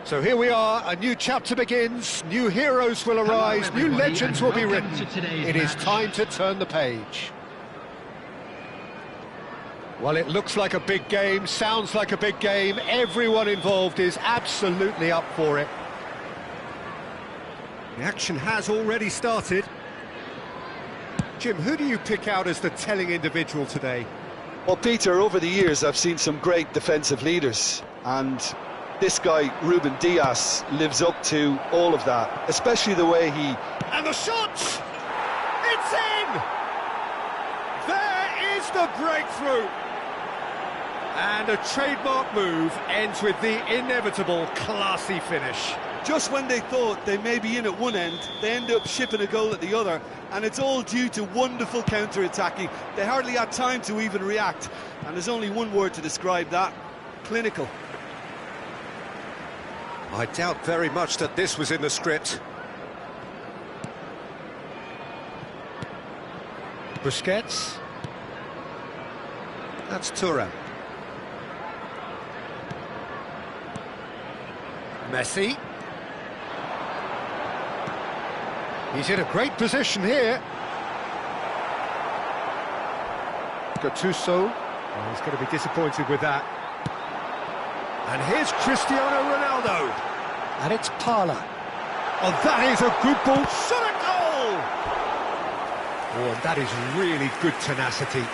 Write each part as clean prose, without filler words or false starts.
So here we are, a new chapter begins, new heroes will arise, new legends will be written. It is time to turn the page. Well, it looks like a big game, sounds like a big game, everyone involved is absolutely up for it. The action has already started. Jim, who do you pick out as the telling individual today? Well, Peter, over the years I've seen some great defensive leaders, and this guy, Ruben Dias, lives up to all of that, especially the way he... And the shot! It's in! There is the breakthrough! And a trademark move ends with the inevitable classy finish. Just when they thought they may be in at one end, they end up shipping a goal at the other, and it's all due to wonderful counter-attacking. They hardly had time to even react, and there's only one word to describe that: clinical. I doubt very much that this was in the script. Busquets. That's Thuram. Messi. He's in a great position here. Gattuso. Oh, he's going to be disappointed with that. And here's Cristiano Ronaldo. And it's Parla. Oh, that is a good ball. Shot a goal! Oh, and that is really good tenacity.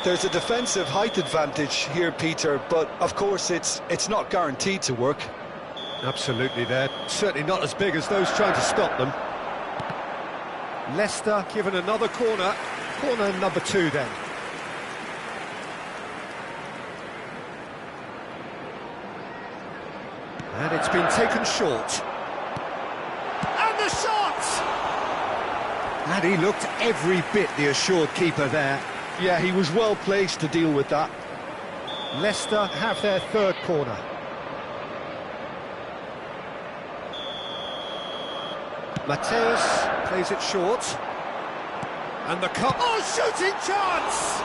There's a defensive height advantage here, Peter, but of course it's not guaranteed to work. Absolutely, they're certainly not as big as those trying to stop them. Leicester given another corner. Corner number 2 then. And it's been taken short. And the shot! And he looked every bit the assured keeper there. Yeah, he was well placed to deal with that. Leicester have their third corner. Mateus plays it short. And the cut. Oh, shooting chance!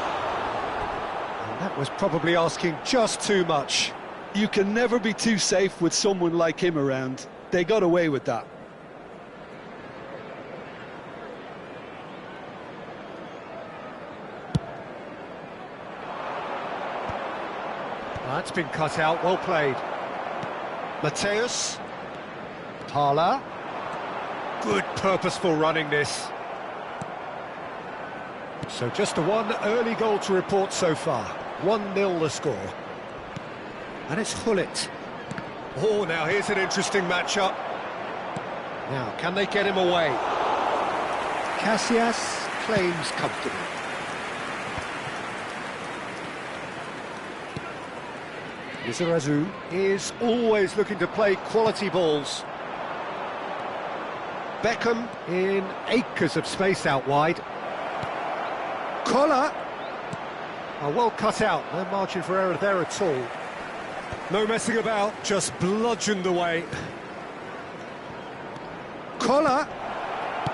And that was probably asking just too much. You can never be too safe with someone like him around. They got away with that. That's been cut out, well played. Mateus. Parla. Good purposeful running this. So just the one early goal to report so far. 1-0 the score. And it's Hullet. Oh, now here's an interesting matchup. Now, can they get him away? Casillas claims comfortably. Lizarazu is always looking to play quality balls. Beckham in acres of space out wide. Collar. Oh, well cut out, no margin for error there at all. No messing about, just bludgeoned away. Collar.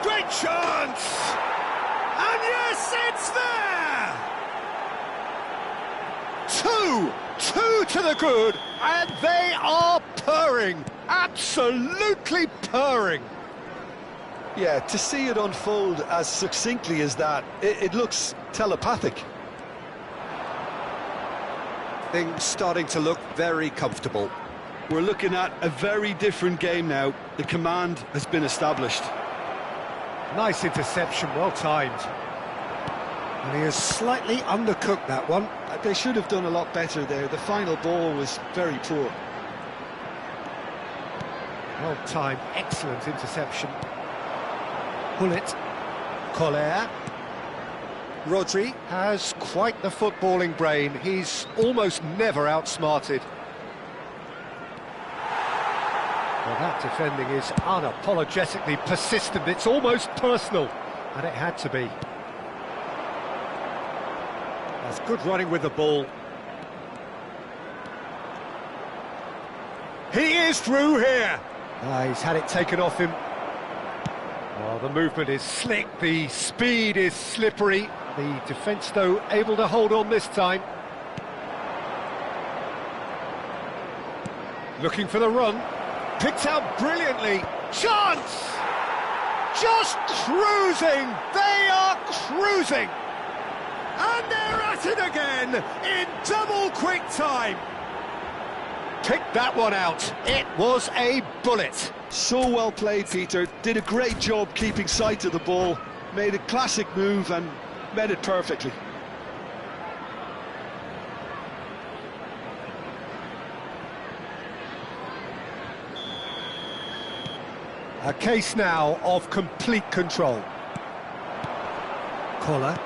Great chance! And yes, it's there! Two to the good, and they are purring, absolutely purring. Yeah, to see it unfold as succinctly as that, it looks telepathic. Things starting to look very comfortable. We're looking at a very different game now. The command has been established. Nice interception, well timed. And he has slightly undercooked that one. They should have done a lot better there. The final ball was very poor. Well timed, excellent interception. Hullet. Collar. Rodri has quite the footballing brain. He's almost never outsmarted. Well, that defending is unapologetically persistent. It's almost personal, and it had to be. That's good running with the ball. He is through here. He's had it taken off him. Well, the movement is slick, the speed is slippery. The defence, though, able to hold on this time. Looking for the run. Picked out brilliantly. Chance! Just cruising! They are cruising! And they're at it again in double quick time. Picked that one out. It was a bullet. So well played, Peter. Did a great job keeping sight of the ball. Made a classic move and met it perfectly. A case now of complete control. Collar.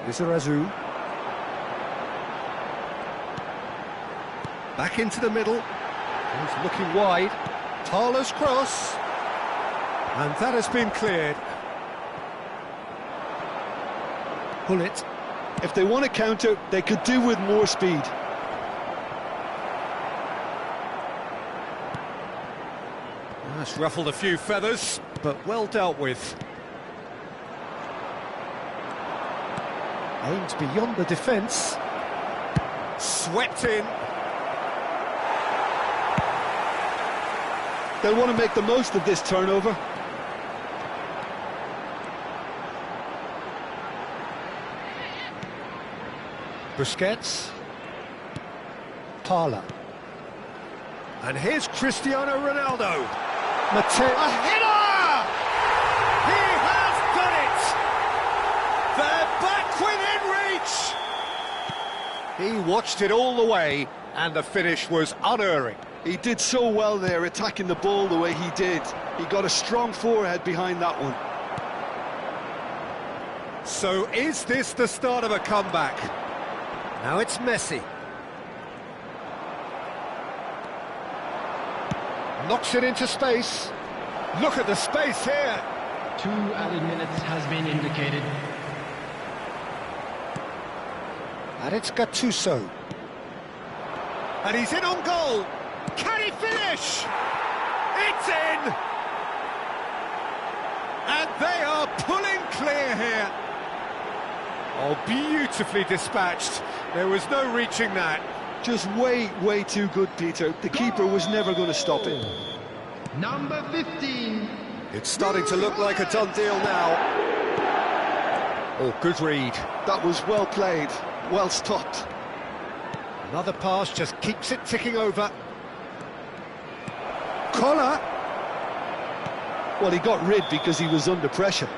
Lizarazu. Back into the middle. He's looking wide. Parla's cross. And that has been cleared. Pull it. If they want to counter, they could do with more speed. That's ruffled a few feathers, but well dealt with. Aimed beyond the defence. Swept in. They'll want to make the most of this turnover. Busquets. Parla. And here's Cristiano Ronaldo. Mateo. A header! He has done it! They're back within reach! He watched it all the way, and the finish was unerring. He did so well there, attacking the ball the way he did. He got a strong forehead behind that one. So is this the start of a comeback? Now it's Messi. Knocks it into space. Look at the space here. 2 added minutes has been indicated. And it's Gattuso. And he's in on goal. Can he finish? It's in! And they are pulling clear here. Oh, beautifully dispatched. There was no reaching that. Just way too good, Peter. The keeper was never going to stop it. Number 15. It's starting to look like a done deal now. Oh, good read. That was well played, well stopped. Another pass just keeps it ticking over. Collar. Well, he got rid because he was under pressure.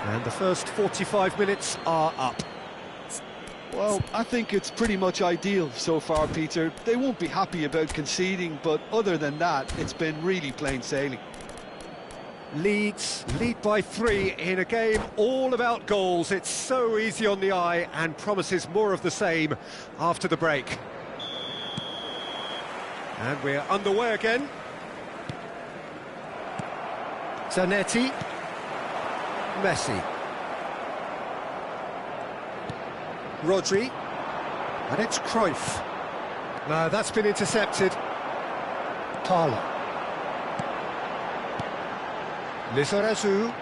And the first 45 minutes are up. Well, I think it's pretty much ideal so far, Peter. They won't be happy about conceding, but other than that, it's been really plain sailing. Lead by 3 in a game all about goals. It's so easy on the eye and promises more of the same after the break. And we're underway again. Zanetti. Messi. Rodri. And it's Cruyff. No, that's been intercepted. Parla. Lizarazu.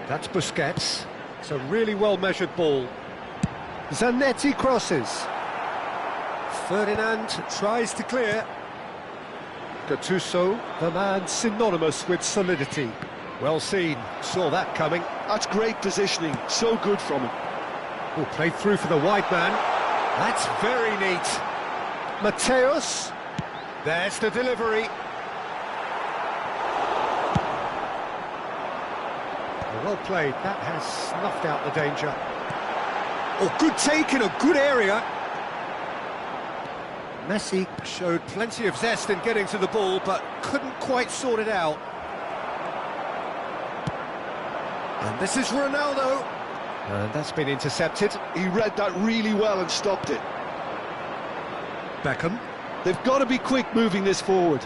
That's Busquets. It's a really well-measured ball. Zanetti crosses. Ferdinand tries to clear. Gattuso, the man synonymous with solidity. Well seen, saw that coming. That's great positioning, so good from him. Oh, played through for the wide man. That's very neat. Mateus. There's the delivery. Well played, that has snuffed out the danger. Oh, good take in a good area. Messi showed plenty of zest in getting to the ball, but couldn't quite sort it out. And this is Ronaldo. And that's been intercepted. He read that really well and stopped it. Beckham. They've got to be quick moving this forward.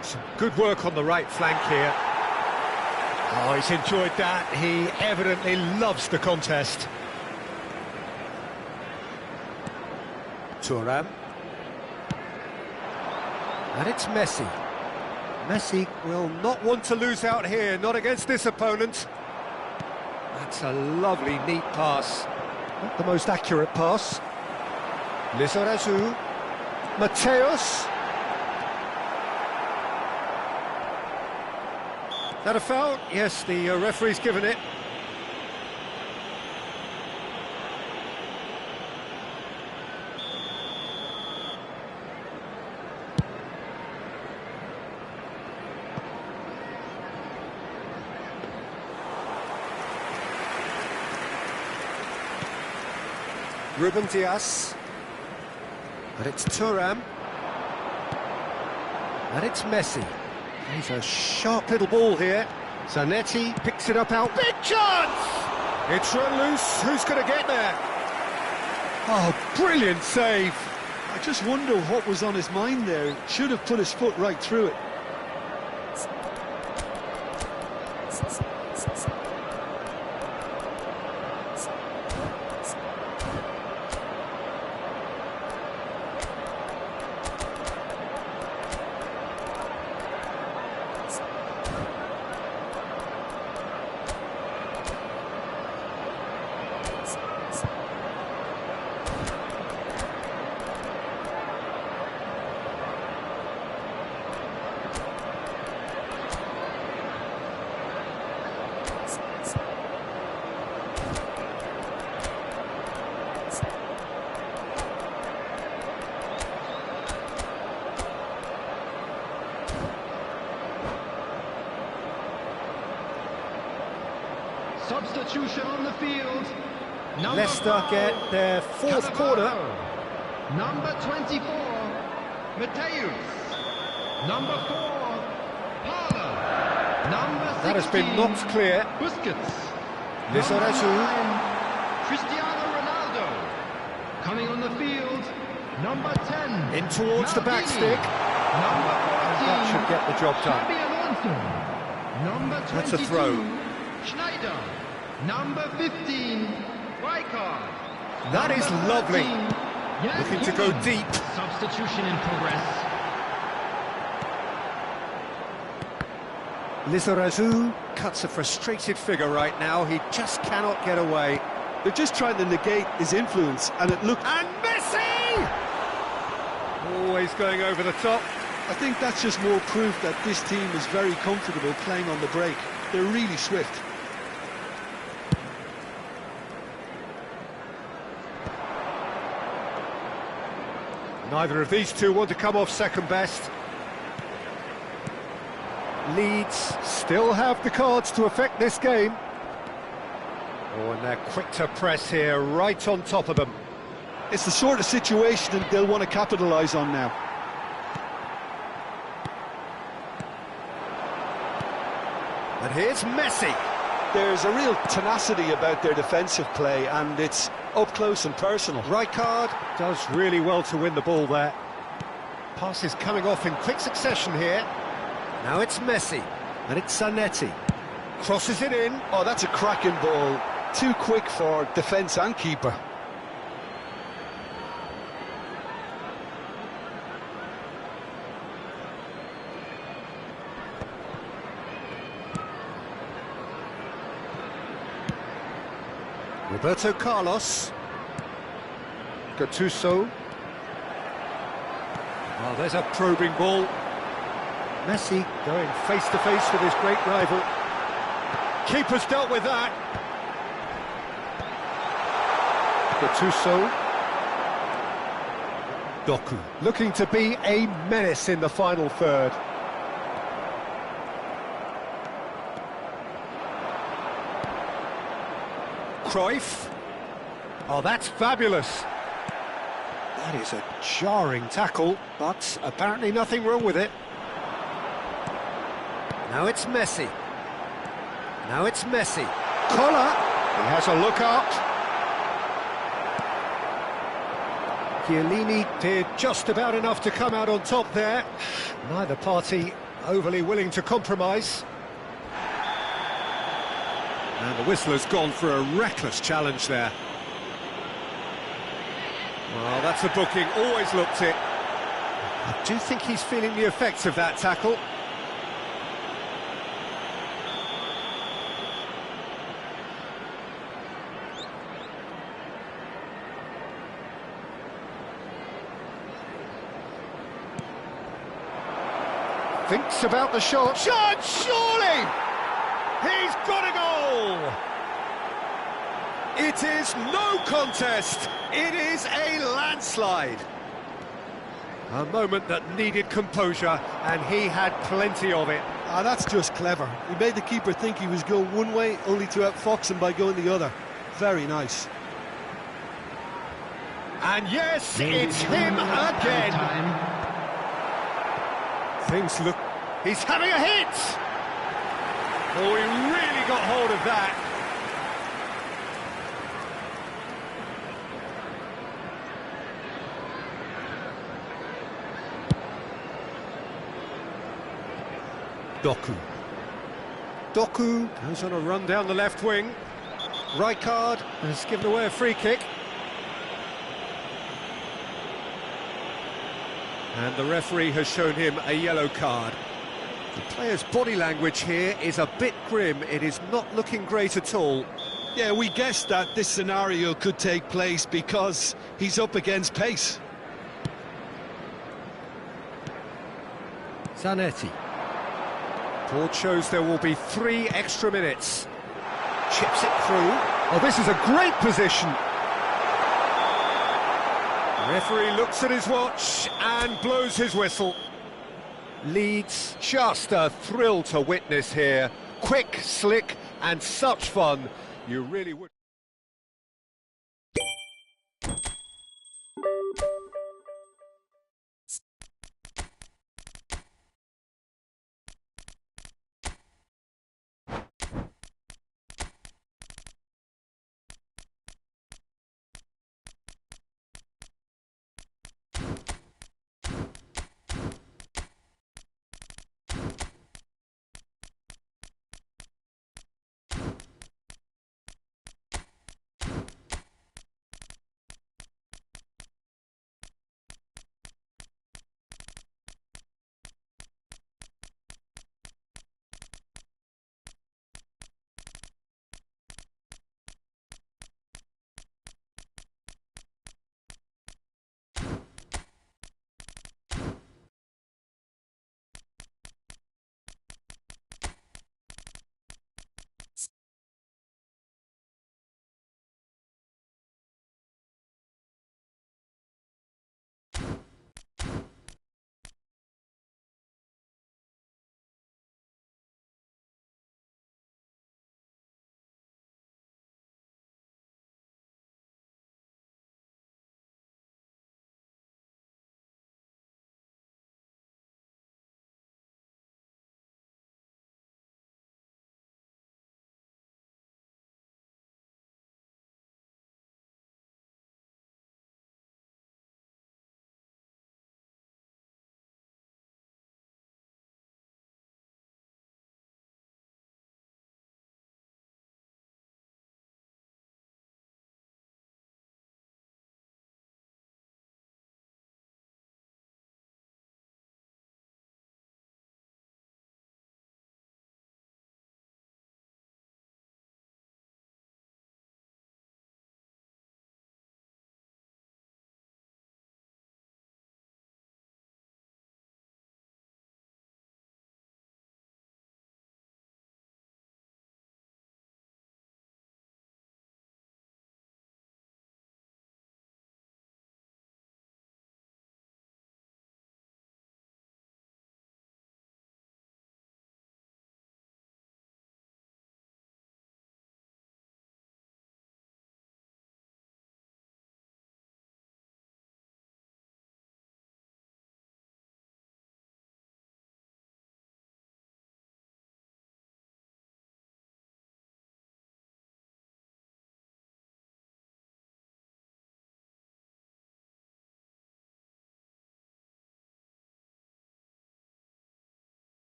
Some good work on the right flank here. Oh, he's enjoyed that. He evidently loves the contest. Thuram. And it's Messi. Messi will not want to lose out here, not against this opponent. That's a lovely, neat pass. Not the most accurate pass. Lizarazu. Mateus. That a foul? Yes, the referee's given it. Ruben Dias. And it's Thuram. And it's Messi. He's a sharp little ball here. Zanetti picks it up out. Big chance! It's run loose. Who's going to get there? Oh, brilliant save. I just wonder what was on his mind there. Should have put his foot right through it. Substitution on the field. Leicester get their fourth corner. Number 24, Mateus. Number 4, Parla. Number 16, That has been knocked clear. Busquets. Lizarazu. Number 9, Cristiano Ronaldo. Coming on the field, number 10. In towards the back Maldini. stick. Number 14, That should get the job done. Xabi Alonso. Number 22, That's a throw. Schneider. Number 15, Rijkaard. That is lovely. Looking to go deep. Substitution in progress. Lizarazu cuts a frustrated figure right now. He just cannot get away. They're just trying to negate his influence, and it looked... And Messi! Always going over the top. I think that's just more proof that this team is very comfortable playing on the break. They're really swift. Neither of these two want to come off second best. Leeds still have the cards to affect this game. Oh, and they're quick to press here, right on top of them. It's the sort of situation that they'll want to capitalise on now. And here's Messi. There's a real tenacity about their defensive play, and it's up close and personal. Rijkaard does really well to win the ball there. Passes coming off in quick succession here. Now it's Messi, and it's Zanetti. Crosses it in. Oh, that's a cracking ball. Too quick for defence and keeper. Roberto Carlos. Gattuso. Well, there's a probing ball. Messi going face-to-face with his great rival. Keeper's dealt with that. Gattuso. Doku looking to be a menace in the final third. Cruyff. Oh, that's fabulous. That is a jarring tackle, but apparently nothing wrong with it. Now it's Messi. Now it's Messi. Collar. He has a look up. Chiellini did just about enough to come out on top there. Neither party overly willing to compromise. And the whistler's gone for a reckless challenge there. Well, that's a booking, always looked it. I do think he's feeling the effects of that tackle. Thinks about the shot. Shot, surely! He's got a goal! It is no contest. It is a landslide. A moment that needed composure, and he had plenty of it. Ah, that's just clever. He made the keeper think he was going one way, only to outfox him by going the other. Very nice. And yes, it's him again. Things look... He's having a hit! Oh, he really got hold of that. Doku goes on a run down the left wing. Rijkaard has given away a free kick. And the referee has shown him a yellow card. The player's body language here is a bit grim. It is not looking great at all. Yeah, we guessed that this scenario could take place because he's up against pace. Zanetti. Board shows there will be 3 extra minutes. Chips it through. Oh, this is a great position. The referee looks at his watch and blows his whistle. Leeds, just a thrill to witness here. Quick, slick, and such fun. You really would.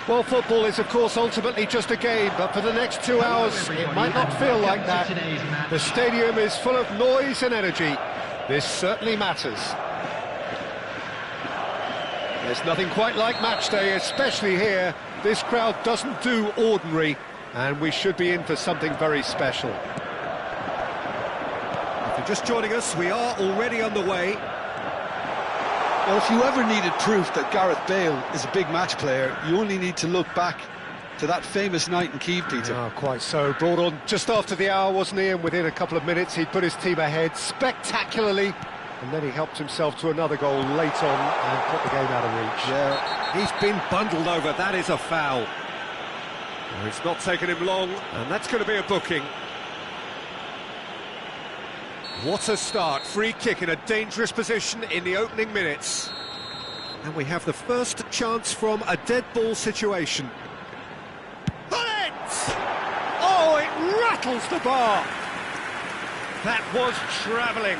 Well, football is, of course, ultimately just a game, but for the next 2 hours, it might not feel like that. The stadium is full of noise and energy. This certainly matters. There's nothing quite like match day, especially here. This crowd doesn't do ordinary, and we should be in for something very special. If you're just joining us, we are already underway. Well, if you ever needed proof that Gareth Bale is a big match player, you only need to look back to that famous night in Kiev, Peter. Oh, quite so. Brought on just after the hour, wasn't he? And within a couple of minutes, he'd put his team ahead spectacularly. And then he helped himself to another goal late on and put the game out of reach. Yeah, he's been bundled over. That is a foul. Well, it's not taken him long, and that's going to be a booking. What a start. Free kick in a dangerous position in the opening minutes. And we have the first chance from a dead ball situation. Put it! Oh, it rattles the bar. That was travelling.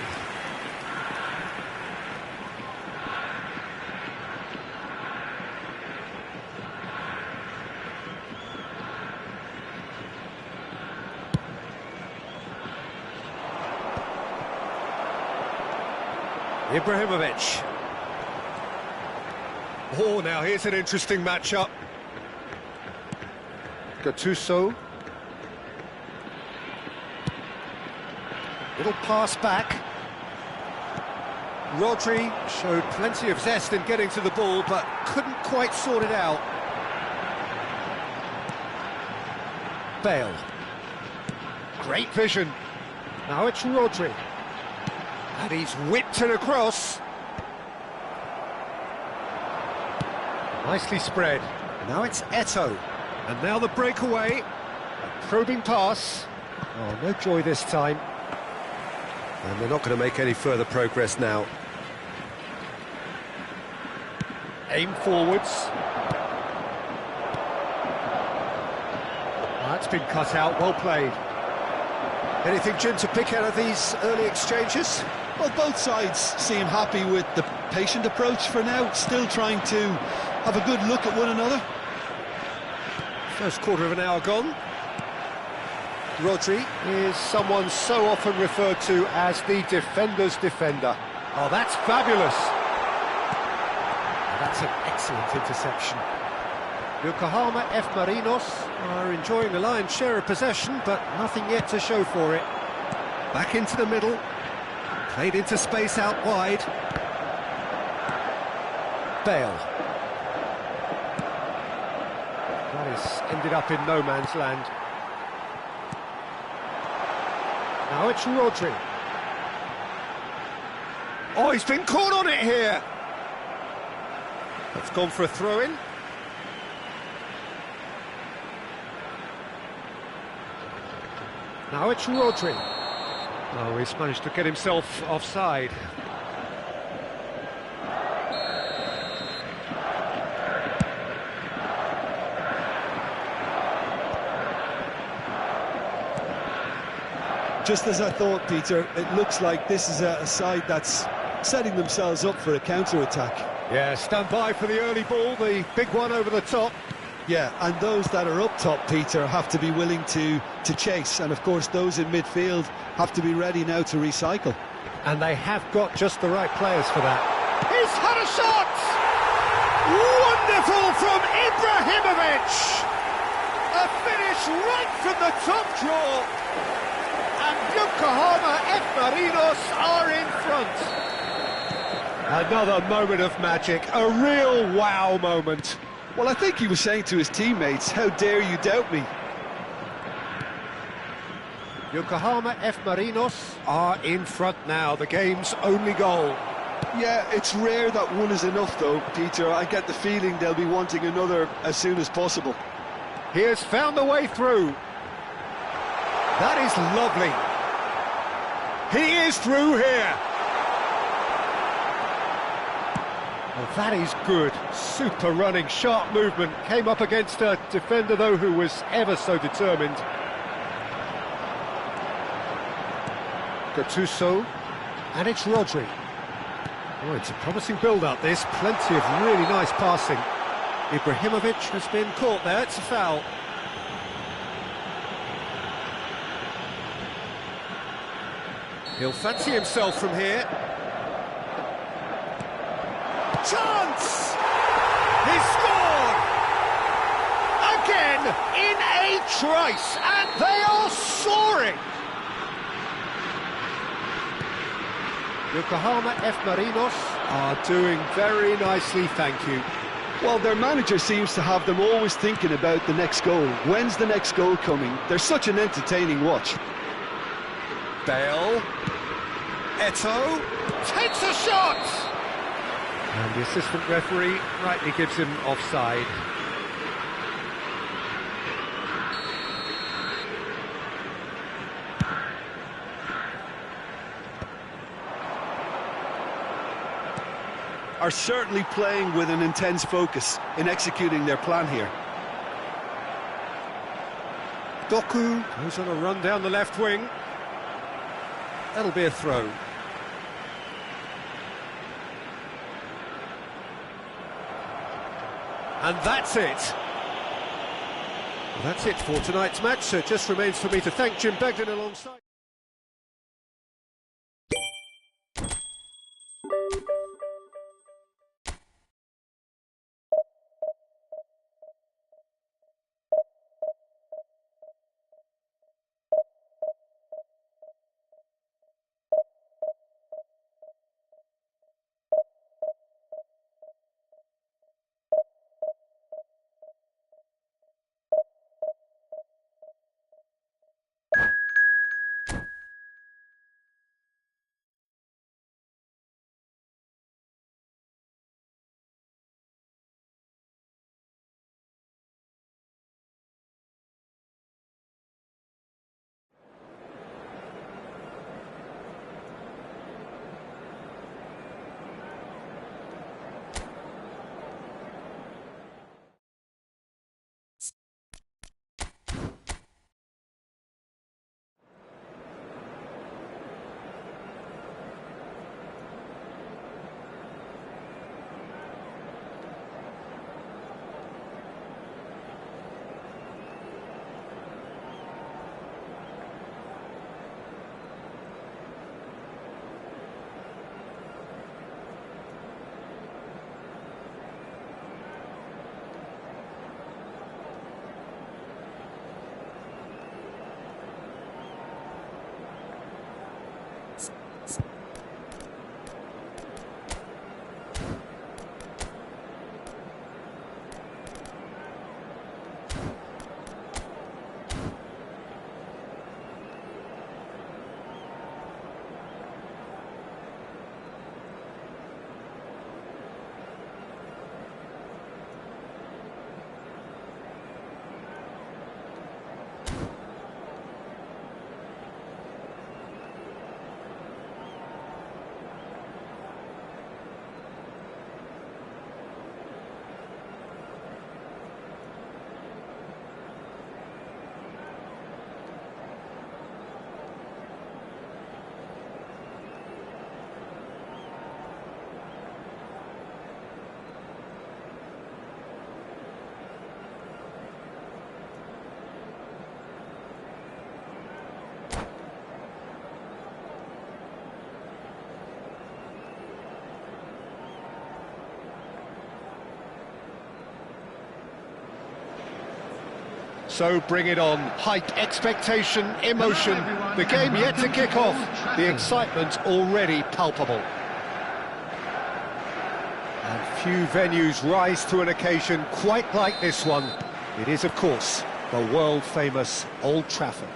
Ibrahimovic. Oh, now here's an interesting matchup. Gattuso. Little pass back. Rodri showed plenty of zest in getting to the ball, but couldn't quite sort it out. Bale. Great vision. Now it's Rodri. And he's whipped it across. Nicely spread. Now it's Eto'o. And now the breakaway. A probing pass. Oh, no joy this time. And they're not going to make any further progress now. Aim forwards. That's been cut out, well played. Anything, Jim, to pick out of these early exchanges? Well, both sides seem happy with the patient approach for now, still trying to have a good look at one another. First quarter of an hour gone. Rodri is someone so often referred to as the defender's defender. Oh, that's fabulous. That's an excellent interception. Yokohama F. Marinos are enjoying the lion's share of possession, but nothing yet to show for it. Back into the middle. Played into space out wide. Bale. That has ended up in no man's land. Now it's Rodri. Oh, he's been caught on it here. That's gone for a throw-in. Now it's Rodri. Oh, he's managed to get himself offside. Just as I thought, Peter, it looks like this is a side that's setting themselves up for a counter-attack. Yeah, stand by for the early ball, the big one over the top. Yeah, and those that are up top, Peter, have to be willing to chase, and of course those in midfield have to be ready now to recycle. And they have got just the right players for that. He's had a shot! Wonderful from Ibrahimovic! A finish right from the top draw! And Yokohama F. Marinos are in front. Another moment of magic, a real wow moment. Well, I think he was saying to his teammates, how dare you doubt me? Yokohama F. Marinos are in front now, the game's only goal. Yeah, it's rare that one is enough though, Peter. I get the feeling they'll be wanting another as soon as possible. He has found the way through. That is lovely. He is through here. Well, that is good. Super running, sharp movement. Came up against a defender, though, who was ever so determined. Gattuso. And it's Rodri. Oh, it's a promising build-up, this. Plenty of really nice passing. Ibrahimovic has been caught there, it's a foul. He'll fancy himself from here. Chance! He's scored! Again, in a trice, and they are soaring! Yokohama F. Marinos are doing very nicely, thank you. Well, their manager seems to have them always thinking about the next goal. When's the next goal coming? They're such an entertaining watch. Bale. Eto'o. Takes a shot! And the assistant referee rightly gives him offside. Are certainly playing with an intense focus in executing their plan here. Doku goes on a run down the left wing. That'll be a throw. And that's it. That's it for tonight's match, so it just remains for me to thank Jim Begden alongside. So bring it on. Hype, expectation, emotion. The game yet to kick off. The excitement already palpable. And few venues rise to an occasion quite like this one. It is, of course, the world-famous Old Trafford.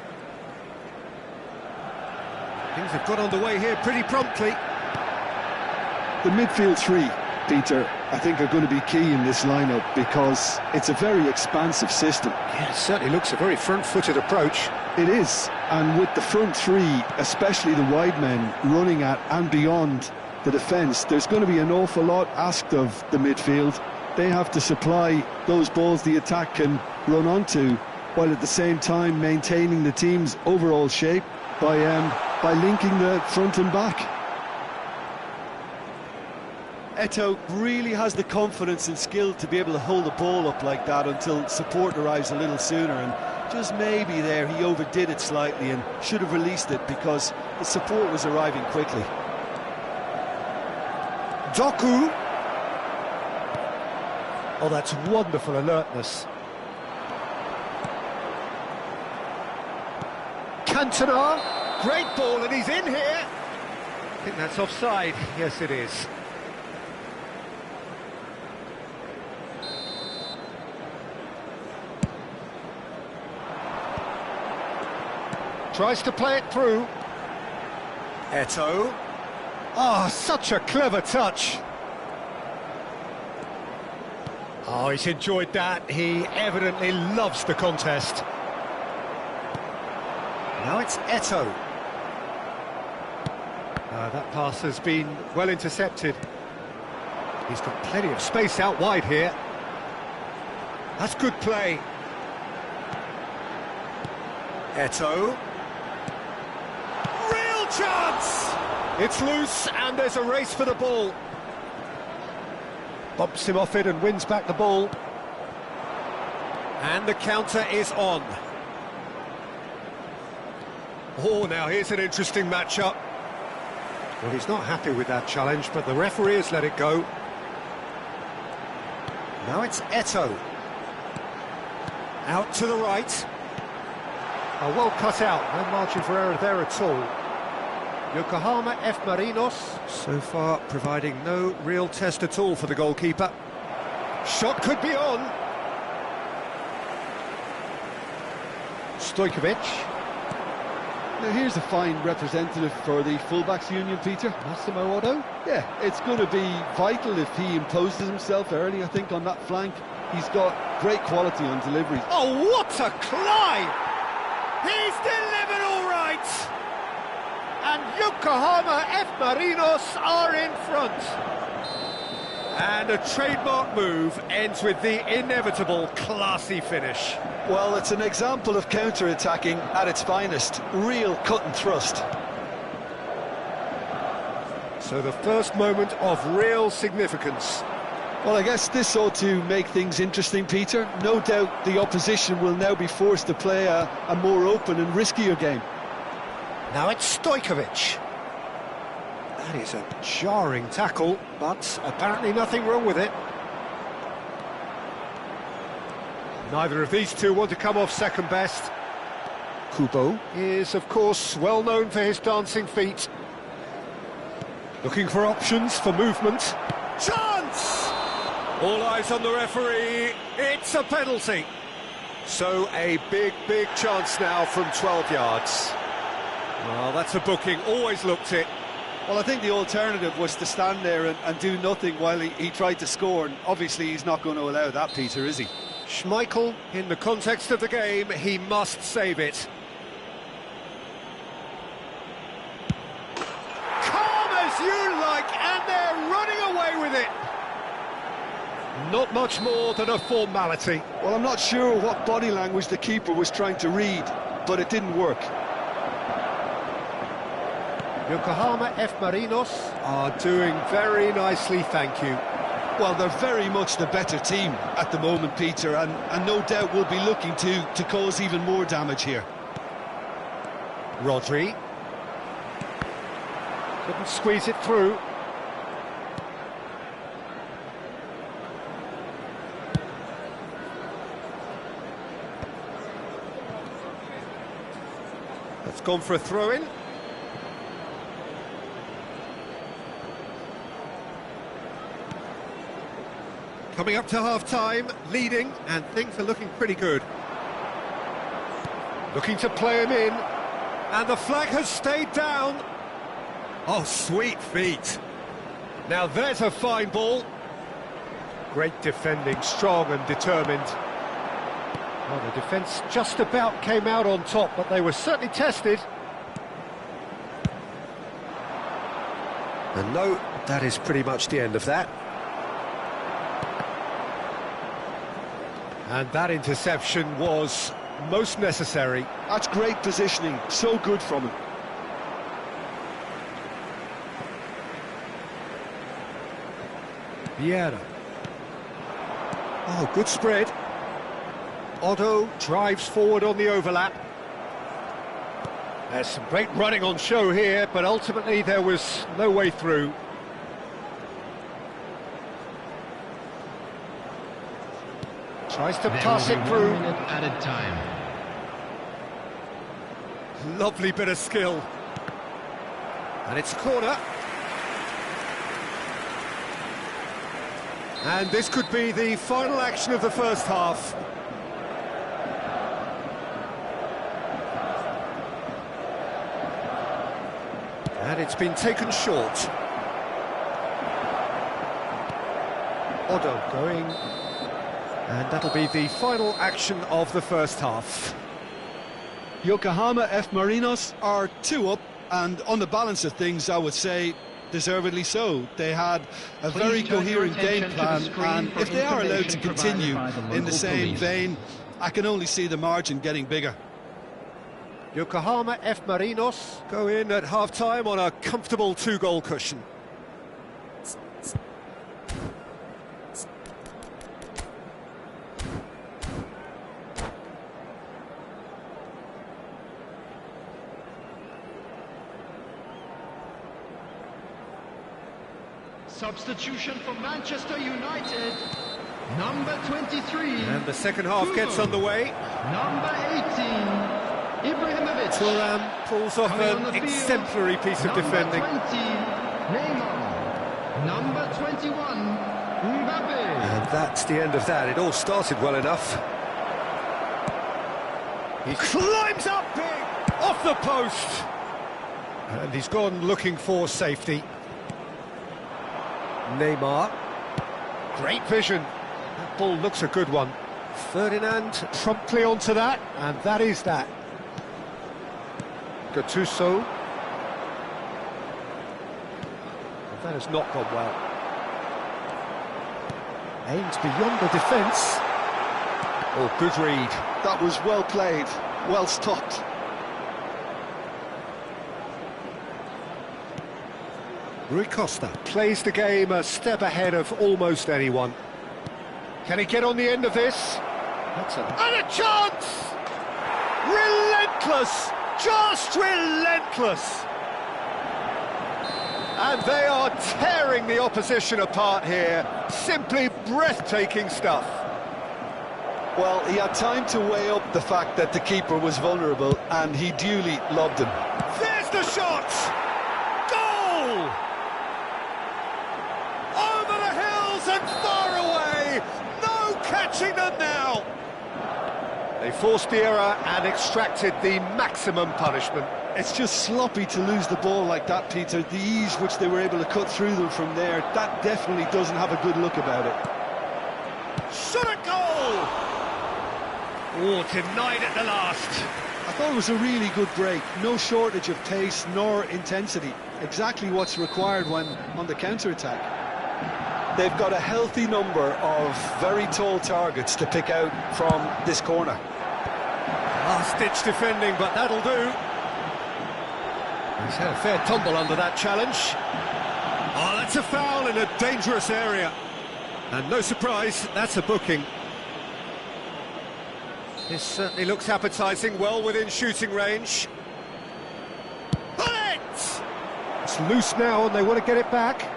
Things have got underway here pretty promptly. The midfield three, Peter, I think are going to be key in this lineup because it's a very expansive system. Yeah, it certainly looks a very front-footed approach. It is, and with the front three, especially the wide men, running at and beyond the defence, there's going to be an awful lot asked of the midfield. They have to supply those balls the attack can run onto, while at the same time maintaining the team's overall shape by linking the front and back. Eto'o really has the confidence and skill to be able to hold the ball up like that until support arrives a little sooner, and just maybe there he overdid it slightly and should have released it because the support was arriving quickly. Doku. Oh, that's wonderful alertness. Cantona. Great ball, and he's in here. I think that's offside. Yes, it is. Tries to play it through. Eto'o. Oh, such a clever touch. Oh, he's enjoyed that. He evidently loves the contest. Now it's Eto'o. That pass has been well intercepted. He's got plenty of space out wide here. That's good play. Eto'o. Real chance! It's loose and there's a race for the ball. Bumps him off it and wins back the ball. And the counter is on. Oh, now here's an interesting matchup. Well, he's not happy with that challenge, but the referee has let it go. Now it's Eto'o. Out to the right. Oh, well cut out, no margin for error there at all. Yokohama F. Marinos, so far providing no real test at all for the goalkeeper. Shot could be on. Stojkovic. Now here's a fine representative for the fullbacks union, Peter. Massimo Otto. Yeah, it's going to be vital if he imposes himself early, I think, on that flank. He's got great quality on deliveries. Oh, what a climb! He's delivered all right! And Yokohama F. Marinos are in front. And a trademark move ends with the inevitable classy finish. Well, it's an example of counter-attacking at its finest. Real cut and thrust. So the first moment of real significance. Well, I guess this ought to make things interesting, Peter. No doubt the opposition will now be forced to play a more open and riskier game. Now it's Stojkovic. That is a jarring tackle, but apparently nothing wrong with it. Neither of these two want to come off second best. Kubo is, of course, well known for his dancing feet. Looking for options for movement. Chance! All eyes on the referee. It's a penalty. So a big chance now from 12 yards. Well, that's a booking. Always looked it. Well, I think the alternative was to stand there and do nothing while he tried to score, and obviously he's not going to allow that, Peter, is he? Schmeichel, in the context of the game, he must save it. Calm as you like, and they're running away with it. Not much more than a formality. Well, I'm not sure what body language the keeper was trying to read, but it didn't work. Yokohama F. Marinos are doing very nicely, thank you. Well, they're very much the better team at the moment, Peter, and no doubt will be looking to cause even more damage here. Rodri. Couldn't squeeze it through. That's gone for a throw-in. Coming up to half-time, leading, and things are looking pretty good. Looking to play him in, and the flag has stayed down. Oh, sweet feet. Now there's a fine ball. Great defending, strong and determined. Well, the defence just about came out on top, but they were certainly tested. And no, that is pretty much the end of that. And that interception was most necessary. That's great positioning, so good from him. Vieira. Oh, good spread. Otto drives forward on the overlap. There's some great running on show here, but ultimately there was no way through. Tries to pass it through. Added time. Lovely bit of skill. And it's a corner. And this could be the final action of the first half. And it's been taken short. Otto going. And that'll be the final action of the first half. Yokohama F. Marinos are 2 up, and on the balance of things, I would say deservedly so. They had a very coherent game plan, and if they are allowed to continue in the same vein, I can only see the margin getting bigger. Yokohama F. Marinos go in at half-time on a comfortable 2-goal cushion. Substitution for Manchester United, number 23. And the second half gets underway. Number 18, Ibrahimovic. Thuram pulls off an exemplary piece of defending. Number 20, Neymar. Number 21, Mbappe. And that's the end of that. It all started well enough. He climbs up big, off the post. And he's gone looking for safety. Neymar, great vision. That ball looks a good one. Ferdinand promptly onto that, and that is that. Gattuso. That has not gone well. Aims beyond the defence. Oh, good read. That was well played, well stopped. Rui Costa plays the game a step ahead of almost anyone. Can he get on the end of this? And a chance! Relentless! Just relentless! And they are tearing the opposition apart here. Simply breathtaking stuff. Well, he had time to weigh up the fact that the keeper was vulnerable, and he duly lobbed him. There's the shot! Goal! Over the hills and far away! No catching them now! They forced the error and extracted the maximum punishment. It's just sloppy to lose the ball like that, Peter. The ease which they were able to cut through them from there, that definitely doesn't have a good look about it. Shot a goal! Oh, denied at the last. I thought it was a really good break. No shortage of pace nor intensity. Exactly what's required when on the counter-attack. They've got a healthy number of very tall targets to pick out from this corner. Last-ditch defending, but that'll do. He's had a fair tumble under that challenge. Oh, that's a foul in a dangerous area. And no surprise, that's a booking. This certainly looks appetising, well within shooting range. Bullet! It's loose now and they want to get it back.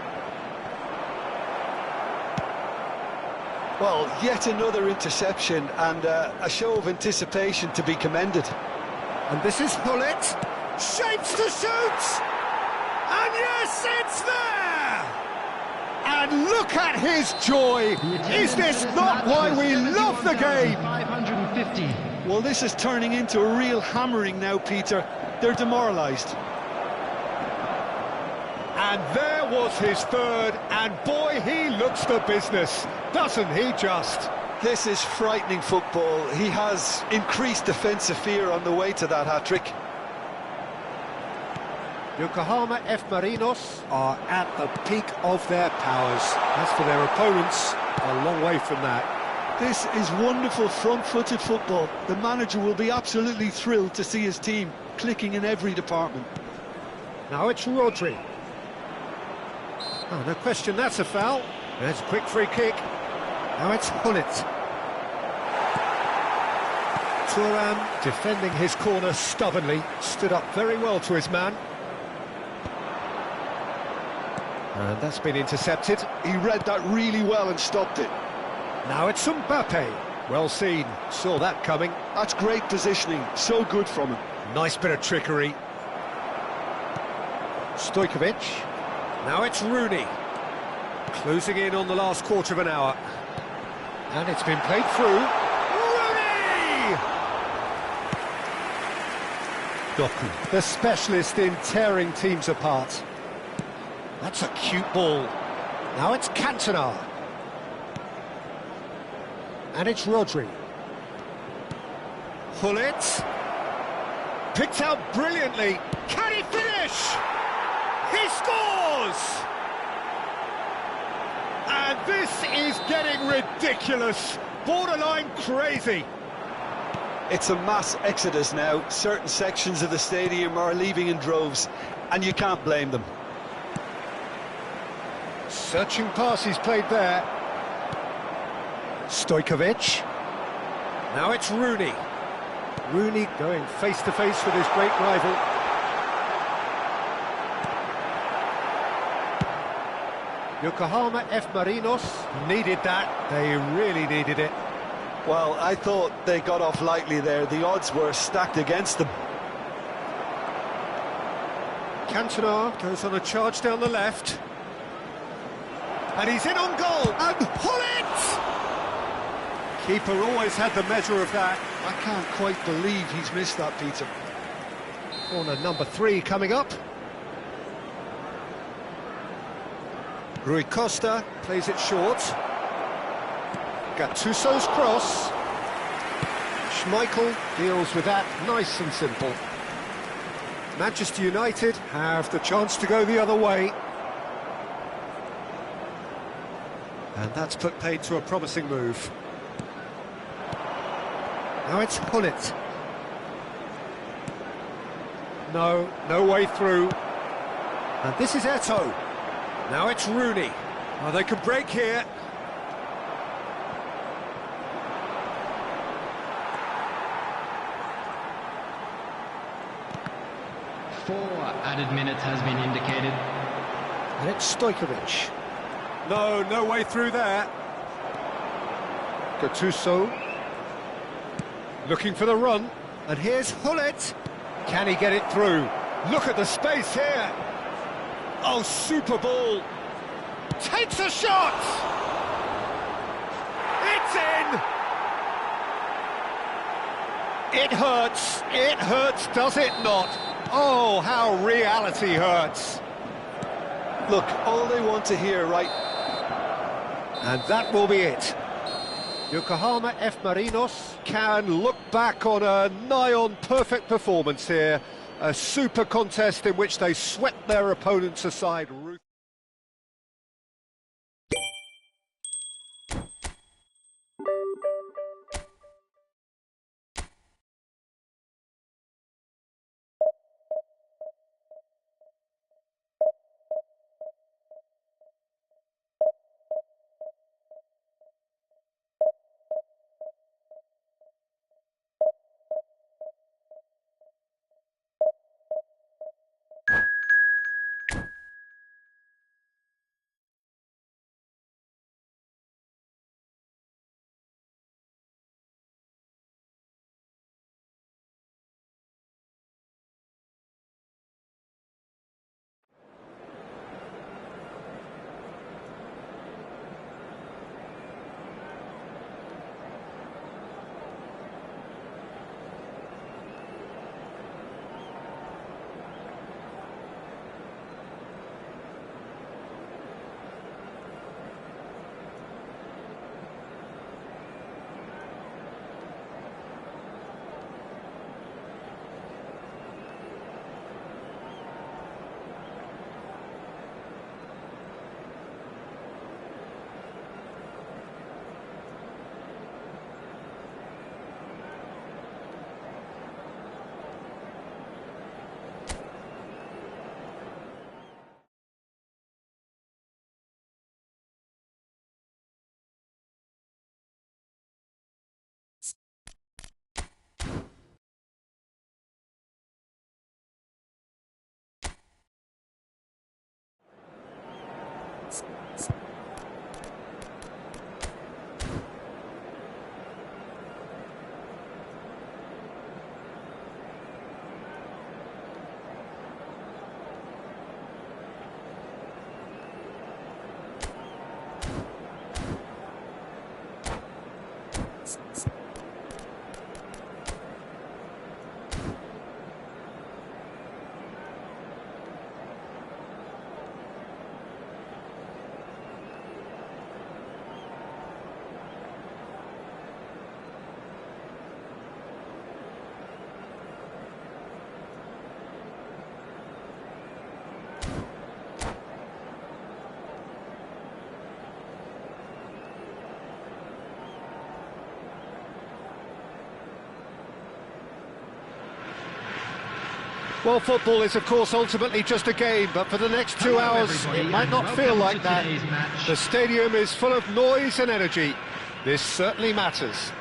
Well, yet another interception and a show of anticipation to be commended. And this is Bullet. Shapes to shoot! And yes, it's there! And look at his joy! Is this not why we love the game? 550. Well, this is turning into a real hammering now, Peter. They're demoralised. And there was his third, and boy, he looks the business, doesn't he just? This is frightening football. He has increased defensive fear on the way to that hat-trick. Yokohama F. Marinos are at the peak of their powers. As for their opponents, a long way from that. This is wonderful front-footed football. The manager will be absolutely thrilled to see his team clicking in every department. Now it's Rodri. Oh, no question, that's a foul. There's a quick free kick. Now it's Hullet. Thuram defending his corner stubbornly, stood up very well to his man. And that's been intercepted. He read that really well and stopped it. Now it's Mbappe. Well seen, saw that coming. That's great positioning, so good from him. Nice bit of trickery. Stojkovic. Now it's Rooney. Closing in on the last quarter of an hour. And it's been played through. Rooney! Doku, the specialist in tearing teams apart. That's a cute ball. Now it's Cantona. And it's Rodri. Hullet. Picked out brilliantly. Can he finish? He scores! And this is getting ridiculous. Borderline crazy. It's a mass exodus now. Certain sections of the stadium are leaving in droves, and you can't blame them. Searching pass he's played there. Stojkovic. Now it's Rooney. Rooney going face-to-face with his great rival. Yokohama F. Marinos needed that. They really needed it. Well, I thought they got off lightly there. The odds were stacked against them. Cantona goes on a charge down the left. And he's in on goal. And Hullet! Keeper always had the measure of that. I can't quite believe he's missed that, Peter. Corner number 3 coming up. Rui Costa plays it short. Gattuso's cross. Schmeichel deals with that nice and simple. Manchester United have the chance to go the other way. And that's put paid to a promising move. Now it's Hullet. No way through. And this is Eto'o. Now it's Rooney. Oh, they can break here. Four added minutes has been indicated. And it's Stojkovic. No way through there. Gattuso. Looking for the run. And here's Hullet. Can he get it through? Look at the space here. Oh, super ball. Takes a shot. It's in. It hurts. It hurts, does it not? Oh, how reality hurts. Look, all they want to hear, right? And that will be it. Yokohama F. Marinos can look back on a nigh-on perfect performance here. A super contest in which they swept their opponents aside. Well, football is, of course, ultimately just a game, but for the next 2 hours, it might not feel like that. The stadium is full of noise and energy. This certainly matters.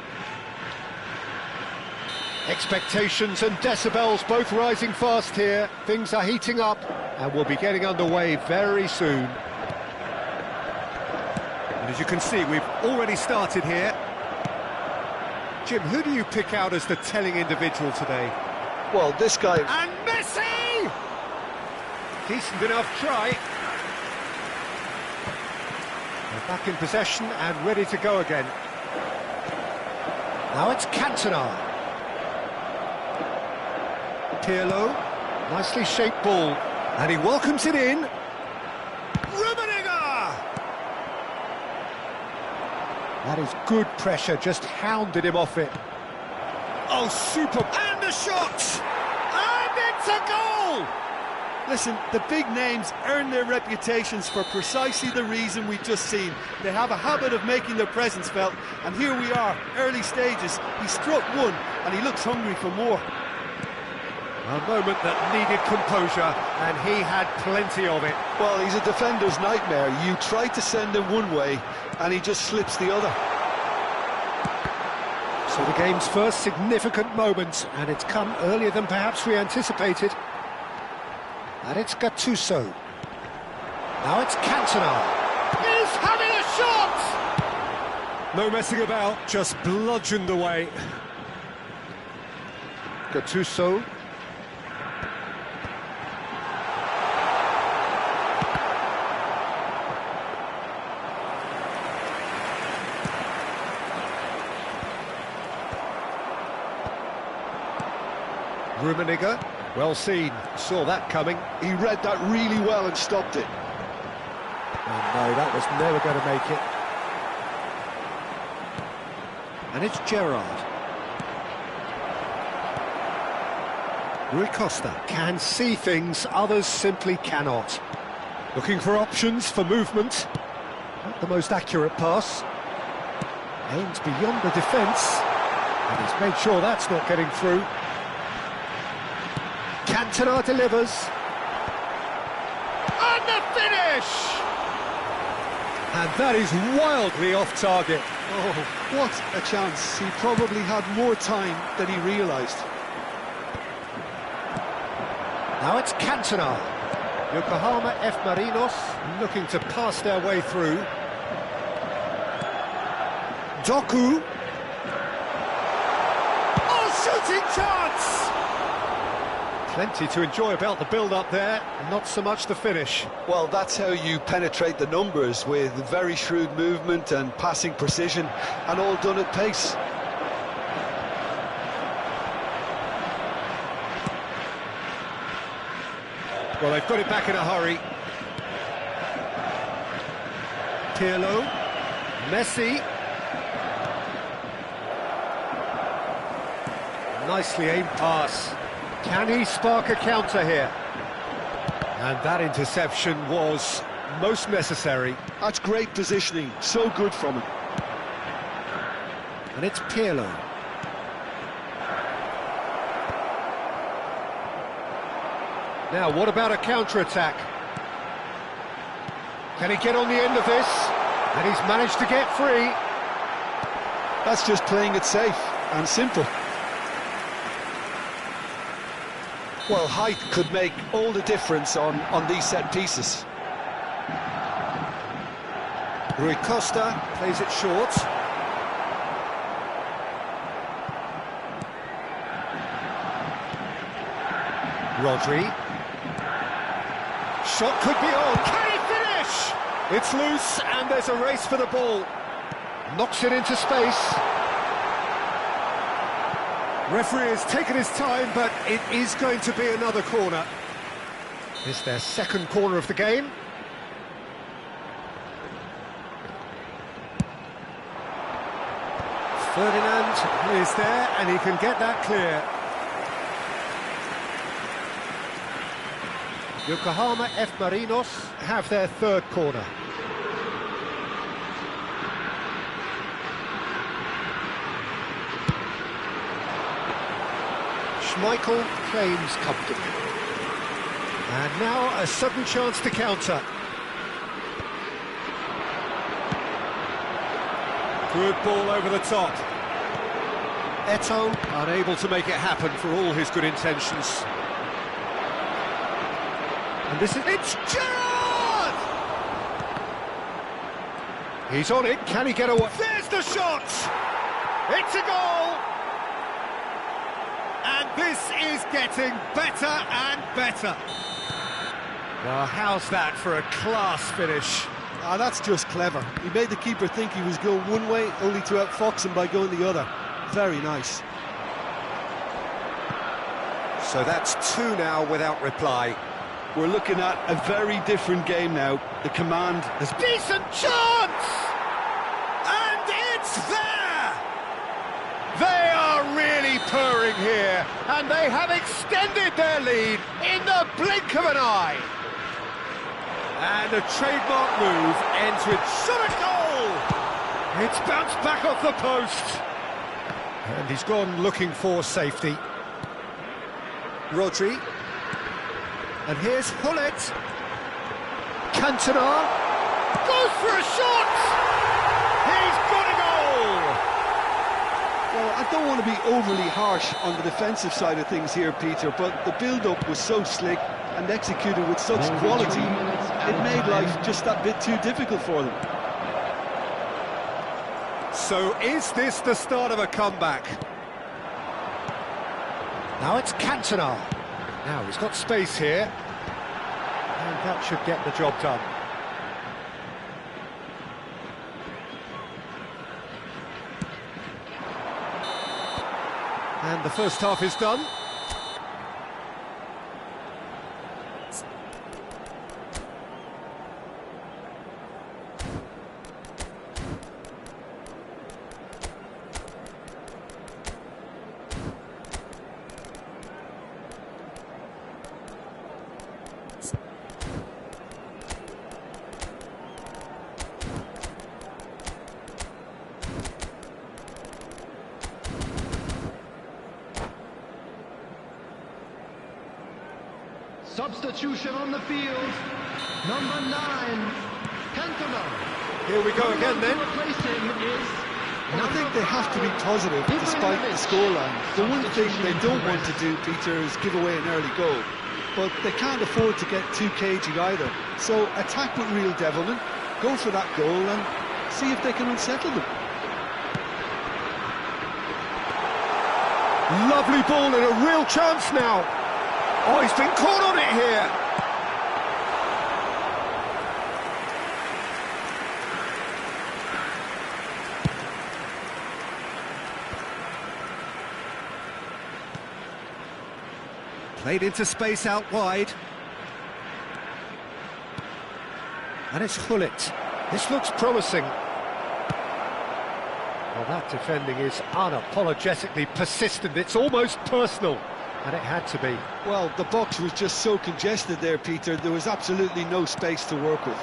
Expectations and decibels both rising fast here. Things are heating up, and we'll be getting underway very soon. And as you can see, we've already started here. Jim, who do you pick out as the telling individual today? Well, this guy... And Messi! Decent enough try. They're back in possession and ready to go again. Now it's Cantona. Pirlo, nicely shaped ball. And he welcomes it in. That is good pressure, just hounded him off it. Oh, super! And the shot! And it's a goal! Listen, the big names earn their reputations for precisely the reason we've just seen. They have a habit of making their presence felt, and here we are, early stages. He struck one, and he looks hungry for more. A moment that needed composure, and he had plenty of it. Well, he's a defender's nightmare. You try to send him one way, and he just slips the other. So the game's first significant moment, and it's come earlier than perhaps we anticipated. And it's Gattuso. Now it's Cantona. He's having a shot! No messing about, just bludgeoned away. Gattuso. Rummenigge, well seen, saw that coming. He read that really well and stopped it. Oh no, that was never going to make it. And it's Gerrard. Rui Costa Can see things others simply cannot. looking for options for movement. Not the most accurate pass. Aims beyond the defence. And he's made sure that's not getting through. Cantona delivers. And the finish! And that is wildly off target. Oh, what a chance. He probably had more time than he realised. Now it's Cantona. Yokohama F. Marinos looking to pass their way through. Doku. Oh, shooting chance! Plenty to enjoy about the build-up there, not so much the finish. Well, that's how you penetrate the numbers, with very shrewd movement and passing precision, and all done at pace. Well, they've got it back in a hurry. Pirlo, Messi. Nicely aimed pass. Can he spark a counter here? And that interception was most necessary. That's great positioning, so good from him. And it's Pirlo. Now, what about a counter-attack? Can he get on the end of this? And he's managed to get free. That's just playing it safe and simple. Well, height could make all the difference on these set pieces. Rui Costa plays it short. Rodri. Shot could be on. Can he finish? It's loose and there's a race for the ball. Knocks it into space. Referee has taken his time, but it is going to be another corner. It's their second corner of the game. Ferdinand is there and he can get that clear. Yokohama F. Marinos have their third corner. Michael claims comfortably. And now a sudden chance to counter. Good ball over the top. Eto'o unable to make it happen for all his good intentions. And it's Gerrard! He's on it, can he get away? There's the shot! It's a goal! And this is getting better and better. Well, how's that for a class finish? Ah, that's just clever. He made the keeper think he was going one way, only to outfox him by going the other. Very nice. So that's 2 now without reply. We're looking at a very different game now. The command has... Decent chance! And it's there! They are really purring here, and they have extended their lead in the blink of an eye. And a trademark move ends with shot at goal! It's bounced back off the post. And he's gone looking for safety. Rodri. And here's Hullet. Cantona goes for a shot! He's got a goal! Well, I don't want to be overly harsh on the defensive side of things here, Peter, but the build-up was so slick and executed with such quality, it made life just that bit too difficult for them. So is this the start of a comeback? Now it's Cantona. Now he's got space here. And that should get the job done. And the first half is done. Substitution on the field. Number 9, Cantona. Here we go again then. To replace him is... And I think they have to be positive despite the scoreline. The one thing they don't want to do, Peter, is give away an early goal. But they can't afford to get too cagey either. So attack with real devilment, go for that goal and see if they can unsettle them. Lovely ball and a real chance now. Oh, he's been caught on it here. Played into space out wide. And it's Hullet. This looks promising. Well, that defending is unapologetically persistent. It's almost personal. And it had to be. Well, the box was just so congested there, Peter. There was absolutely no space to work with.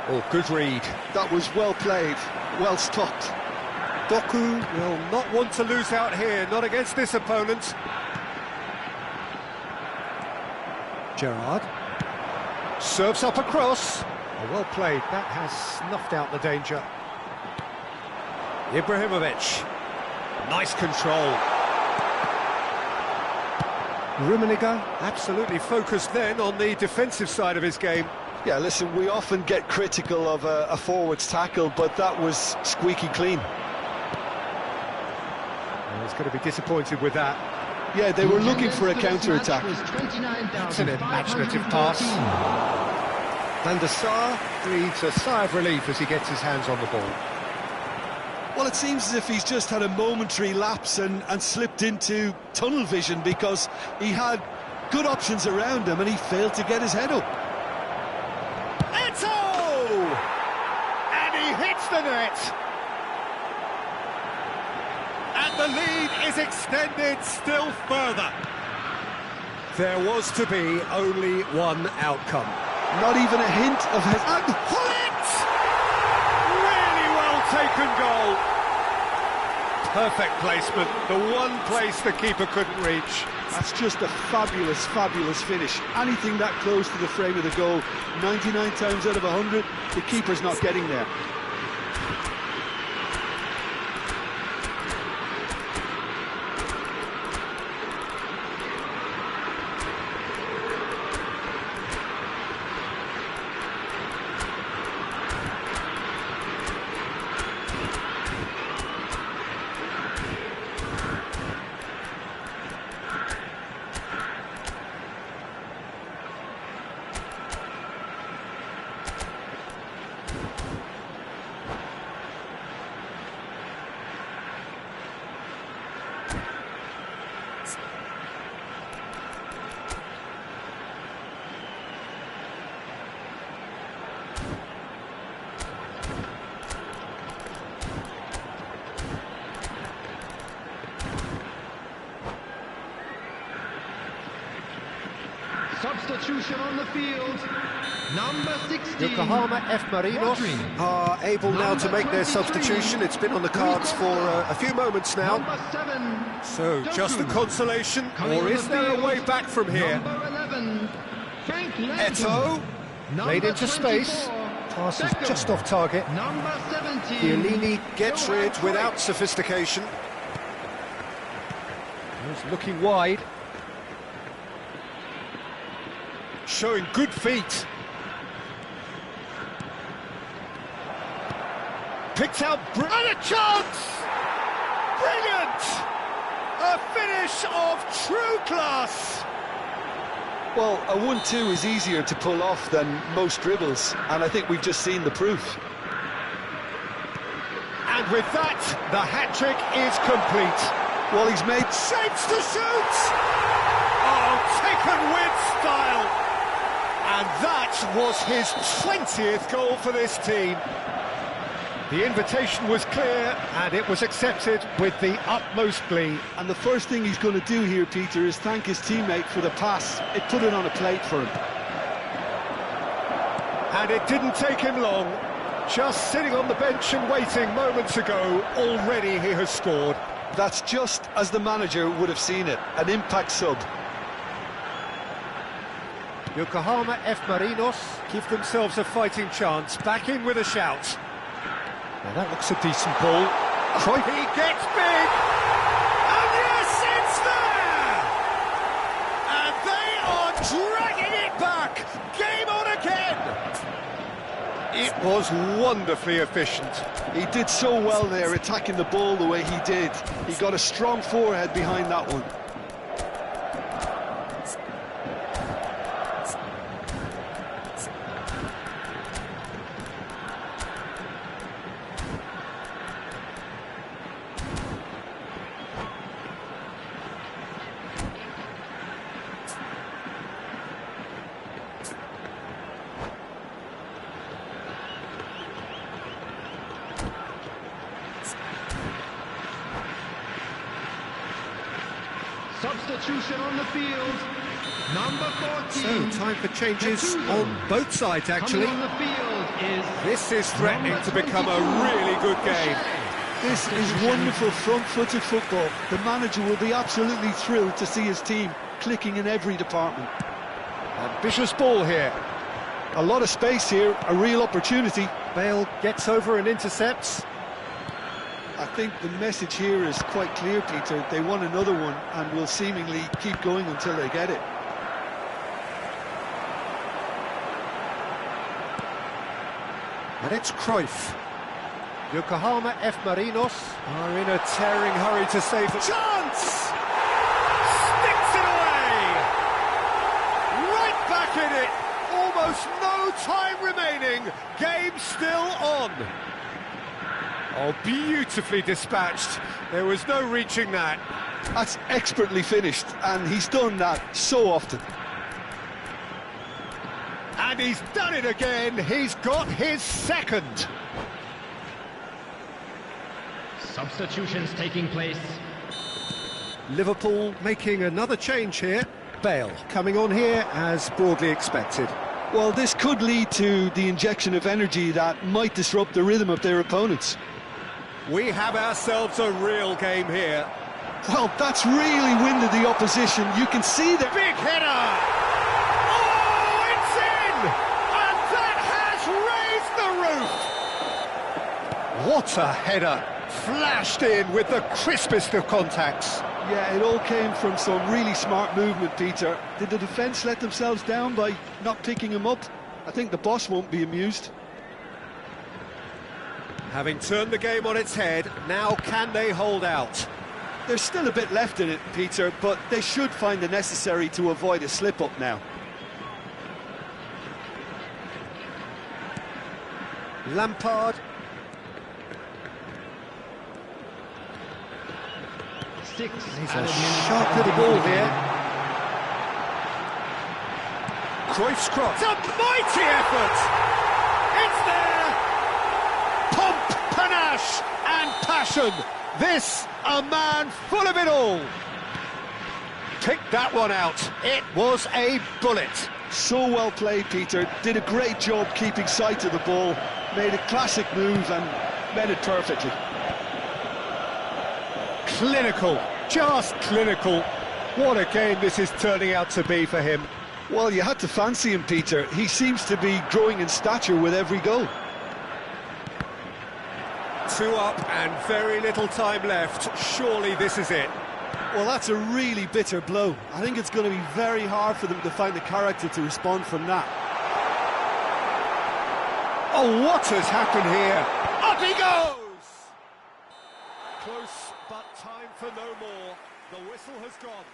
Oh, good read. That was well played, well stopped. Doku will not want to lose out here, not against this opponent. Gerrard serves up across. Oh, well played. That has snuffed out the danger. Ibrahimovic. Nice control. Rummenigge absolutely focused then on the defensive side of his game. Yeah, listen, we often get critical of a forward's tackle, but that was squeaky clean. Well, he's going to be disappointed with that. Yeah, they were looking for a counter-attack. It's an imaginative pass. Van der Sar breathes a sigh of relief as he gets his hands on the ball. Well, it seems as if he's just had a momentary lapse and slipped into tunnel vision because he had good options around him and he failed to get his head up. Eto'o! And he hits the net! And the lead is extended still further. There was to be only one outcome. Not even a hint of his... And Hullet! Really well taken goal. Perfect placement, the one place the keeper couldn't reach. That's just a fabulous, fabulous finish. Anything that close to the frame of the goal, 99 times out of 100, the keeper's not getting there. Substitution on the field, number 16. Yokohama F. Marinos are able now to make their substitution. It's been on the cards for a few moments now. Number 7. So, just a consolation, or is there a way back from here? Number 11. Frank Eto, played into space. Pass is just off target. Number 17. Chiellini gets rid without sophistication. He's looking wide. Showing good feet. Picked out and a chance! Brilliant! A finish of true class! Well, a 1-2 is easier to pull off than most dribbles, and I think we've just seen the proof. And with that, the hat-trick is complete. Well, he's made... Shapes to shoot! Oh, taken with style! And that was his 20th goal for this team. The invitation was clear, and it was accepted with the utmost glee. And the first thing he's going to do here, Peter, is thank his teammate for the pass. It put it on a plate for him. And it didn't take him long. Just sitting on the bench and waiting moments ago, already he has scored. That's just as the manager would have seen it, an impact sub. Yokohama F. Marinos give themselves a fighting chance, back in with a shout. Now that looks a decent ball. He gets big! And yes, it's there! And they are dragging it back! Game on again! It was wonderfully efficient. He did so well there, attacking the ball the way he did. He got a strong forehead behind that one. Substitution on the field, number 14. So, time for changes on both sides, actually. Coming on the field is... This is threatening to become a really good game. This is wonderful front-footed football. The manager will be absolutely thrilled to see his team clicking in every department. Ambitious ball here. A lot of space here, a real opportunity. Bale gets over and intercepts. I think the message here is quite clear, Peter. They want another one and will seemingly keep going until they get it. And it's Cruyff. Yokohama F. Marinos are in a tearing hurry to save it. Chance! Sticks it away! Right back in it! Almost no time remaining. Game still on. Oh, beautifully dispatched. There was no reaching that. That's expertly finished, and he's done that so often. And he's done it again. He's got his second. Substitutions taking place. Liverpool making another change here. Bale coming on here as broadly expected. Well, this could lead to the injection of energy that might disrupt the rhythm of their opponents. We have ourselves a real game here. Well, that's really winded the opposition. You can see the Big header! Oh, it's in! And that has raised the roof! What a header! Flashed in with the crispest of contacts. Yeah, it all came from some really smart movement, Peter. Did the defence let themselves down by not picking him up? I think the boss won't be amused. Having turned the game on its head, now can they hold out? There's still a bit left in it, Peter, but they should find the necessary to avoid a slip-up now. Lampard. He's A sharp little ball here. Cruyff's cross. It's a mighty effort! It's there! Pomp, panache and passion. This, a man full of it all. Picked that one out. It was a bullet. So well played, Peter. Did a great job keeping sight of the ball. Made a classic move and met it perfectly. Clinical, just clinical. What a game this is turning out to be for him. Well, you had to fancy him, Peter. He seems to be growing in stature with every goal. 2 up and very little time left. Surely this is it. Well, that's a really bitter blow. I think it's going to be very hard for them to find the character to respond from that. Oh, what has happened here? Up he goes! Close, but time for no more. The whistle has gone.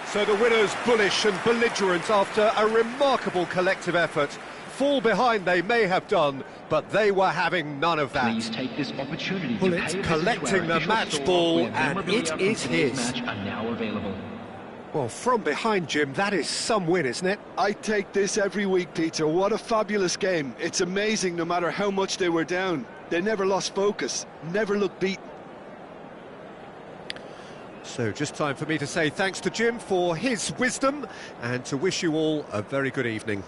So the winners bullish and belligerent after a remarkable collective effort. Fall behind they may have done, but they were having none of that. Please take this opportunity Well, to it's pay a collecting visit to our the official match store ball, where and memorabilia it is from today's his. match are now available. Well, from behind, Jim, that is some win, isn't it? I take this every week, Peter. What a fabulous game. It's amazing no matter how much they were down. They never lost focus, never looked beaten. So just time for me to say thanks to Jim for his wisdom and to wish you all a very good evening.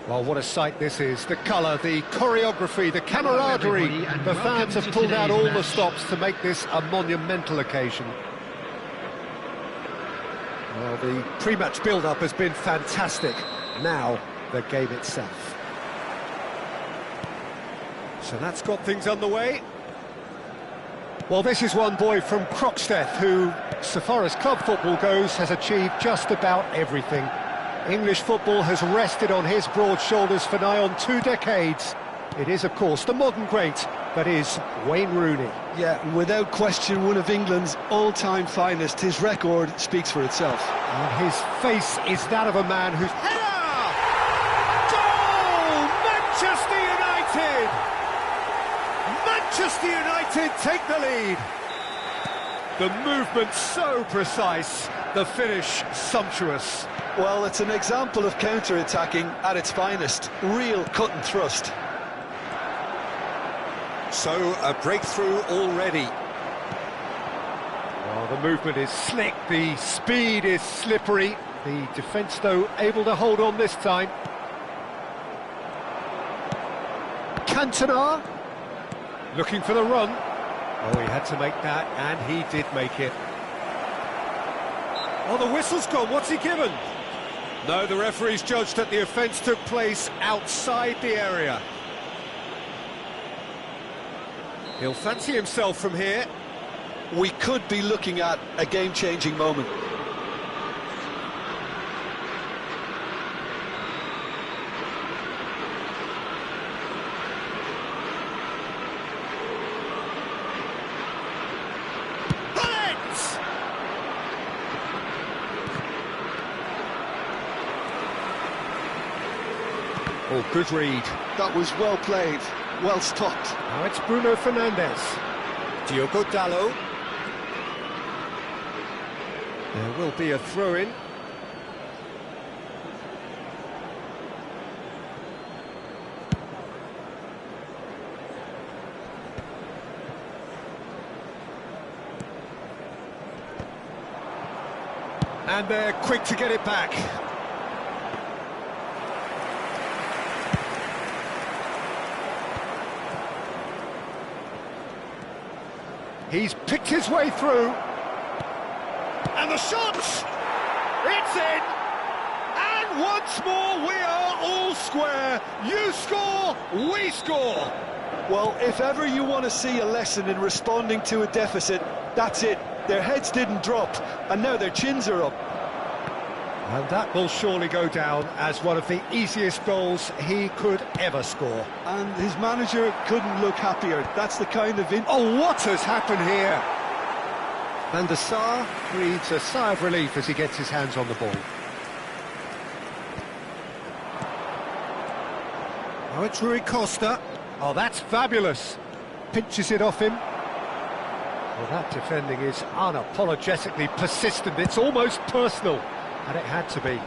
Well, what a sight this is. The colour, the choreography, the camaraderie. Hello, The fans have to pulled out all today's the match. stops to make this a monumental occasion. Well, the pre-match build-up has been fantastic. Now, the game itself. So that's got things underway. Well, this is one boy from Croxteth who, so far as club football goes, has achieved just about everything. English football has rested on his broad shoulders for nigh on 2 decades. It is, of course, the modern great that is Wayne Rooney. Yeah, without question, one of England's all-time finest. His record speaks for itself. And his face is that of a man who's... Header! Goal! Manchester United! Manchester United take the lead. The movement so precise, the finish sumptuous. Well, it's an example of counter-attacking at its finest. Real cut and thrust. So, a breakthrough already. Well, the movement is slick, the speed is slippery. The defence, though, able to hold on this time. Cantona, looking for the run. Oh, he had to make that, and he did make it. Oh, the whistle's gone, what's he given? No, the referee's judged that the offence took place outside the area. He'll fancy himself from here. We could be looking at a game-changing moment. Oh, good read. That was well played, well stopped. Now it's Bruno Fernandes. Diogo Dalot. There will be a throw-in. And they're quick to get it back. He's picked his way through. And the shot! It's in! And once more we are all square. You score, we score. Well, if ever you want to see a lesson in responding to a deficit, that's it. Their heads didn't drop, and now their chins are up. And that will surely go down as one of the easiest goals he could ever score. And his manager couldn't look happier. That's the kind of... Oh, what has happened here? Van der Sar breathes a sigh of relief as he gets his hands on the ball. Oh, it's Rui Costa. Oh, that's fabulous. Pinches it off him. Well, that defending is unapologetically persistent. It's almost personal. And it had to be.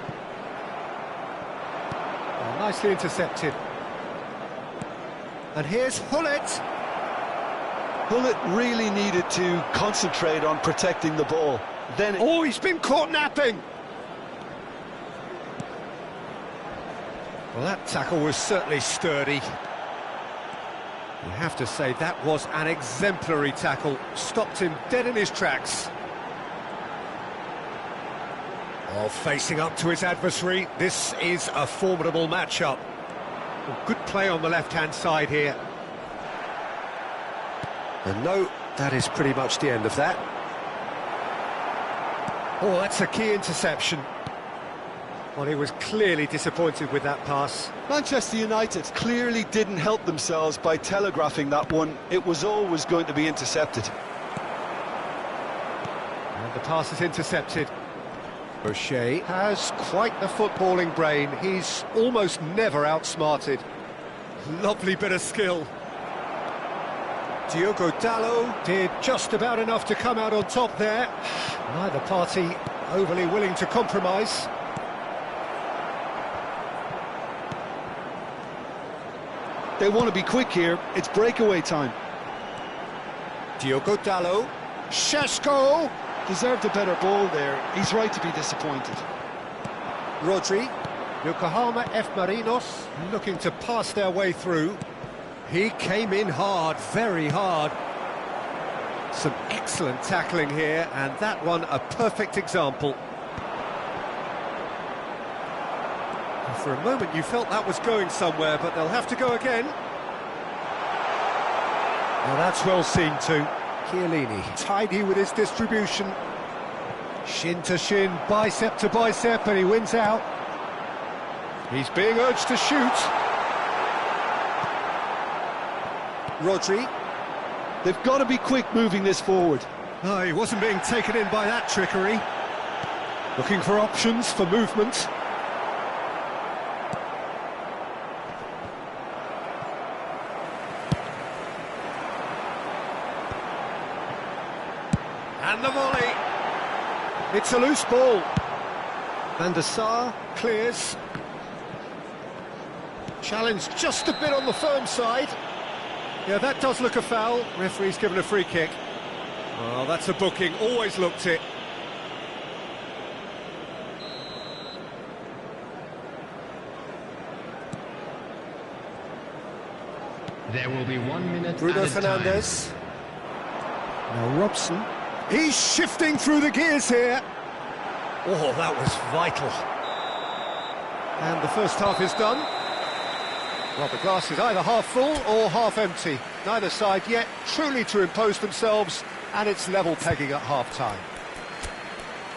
Oh, nicely intercepted. And here's Hullet. Hullet really needed to concentrate on protecting the ball. Then Oh, he's been caught napping. Well, that tackle was certainly sturdy. You have to say that was an exemplary tackle. Stopped him dead in his tracks. Oh, facing up to his adversary, this is a formidable matchup. Well, good play on the left-hand side here. And no, that is pretty much the end of that. Oh, that's a key interception. Well, he was clearly disappointed with that pass. Manchester United clearly didn't help themselves by telegraphing that one. It was always going to be intercepted. And the pass is intercepted. O'Shea has quite the footballing brain. He's almost never outsmarted. Lovely bit of skill. Diogo Dalot did just about enough to come out on top there. Neither party overly willing to compromise. They want to be quick here. It's breakaway time. Diogo Dalot. Šeško. Deserved a better ball there. He's right to be disappointed. Rodri. Yokohama F. Marinos looking to pass their way through. He came in hard, very hard. Some excellent tackling here, and that one a perfect example. For a moment you felt that was going somewhere, but they'll have to go again. Now that's well seen too. Chiellini, tidy with his distribution. Shin to shin, bicep to bicep, and he wins out. He's being urged to shoot. Rodri. They've got to be quick moving this forward. No, he wasn't being taken in by that trickery. Looking for options for movement. And the volley. It's a loose ball. Van der Sar clears. Challenge just a bit on the firm side. Yeah, that does look a foul. Referee's given a free kick. Well, that's a booking. Always looked it. There will be 1 minute Bruno at a Fernandes. Now Robson. He's shifting through the gears here. Oh, that was vital. And the first half is done. Well, the glass is either half full or half empty. Neither side yet truly to impose themselves, and it's level pegging at half-time.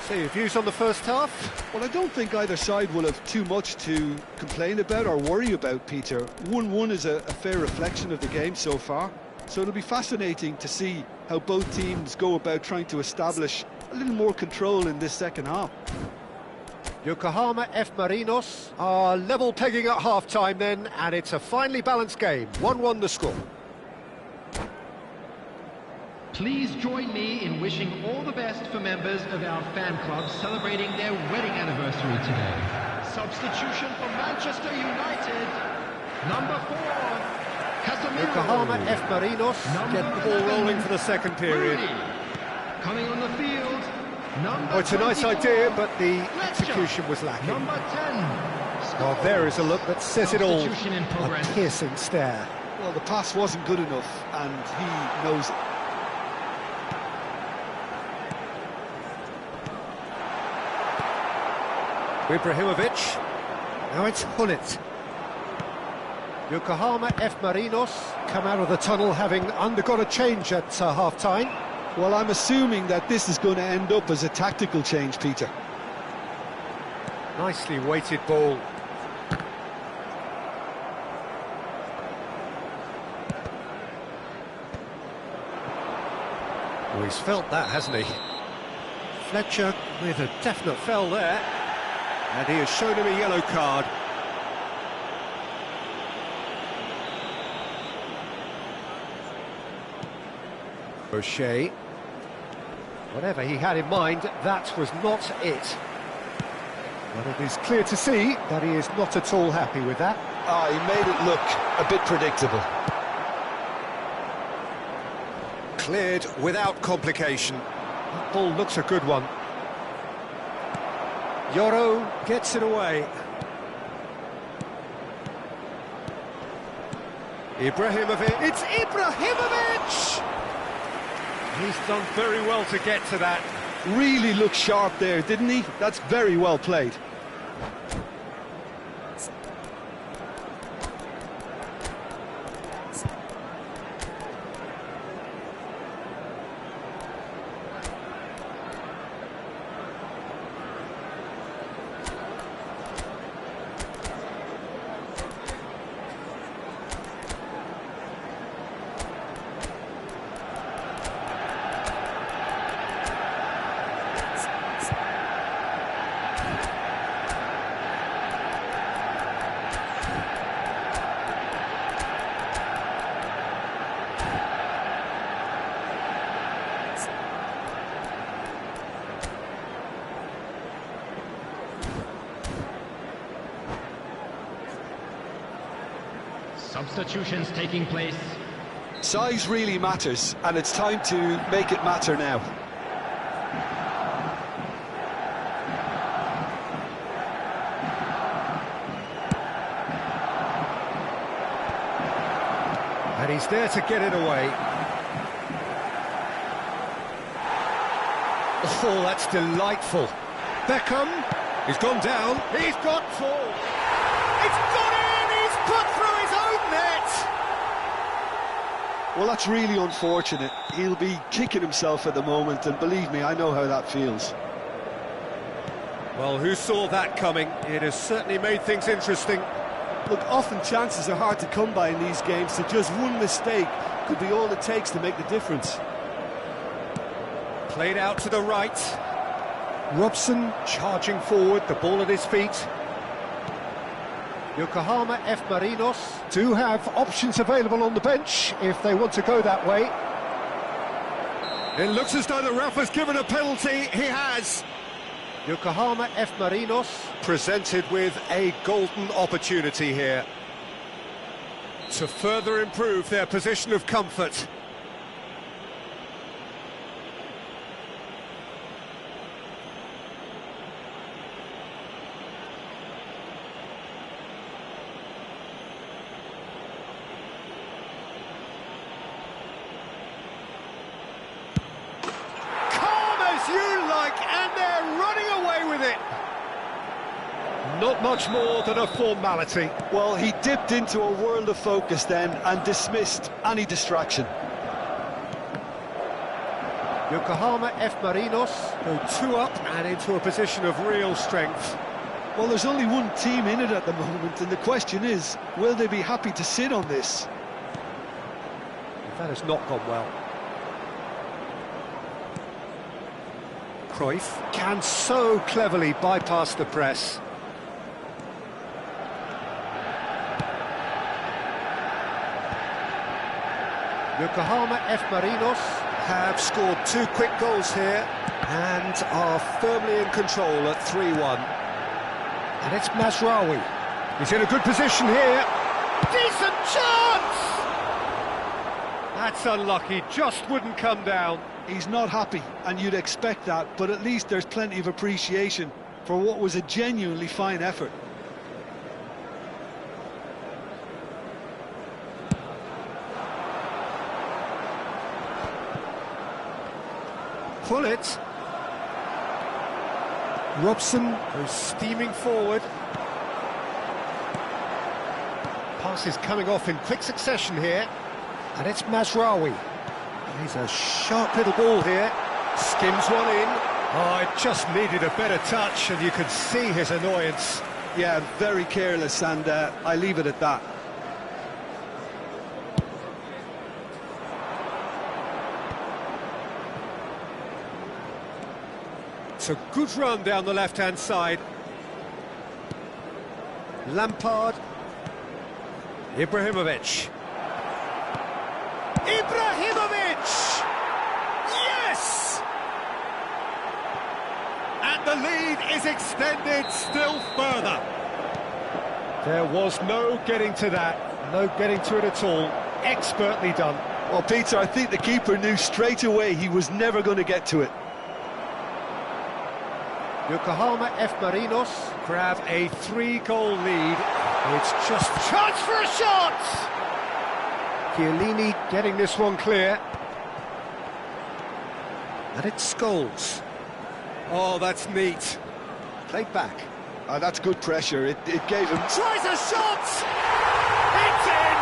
So your views on the first half? Well, I don't think either side will have too much to complain about or worry about, Peter. 1-1 is a fair reflection of the game so far. So it'll be fascinating to see how both teams go about trying to establish a little more control in this second half. Yokohama F. Marinos are level pegging at half-time then, and it's a finely balanced game. 1-1 the score. Please join me in wishing all the best for members of our fan club celebrating their wedding anniversary today. Substitution for Manchester United, number 4, Casemiro. Yokohama F. Marinos get the ball rolling for the second period. Rooney. Coming on the field, number Oh, it's a nice 24, idea, but the Fletcher. execution was lacking. Number 10. Well, there is a look that says it all. Substitution in progress. A piercing stare. Well, the pass wasn't good enough, and he knows it. Ibrahimovic. Now it's Hullet. Yokohama F. Marinos come out of the tunnel having undergone a change at half-time. Well, I'm assuming that this is going to end up as a tactical change, Peter. Nicely weighted ball. Oh, he's felt that, hasn't he? Fletcher with a definite foul there. And he has shown him a yellow card. O'Shea. Whatever he had in mind, that was not it. But it is clear to see that he is not at all happy with that. He made it look a bit predictable. Cleared without complication. That ball looks a good one. Yoro gets it away. Ibrahimovic. It's Ibrahimovic! He's done very well to get to that. Really looked sharp there, didn't he? That's very well played. Substitutions taking place. Size really matters, and it's time to make it matter now. there to get it away. Oh, that's delightful. Beckham, he's gone down. He's got four. It's gone in, he's put through his own net. Well, that's really unfortunate. He'll be kicking himself at the moment, and believe me, I know how that feels. Well, who saw that coming? It has certainly made things interesting. Look, often chances are hard to come by in these games, so just one mistake could be all it takes to make the difference. Played out to the right. Robson charging forward, the ball at his feet. Yokohama F. Marinos do have options available on the bench if they want to go that way. It looks as though the ref has given a penalty. He has. Yokohama F. Marinos presented with a golden opportunity here to further improve their position of comfort. And they're running away with it. Not much more than a formality. Well, he dipped into a world of focus then and dismissed any distraction. Yokohama F. Marinos go 2 up and into a position of real strength. Well, there's only one team in it at the moment, and the question is, will they be happy to sit on this? That has not gone well. Cruyff can so cleverly bypass the press. Yokohama F. Marinos have scored 2 quick goals here and are firmly in control at 3-1. And it's Mazraoui. He's in a good position here. Decent chance! That's unlucky, just wouldn't come down. He's not happy, and you'd expect that, but at least there's plenty of appreciation for what was a genuinely fine effort. Pull it. Robson goes steaming forward. Pass is coming off in quick succession here, and it's Mazraoui. He's a sharp little ball here. Skims one in. Oh, it just needed a better touch, and you could see his annoyance. Yeah, very careless, and I leave it at that. It's a good run down the left-hand side. Lampard. Ibrahimovic. Ibrahimovic! Yes! And the lead is extended still further. There was no getting to that, no getting to it at all. Expertly done. Well, Peter, I think the keeper knew straight away he was never going to get to it. Yokohama F. Marinos grab a 3-goal lead. It's just chance for a shot! Chiellini getting this one clear. And it's Scholes. Oh, that's neat. Played back. That's good pressure. It gave him... Tries a shot! It's in!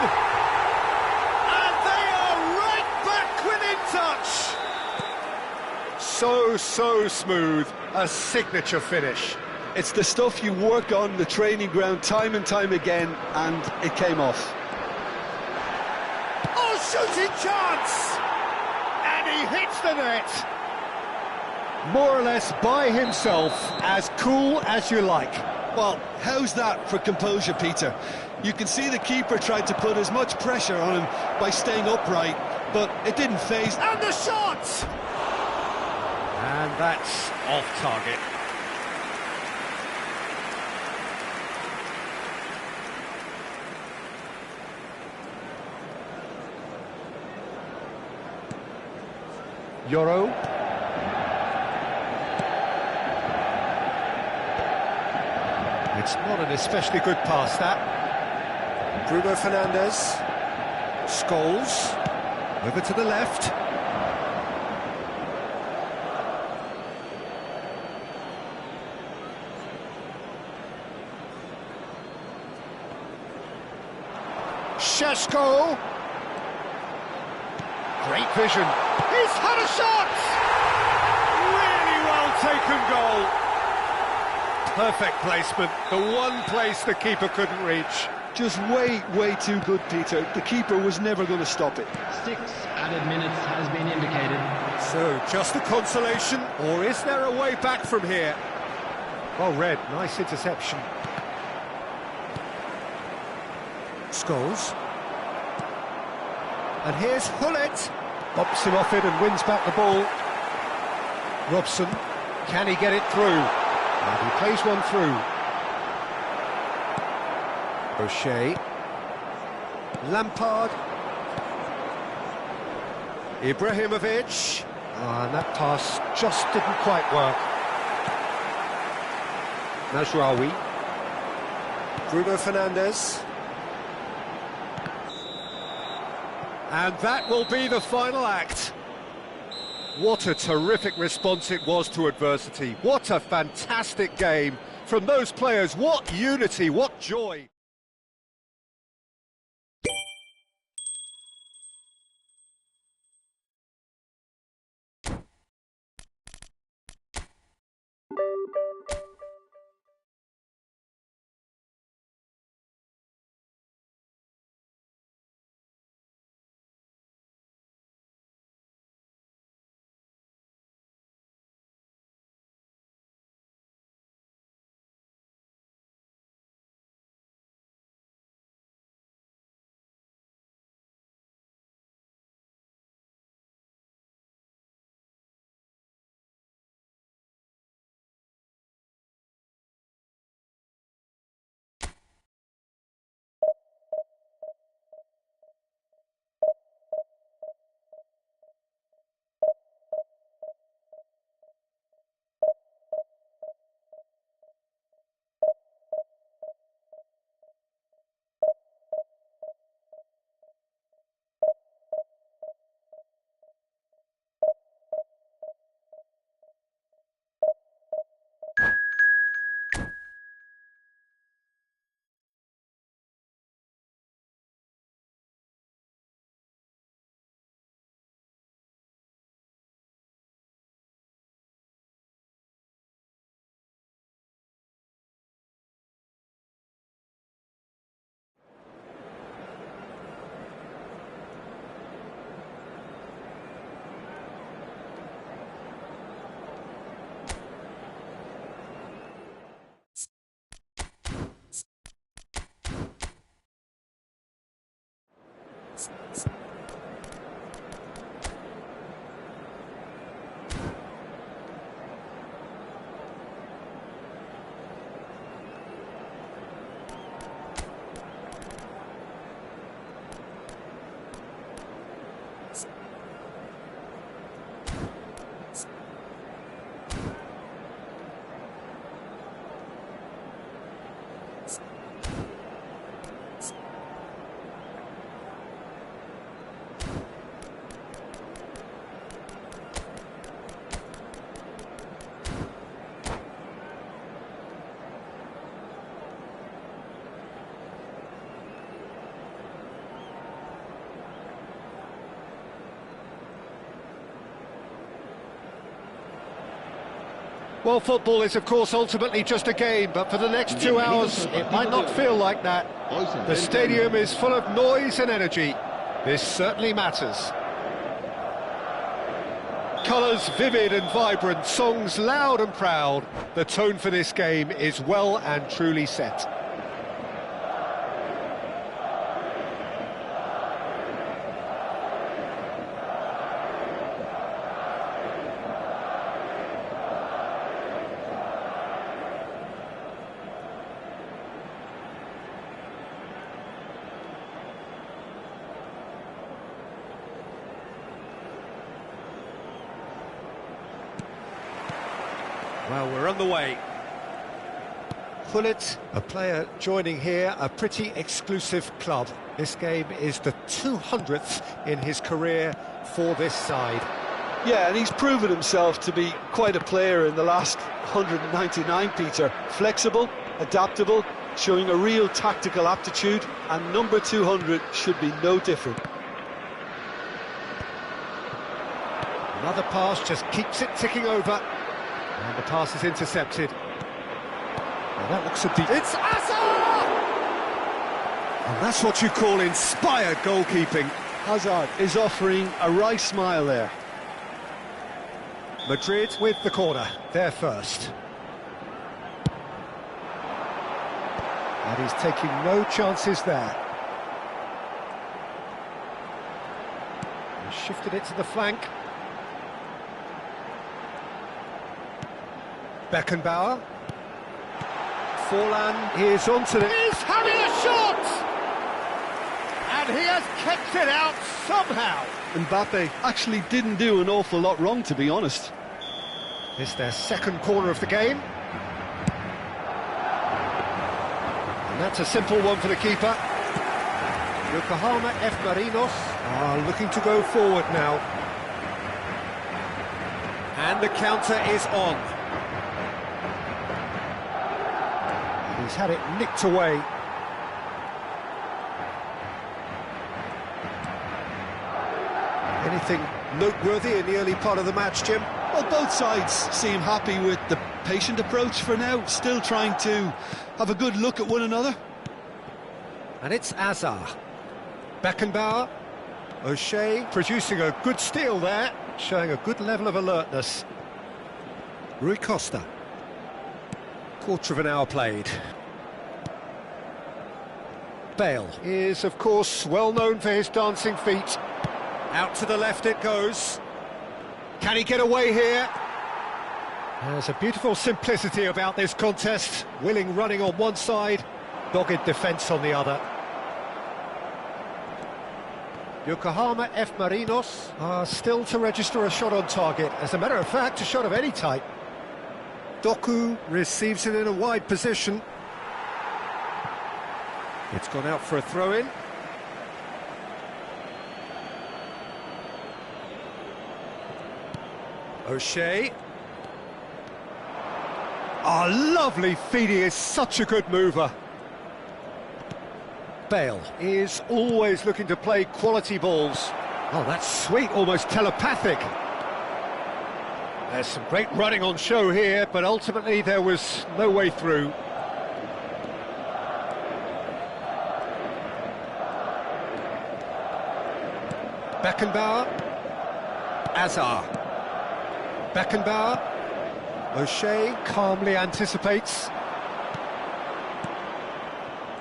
And they are right back within touch! So smooth. A signature finish. It's the stuff you work on the training ground time and time again, and it came off. Oh, shooting chance! And he hits the net. More or less by himself, as cool as you like. Well, how's that for composure, Peter? You can see the keeper tried to put as much pressure on him by staying upright, but it didn't faze. And the shot! And that's off target. Yoro. It's not an especially good pass, that. Bruno Fernandes. Scholes, over to the left. Šeško. Great vision. He's had a shot! Really well taken goal. Perfect placement. The one place the keeper couldn't reach. Just way too good, Peter. The keeper was never going to stop it. 6 added minutes has been indicated. So, just a consolation, or is there a way back from here? Well read, nice interception. Scholes. And here's Hullet. Bops him off it and wins back the ball. Robson, can he get it through? And he plays one through. O'Shea. Lampard. Ibrahimovic. And that pass just didn't quite work. Najraoui. Bruno Fernandes. And that will be the final act. What a terrific response it was to adversity. What a fantastic game from those players. What unity, what joy. Well, football is, of course, ultimately just a game, but for the next 2 hours, it might not feel like that. The stadium is full of noise and energy. This certainly matters. Colours vivid and vibrant, songs loud and proud. The tone for this game is well and truly set. Well, we're on the way. Hullet, a player joining here, a pretty exclusive club. This game is the 200th in his career for this side. Yeah, and he's proven himself to be quite a player in the last 199, Peter. Flexible, adaptable, showing a real tactical aptitude, and number 200 should be no different. Another pass just keeps it ticking over, and the pass is intercepted. Now that looks a deep... It's Hazard! And that's what you call inspired goalkeeping. Hazard is offering a wry smile there. Madrid with the corner, they're first. And he's taking no chances there. He's shifted it to the flank. Beckenbauer. Forlan is onto the... He's having a shot! And he has kept it out somehow. Mbappe actually didn't do an awful lot wrong, to be honest. It's their second corner of the game. And that's a simple one for the keeper. Yokohama F. Marinos are looking to go forward now. And the counter is on. He's had it nicked away. Anything noteworthy in the early part of the match, Jim? Well, both sides seem happy with the patient approach for now, still trying to have a good look at one another. And it's Hazard. Beckenbauer. O'Shea producing a good steal there, showing a good level of alertness. Rui Costa. Quarter of an hour played. Bale is, of course, well known for his dancing feet. Out to the left it goes. Can he get away here? There's a beautiful simplicity about this contest. Willing running on one side, dogged defence on the other. Yokohama F. Marinos are still to register a shot on target. As a matter of fact, a shot of any type. Doku receives it in a wide position. It's gone out for a throw-in. O'Shea. Oh, lovely feed, he is such a good mover. Bale is always looking to play quality balls. Oh, that's sweet, almost telepathic. There's some great running on show here, but ultimately there was no way through. Beckenbauer. Hazard. Beckenbauer. O'Shea calmly anticipates.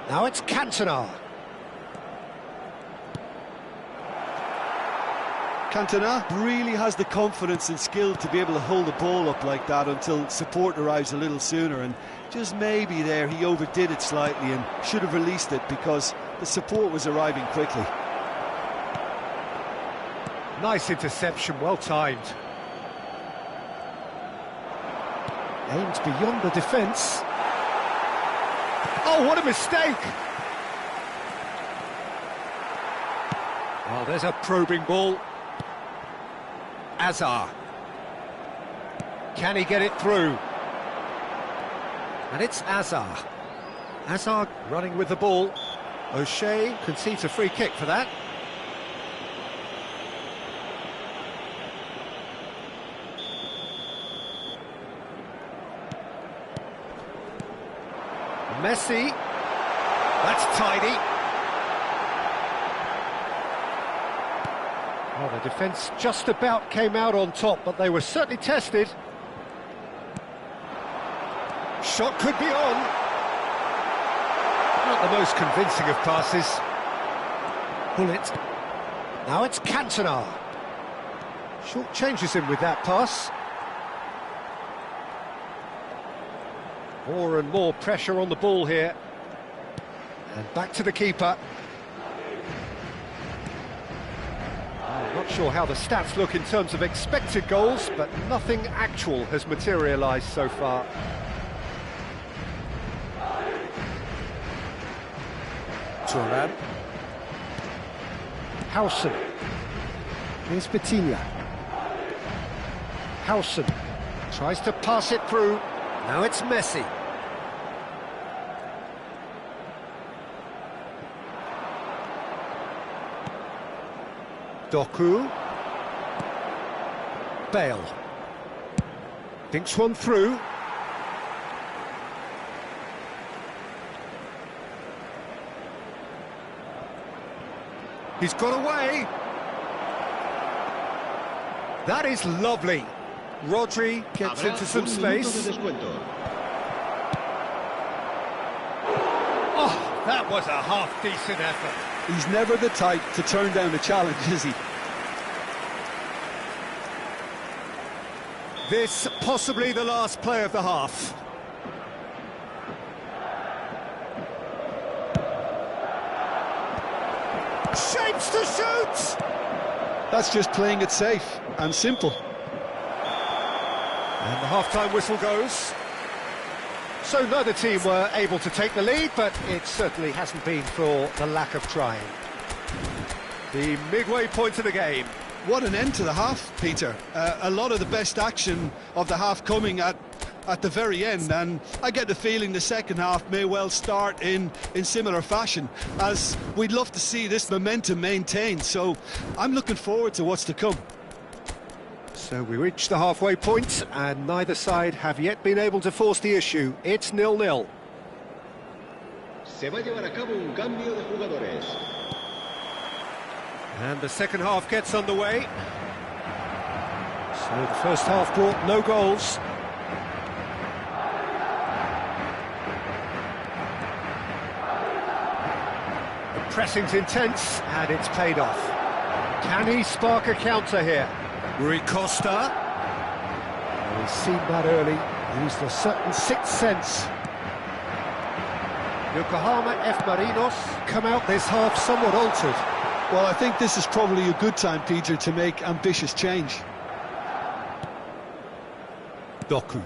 Now it's Cantona. Cantona really has the confidence and skill to be able to hold the ball up like that until support arrives a little sooner, and just maybe there he overdid it slightly and should have released it because the support was arriving quickly. Nice interception, well timed. Aimed beyond the defence. Oh, what a mistake! Oh, there's a probing ball. Hazard. Can he get it through? And it's Hazard. Hazard running with the ball. O'Shea concedes a free kick for that. Messi, that's tidy. Well, the defence just about came out on top, but they were certainly tested. Shot could be on. Not the most convincing of passes. Bullet. Now it's Cantona. Short changes him with that pass. More and more pressure on the ball here. And back to the keeper. I'm not sure how the stats look in terms of expected goals, but nothing actual has materialised so far. Thuram. Howson. Here's Bettina. Howson tries to pass it through. Now it's Messi. Doku. Bale. Thinks one through. He's got away. That is lovely. Rodri gets into some space. Oh, that was a half-decent effort. He's never the type to turn down a challenge, is he? This possibly the last play of the half. Shapes to shoot! That's just playing it safe and simple. And the half-time whistle goes. So neither team were able to take the lead, but it certainly hasn't been for the lack of trying. The midway point of the game. What an end to the half, Peter. A lot of the best action of the half coming at the very end, and I get the feeling the second half may well start in similar fashion, as we'd love to see this momentum maintained, so I'm looking forward to what's to come. So we reach the halfway point, and neither side have yet been able to force the issue. It's 0-0. Se va a llevar a cabo un cambio de jugadores. And the second half gets underway. So the first half brought no goals. The pressing's intense, and it's paid off. Can he spark a counter here? Rui Costa. Well, he's seen that early, used a certain sixth sense. Yokohama F. Marinos come out this half somewhat altered. Well, I think this is probably a good time, Peter, to make ambitious change. Doku.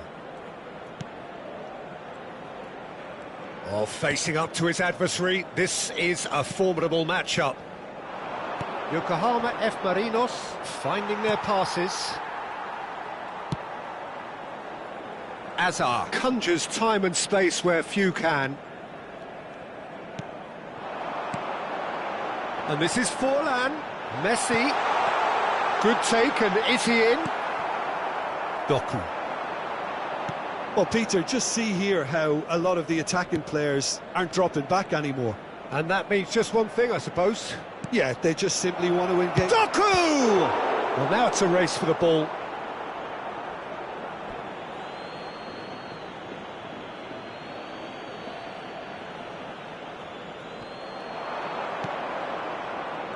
Oh, facing up to his adversary, this is a formidable matchup. Yokohama F. Marinos finding their passes. Azar conjures time and space where few can. And this is Forlan. Messi. Good take, and is he in? Doku. Well, Peter, just see here how a lot of the attacking players aren't dropping back anymore. And that means just one thing, I suppose. Yeah, they just simply want to win games. Doku! Well, now it's a race for the ball.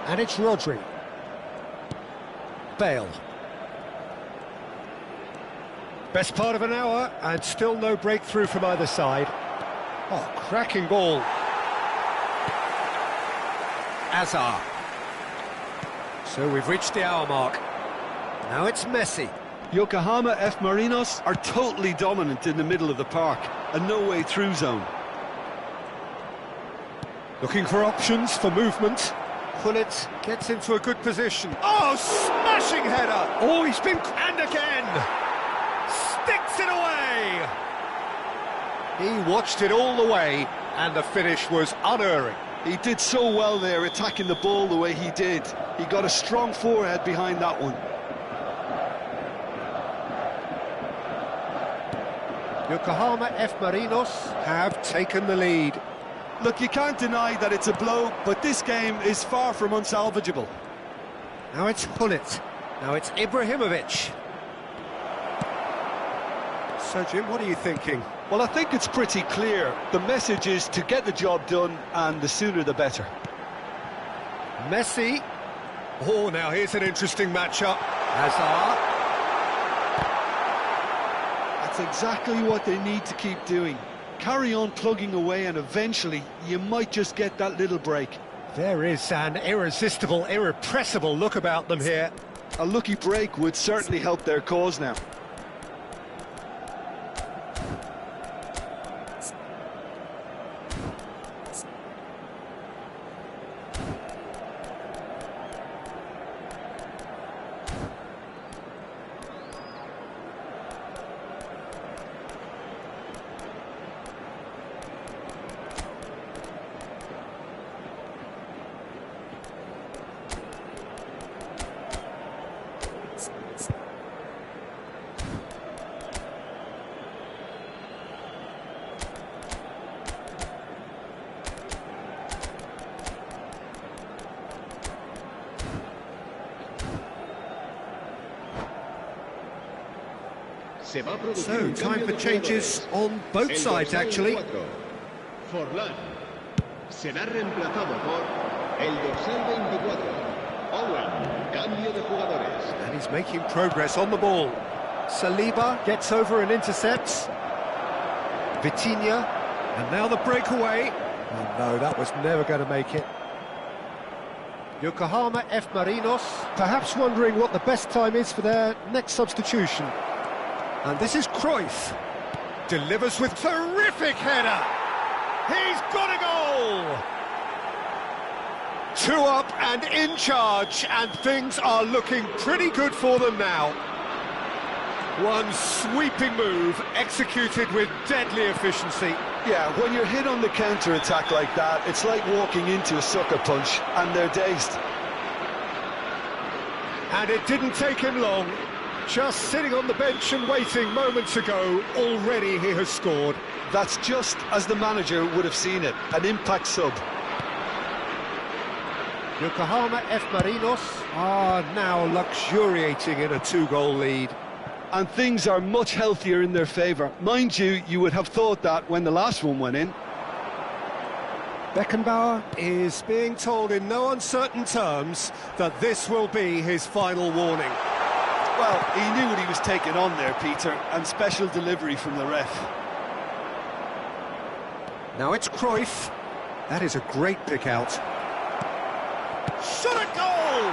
And it's Rodri. Bale. Best part of an hour, and still no breakthrough from either side. Oh, cracking ball. Azar. So we've reached the hour mark. Now it's Messi. Yokohama F. Marinos are totally dominant in the middle of the park. A no-way-through zone. Looking for options for movement. Pullet gets into a good position. Oh, smashing header! Oh, he's been... And again! Sticks it away! He watched it all the way, and the finish was unerring. He did so well there, attacking the ball the way he did. He got a strong forehead behind that one. Yokohama F. Marinos have taken the lead. Look, you can't deny that it's a blow, but this game is far from unsalvageable. Now it's Pullet. Now it's Ibrahimovic. So, Jim, what are you thinking? Well, I think it's pretty clear. The message is to get the job done, and the sooner the better. Messi. Oh, now here's an interesting matchup. Hazard. That's exactly what they need to keep doing. Carry on plugging away, and eventually you might just get that little break. There is an irresistible, irrepressible look about them here. A lucky break would certainly help their cause now. So, time for changes on both sides, actually. Forlán será reemplazado por el dorsal 24. Owen, cambio de jugadores. And he's making progress on the ball. Saliba gets over and intercepts. Vitinha, and now the breakaway. Oh no, that was never going to make it. Yokohama F. Marinos, perhaps wondering what the best time is for their next substitution. And this is Cruyff. Delivers with terrific header. He's got a goal! 2 up and in charge, and things are looking pretty good for them now. One sweeping move, executed with deadly efficiency. Yeah, when you're hit on the counter-attack like that, it's like walking into a sucker punch, and they're dazed. And it didn't take him long. Just sitting on the bench and waiting moments ago, already he has scored. That's just as the manager would have seen it, an impact sub. Yokohama F. Marinos are now luxuriating in a 2-goal lead. And things are much healthier in their favour. Mind you, you would have thought that when the last one went in. Beckenbauer is being told in no uncertain terms that this will be his final warning. Well, he knew what he was taking on there, Peter, and special delivery from the ref. Now it's Cruyff. That is a great pick out. Shot a goal!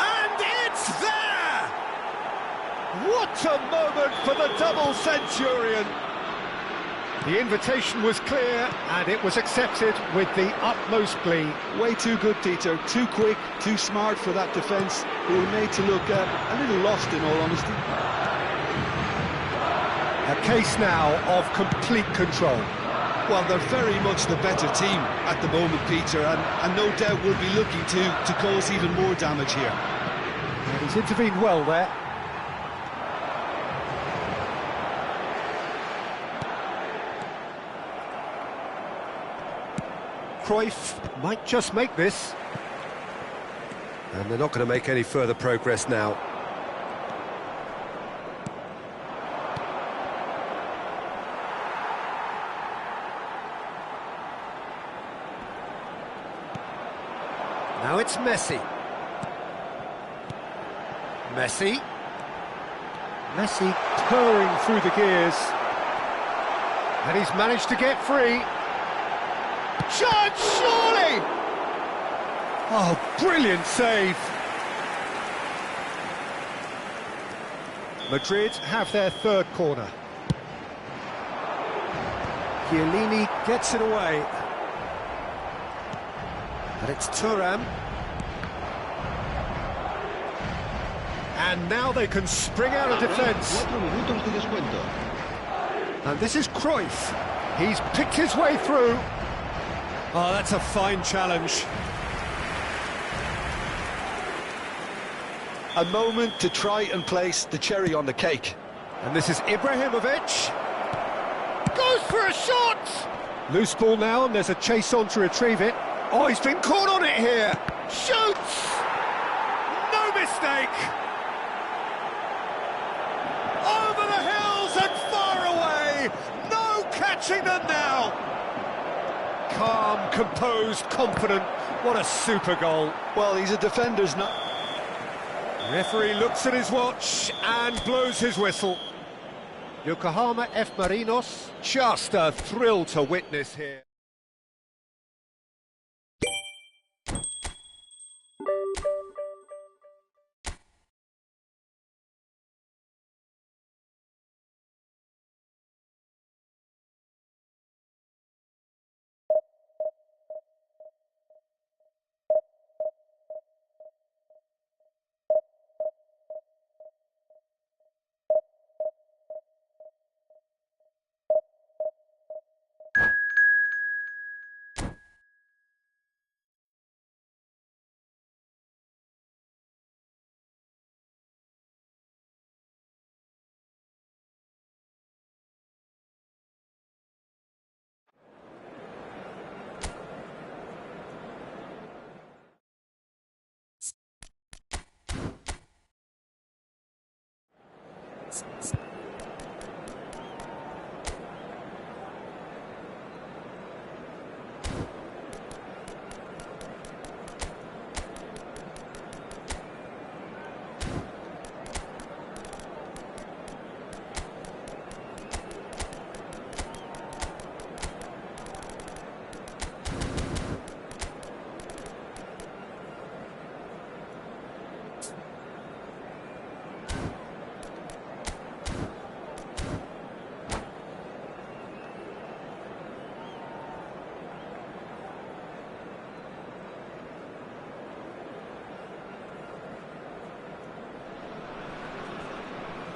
And it's there! What a moment for the double centurion! The invitation was clear, and it was accepted with the utmost glee. Way too good, Peter. Too quick, too smart for that defence. They were made to look a little lost, in all honesty. A case now of complete control. Well, they're very much the better team at the moment, Peter, and no doubt will be looking to cause even more damage here. And he's intervened well there. Cruyff might just make this. And they're not going to make any further progress now. Now it's Messi. Messi purring through the gears. And he's managed to get free. Chance, surely! Oh, brilliant save. Madrid have their third corner. Chiellini gets it away. And it's Thuram. And now they can spring out of defence. And this is Cruyff. He's picked his way through. Oh, that's a fine challenge. A moment to try and place the cherry on the cake. And this is Ibrahimovic. Goes for a shot! Loose ball now, and there's a chase on to retrieve it. Oh, he's been caught on it here. Shoots! No mistake! Over the hills and far away! No catching them now! Calm, composed, confident. What a super goal. Well, he's a defender's not. Referee looks at his watch and blows his whistle. Yokohama F. Marinos, just a thrill to witness here.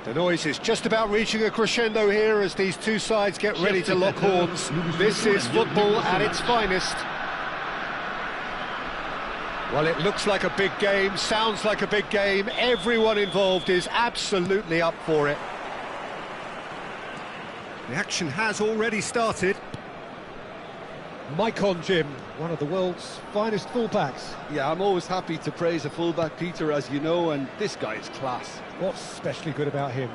The noise is just about reaching a crescendo here as these two sides get ready to lock horns. This is football at its finest. Well, it looks like a big game, sounds like a big game. Everyone involved is absolutely up for it. The action has already started. Maicon Jim, one of the world's finest fullbacks. Yeah, I'm always happy to praise a fullback, Peter, as you know, and this guy is class. What's especially good about him?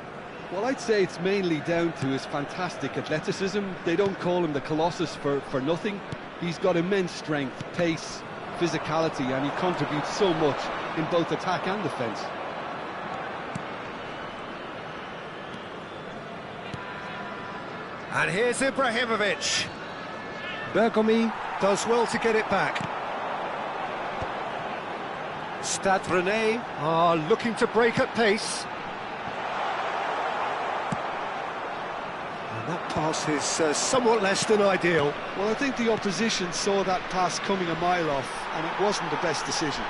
Well, I'd say it's mainly down to his fantastic athleticism. They don't call him the Colossus for nothing. He's got immense strength, pace, physicality, and he contributes so much in both attack and defence. And here's Ibrahimovic. Bergomi does well to get it back. Stade Rennais are looking to break at pace. And that pass is somewhat less than ideal. Well, I think the opposition saw that pass coming a mile off, and it wasn't the best decision.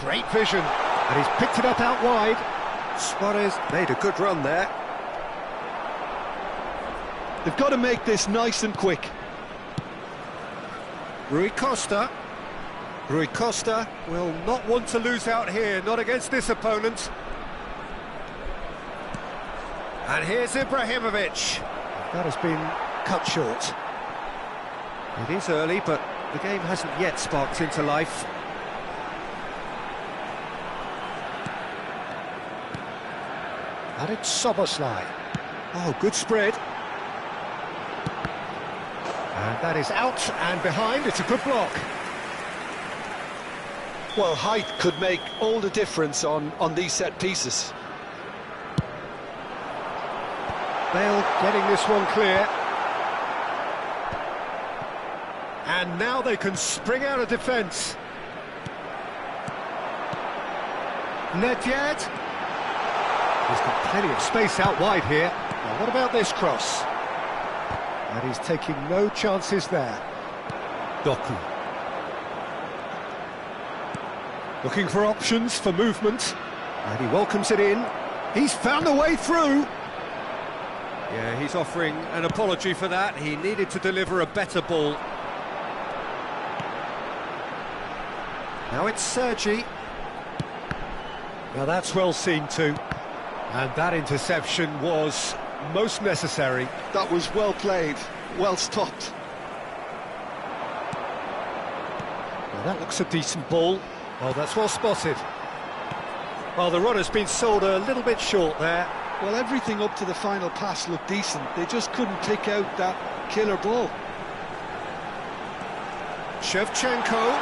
Great vision, and he's picked it up out wide. Suarez made a good run there. They've got to make this nice and quick. Rui Costa. Rui Costa will not want to lose out here, not against this opponent. And here's Ibrahimovic. That has been cut short. It is early, but the game hasn't yet sparked into life. And it's Soboslai. Oh, good spread. And that is out and behind. It's a good block. Well, height could make all the difference on these set pieces. Bale getting this one clear. And now they can spring out of defence. Nedved. He's got plenty of space out wide here. Now, what about this cross? And he's taking no chances there. Doku. Looking for options for movement. And he welcomes it in. He's found a way through. Yeah, he's offering an apology for that. He needed to deliver a better ball. Now it's Sergi. Now that's well seen too. And that interception was most necessary. That was well played, well stopped. Well, that looks a decent ball. Oh, that's well spotted. Well, the runner's been sold a little bit short there. Well, everything up to the final pass looked decent. They just couldn't pick out that killer ball. Shevchenko.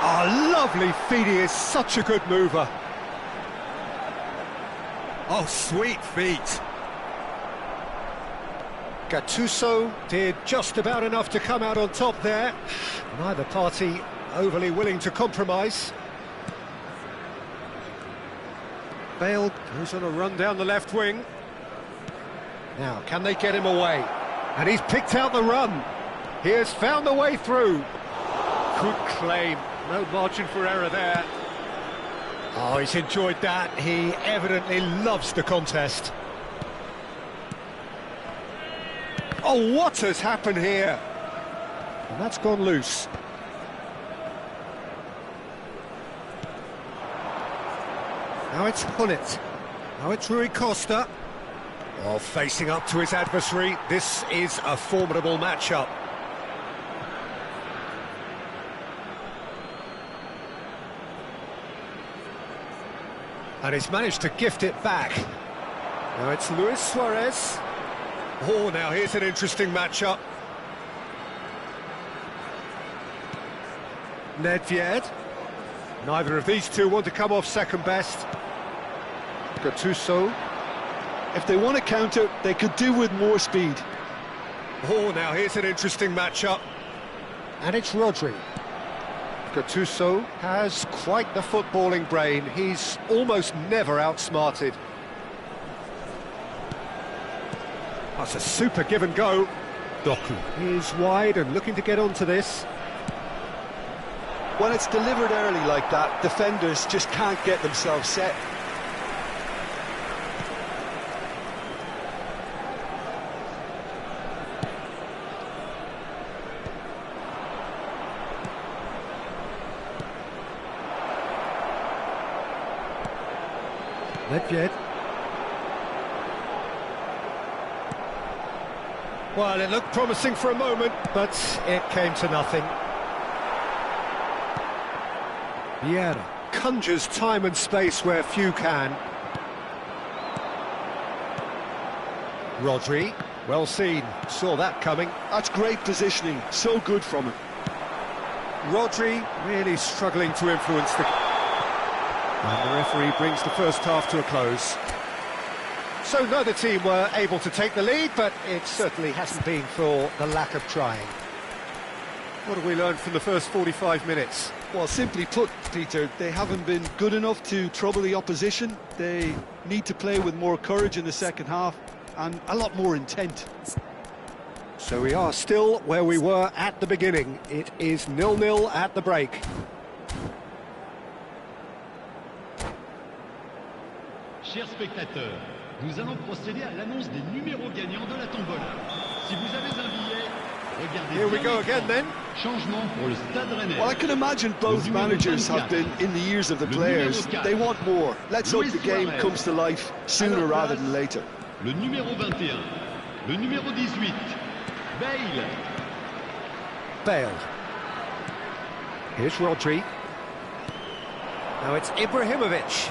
Oh, lovely feet. He is such a good mover. Oh, sweet feet. Gattuso did just about enough to come out on top there. Neither party overly willing to compromise. Bale goes on a run down the left wing. Now, can they get him away? And he's picked out the run. He has found the way through. Good claim. No margin for error there. Oh, he's enjoyed that. He evidently loves the contest. Oh, what has happened here? And that's gone loose. Now it's Hullet. Now it's Rui Costa. Oh, facing up to his adversary. This is a formidable matchup. And he's managed to gift it back. Now it's Luis Suarez. Oh, now here's an interesting matchup. Nedved. Neither of these two want to come off second best. Gattuso. If they want to counter, they could do with more speed. Oh, now here's an interesting matchup. And it's Rodri. Gattuso has quite the footballing brain. He's almost never outsmarted. That's a super give and go. Doku is wide and looking to get onto this. When it's delivered early like that, defenders just can't get themselves set. Nedved. Well, it looked promising for a moment, but it came to nothing. Vieira conjures time and space where few can. Rodri, well seen, saw that coming. That's great positioning, so good from him. Rodri really struggling to influence the... And the referee brings the first half to a close. So neither team were able to take the lead, but it certainly hasn't been for the lack of trying. What have we learned from the first 45 minutes? Well, simply put, Peter, they haven't been good enough to trouble the opposition. They need to play with more courage in the second half and a lot more intent. So we are still where we were at the beginning. It is 0-0 at the break. Chers spectateurs, nous allons procéder à l'annonce des numéros gagnants de la tombola. Si vous avez un billet, regardez. Here we go again then. Changement pour le Stade Rennais. Well, I can imagine both managers have been in the ears of the players. They want more. Let's hope the game comes to life sooner rather than later. Le numéro 21, le numéro 18, Bale. Bale. Here's Rodri. Now it's Ibrahimovic.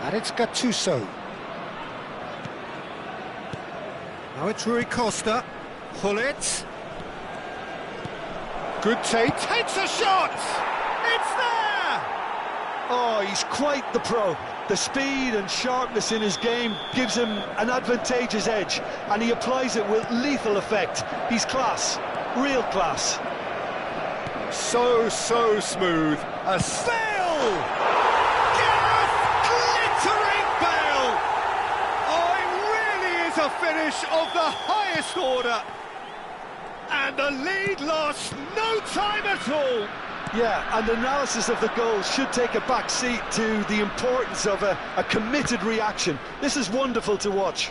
And it's Gattuso. Now it's Rui Costa. Hullet. Good take. Takes a shot! It's there! Oh, he's quite the pro. The speed and sharpness in his game gives him an advantageous edge, and he applies it with lethal effect. He's class. Real class. So smooth. A sail! A finish of the highest order, and the lead lost no time at all. Yeah, and analysis of the goal should take a back seat to the importance of a committed reaction. This is wonderful to watch.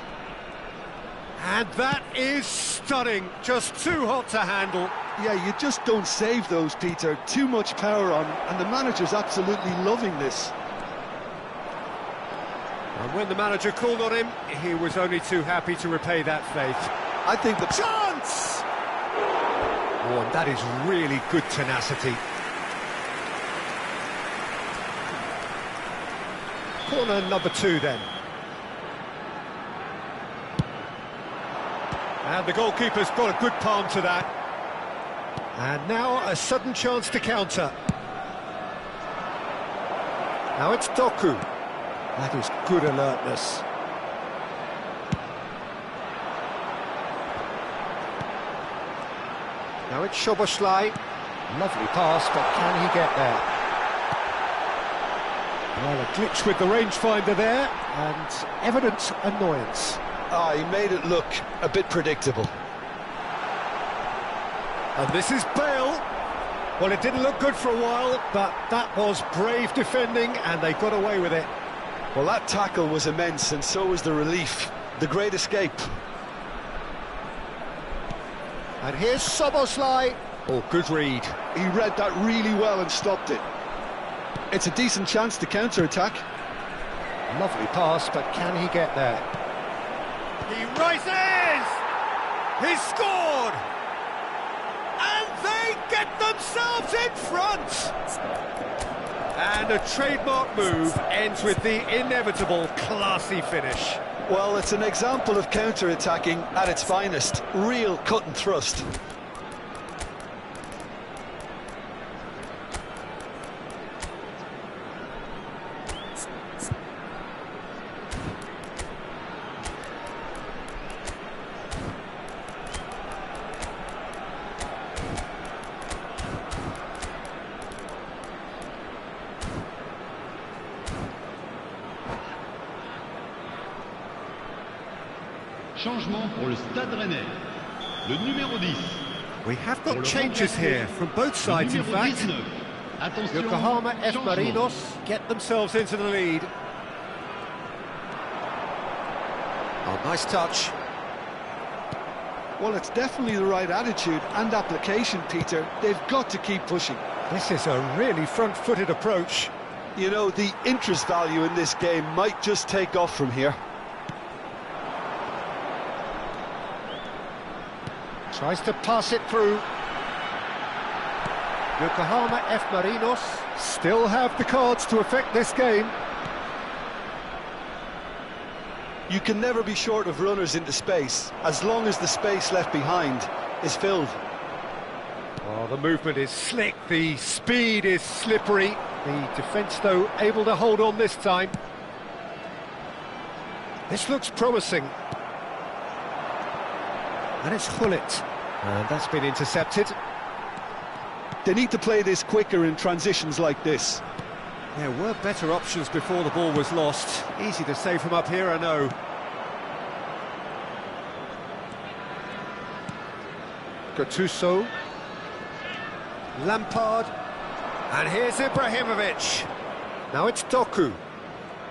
And that is stunning, just too hot to handle. Yeah, you just don't save those, Peter. Too much power on, and the manager's absolutely loving this. And when the manager called on him, he was only too happy to repay that faith. I think the chance! Oh, and that is really good tenacity. Corner number 2 then. And the goalkeeper's got a good palm to that. And now a sudden chance to counter. Now it's Doku. That is good alertness. Now it's Szoboszlai. Lovely pass, but can he get there? Well, a glitch with the rangefinder there, and evident annoyance. Ah, he made it look a bit predictable. And this is Bale. Well, it didn't look good for a while, but that was brave defending, and they got away with it. Well, that tackle was immense, and so was the relief. The great escape. And here's Szoboszlai. Oh, good read. He read that really well and stopped it. It's a decent chance to counter-attack. Lovely pass, but can he get there? He rises! He's scored! And they get themselves in front! And a trademark move ends with the inevitable classy finish. Well, it's an example of counter-attacking at its finest. Real cut and thrust. Changement pour le Stade Rennais. Le numéro 10. We have got changes here from both sides, in fact. Yokohama F. Marinos get themselves into the lead. Oh, nice touch. Well, it's definitely the right attitude and application, Peter. They've got to keep pushing. This is a really front-footed approach. You know, the interest value in this game might just take off from here. Tries to pass it through. Yokohama F. Marinos still have the cards to affect this game. You can never be short of runners into space, as long as the space left behind is filled. Oh, the movement is slick, the speed is slippery. The defence, though, able to hold on this time. This looks promising. And it's Hullet. And that's been intercepted. They need to play this quicker in transitions like this. There were better options before the ball was lost. Easy to say from up here, I know. Gattuso. Lampard. And here's Ibrahimovic. Now it's Doku.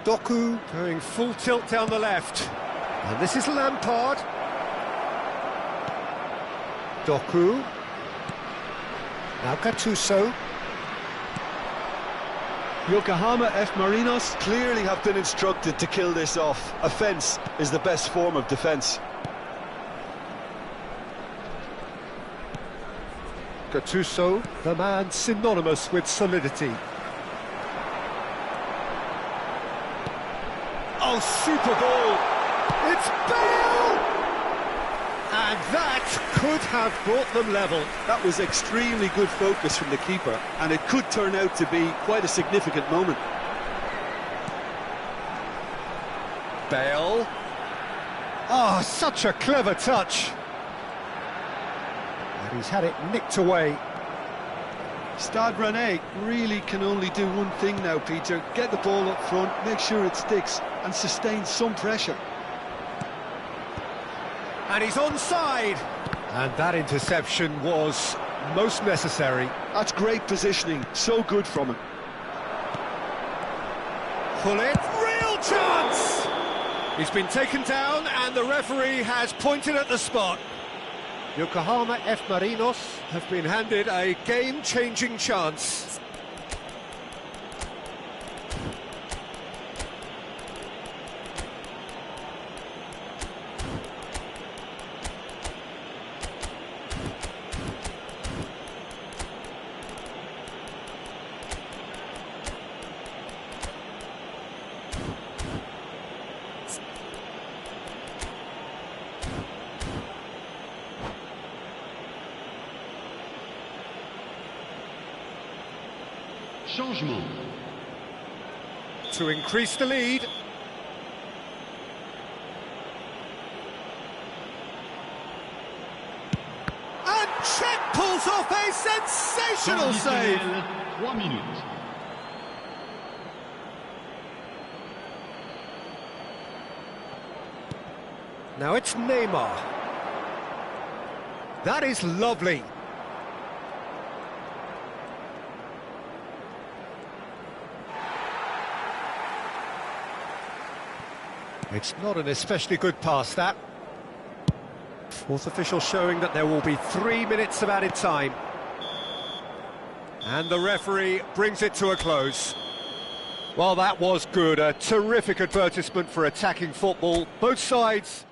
Doku going full tilt down the left. And this is Lampard. Doku. Now Gattuso. Yokohama F. Marinos clearly have been instructed to kill this off. Offence is the best form of defence. Gattuso, the man synonymous with solidity. Oh, super ball! It's Bale! And that could have brought them level. That was extremely good focus from the keeper, and it could turn out to be quite a significant moment. Bale. Oh, such a clever touch. And he's had it nicked away. Stade Rennais really can only do one thing now, Peter. Get the ball up front, make sure it sticks, and sustain some pressure. And he's onside. And that interception was most necessary. That's great positioning, so good from him. Hullet, real chance! He's been taken down and the referee has pointed at the spot. Yokohama F. Marinos have been handed a game-changing chance. Changement. To increase the lead. And Czech pulls off a sensational save. 3 minutes. Now it's Neymar. That is lovely. It's not an especially good pass, that. Fourth official showing that there will be 3 minutes of added time. And the referee brings it to a close. Well, that was good. A terrific advertisement for attacking football. Both sides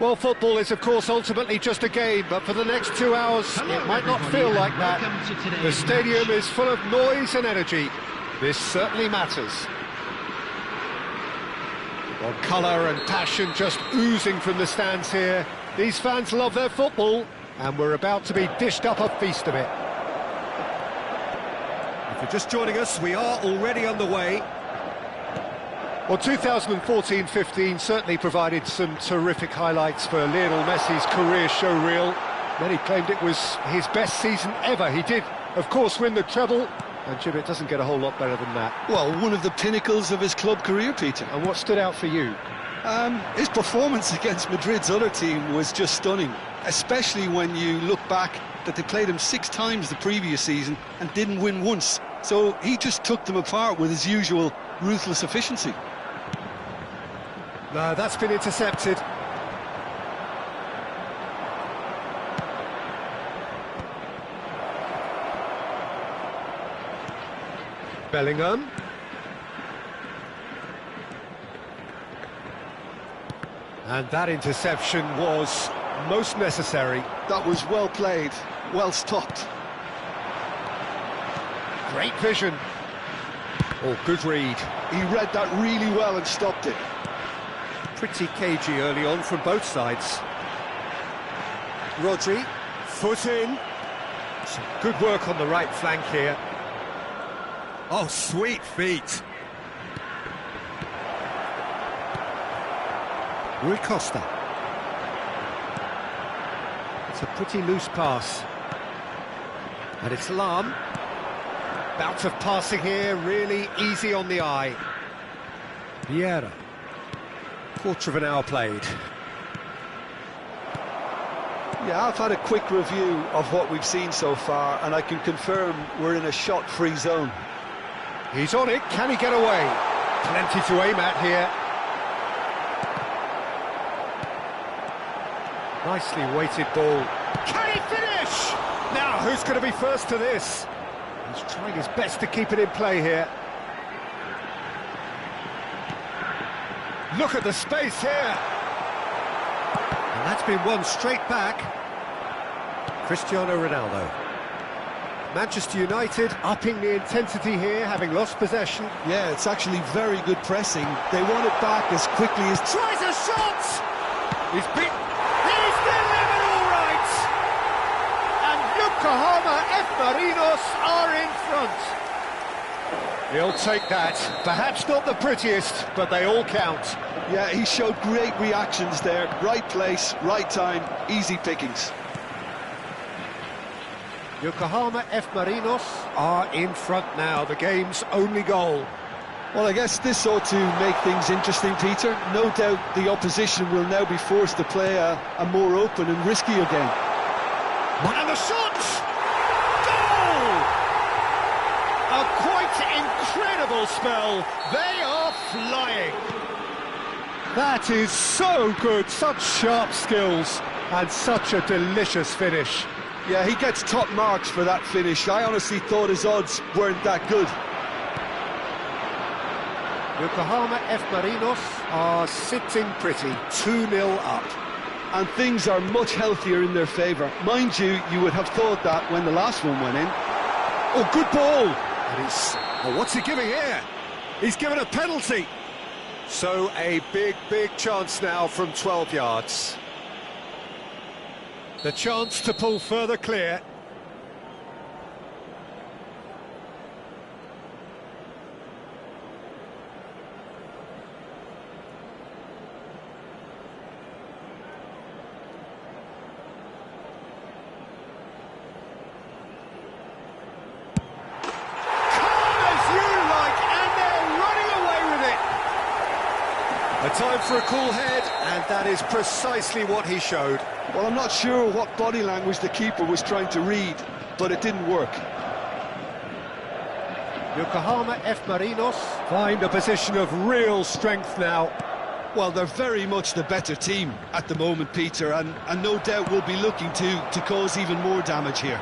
Well, football is, of course, ultimately just a game, but for the next 2 hours, it might not feel like that. The stadium is full of noise and energy. This certainly matters. Well, colour and passion just oozing from the stands here. These fans love their football, and we're about to be dished up a feast of it. If you're just joining us, we are already underway. Well, 2014-15 certainly provided some terrific highlights for Lionel Messi's career showreel. Many claimed it was his best season ever. He did, of course, win the treble, and Jim, it doesn't get a whole lot better than that. Well, one of the pinnacles of his club career, Peter. And what stood out for you? His performance against Madrid's other team was just stunning, especially when you look back that they played him 6 times the previous season and didn't win once. So he just took them apart with his usual ruthless efficiency. No, that's been intercepted. Bellingham. And that interception was most necessary. That was well played, well stopped. Great vision. Oh, good read. He read that really well and stopped it. Pretty cagey early on from both sides. Rodri, foot in. Some good work on the right flank here. Oh, sweet feet. Rui Costa. It's a pretty loose pass. And it's Lam. Bout of passing here, really easy on the eye. Vieira. Quarter of an hour played. Yeah, I've had a quick review of what we've seen so far, and I can confirm we're in a shot-free zone. He's on it, can he get away? Plenty to aim at here. Nicely weighted ball. Can he finish? Now, who's going to be first to this? He's trying his best to keep it in play here. Look at the space here. And that's been won straight back. Cristiano Ronaldo. Manchester United upping the intensity here, having lost possession. Yeah, it's actually very good pressing. They want it back as quickly as... Tries a shot! He's delivered all right! And Yokohama F. Marinos are in front. He'll take that. Perhaps not the prettiest, but they all count. Yeah, he showed great reactions there. Right place, right time, easy pickings. Yokohama F. Marinos are in front now, the game's only goal. Well, I guess this ought to make things interesting, Peter. No doubt the opposition will now be forced to play a more open and risky game. And the shot! Goal! A quite incredible spell. They are flying. That is so good, such sharp skills, and such a delicious finish. Yeah, he gets top marks for that finish. I honestly thought his odds weren't that good. Yokohama F. Marinos are sitting pretty, 2-0 up. And things are much healthier in their favour. Mind you, you would have thought that when the last one went in. Oh, good ball! And oh, what's he giving here? He's given a penalty. So a big chance now from 12 yards. The chance to pull further clear. A time for a cool head, and that is precisely what he showed. Well, I'm not sure what body language the keeper was trying to read, but it didn't work. Yokohama F. Marinos find a position of real strength now. Well, they're very much the better team at the moment, Peter, and no doubt will be looking to cause even more damage here.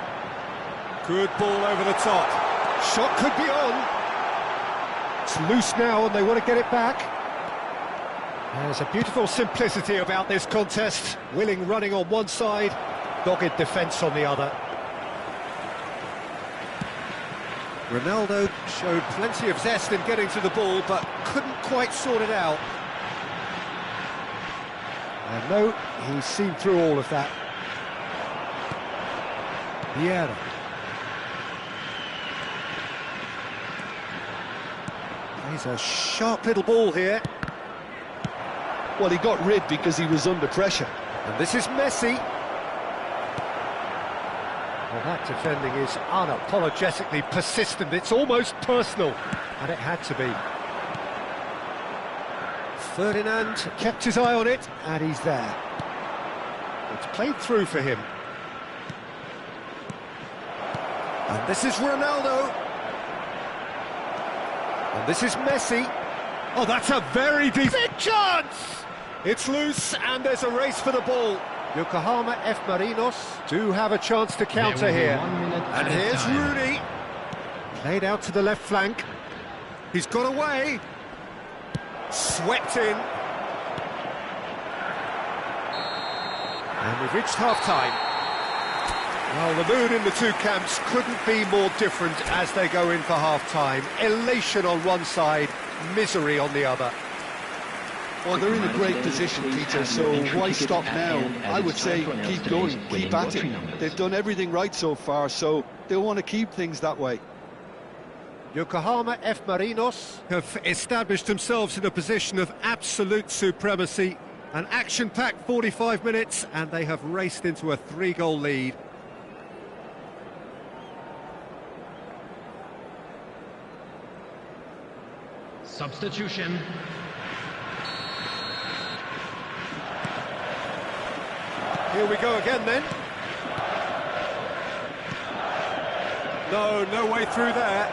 Good ball over the top. Shot could be on. It's loose now, and they want to get it back. There's a beautiful simplicity about this contest. Willing running on one side, dogged defence on the other. Ronaldo showed plenty of zest in getting to the ball, but couldn't quite sort it out. And no, he's seen through all of that. Vieira. He's a sharp little ball here. Well, he got rid because he was under pressure. And this is Messi. Well, that defending is unapologetically persistent. It's almost personal, and it had to be. Ferdinand kept his eye on it, and he's there. It's played through for him. And this is Ronaldo. And this is Messi. Oh, that's a very big chance! It's loose, and there's a race for the ball. Yokohama F. Marinos do have a chance to counter here. And here's Rooney. Played out to the left flank. He's got away. Swept in. And we've reached half-time. Well, the mood in the two camps couldn't be more different as they go in for half-time. Elation on one side, misery on the other. Well, they're in a great position, Peter, so why stop now? I would say keep going, keep at it. They've done everything right so far, so they'll want to keep things that way. Yokohama F. Marinos have established themselves in a position of absolute supremacy. An action-packed 45 minutes, and they have raced into a 3-goal lead. Substitution. Here we go again then. No way through there.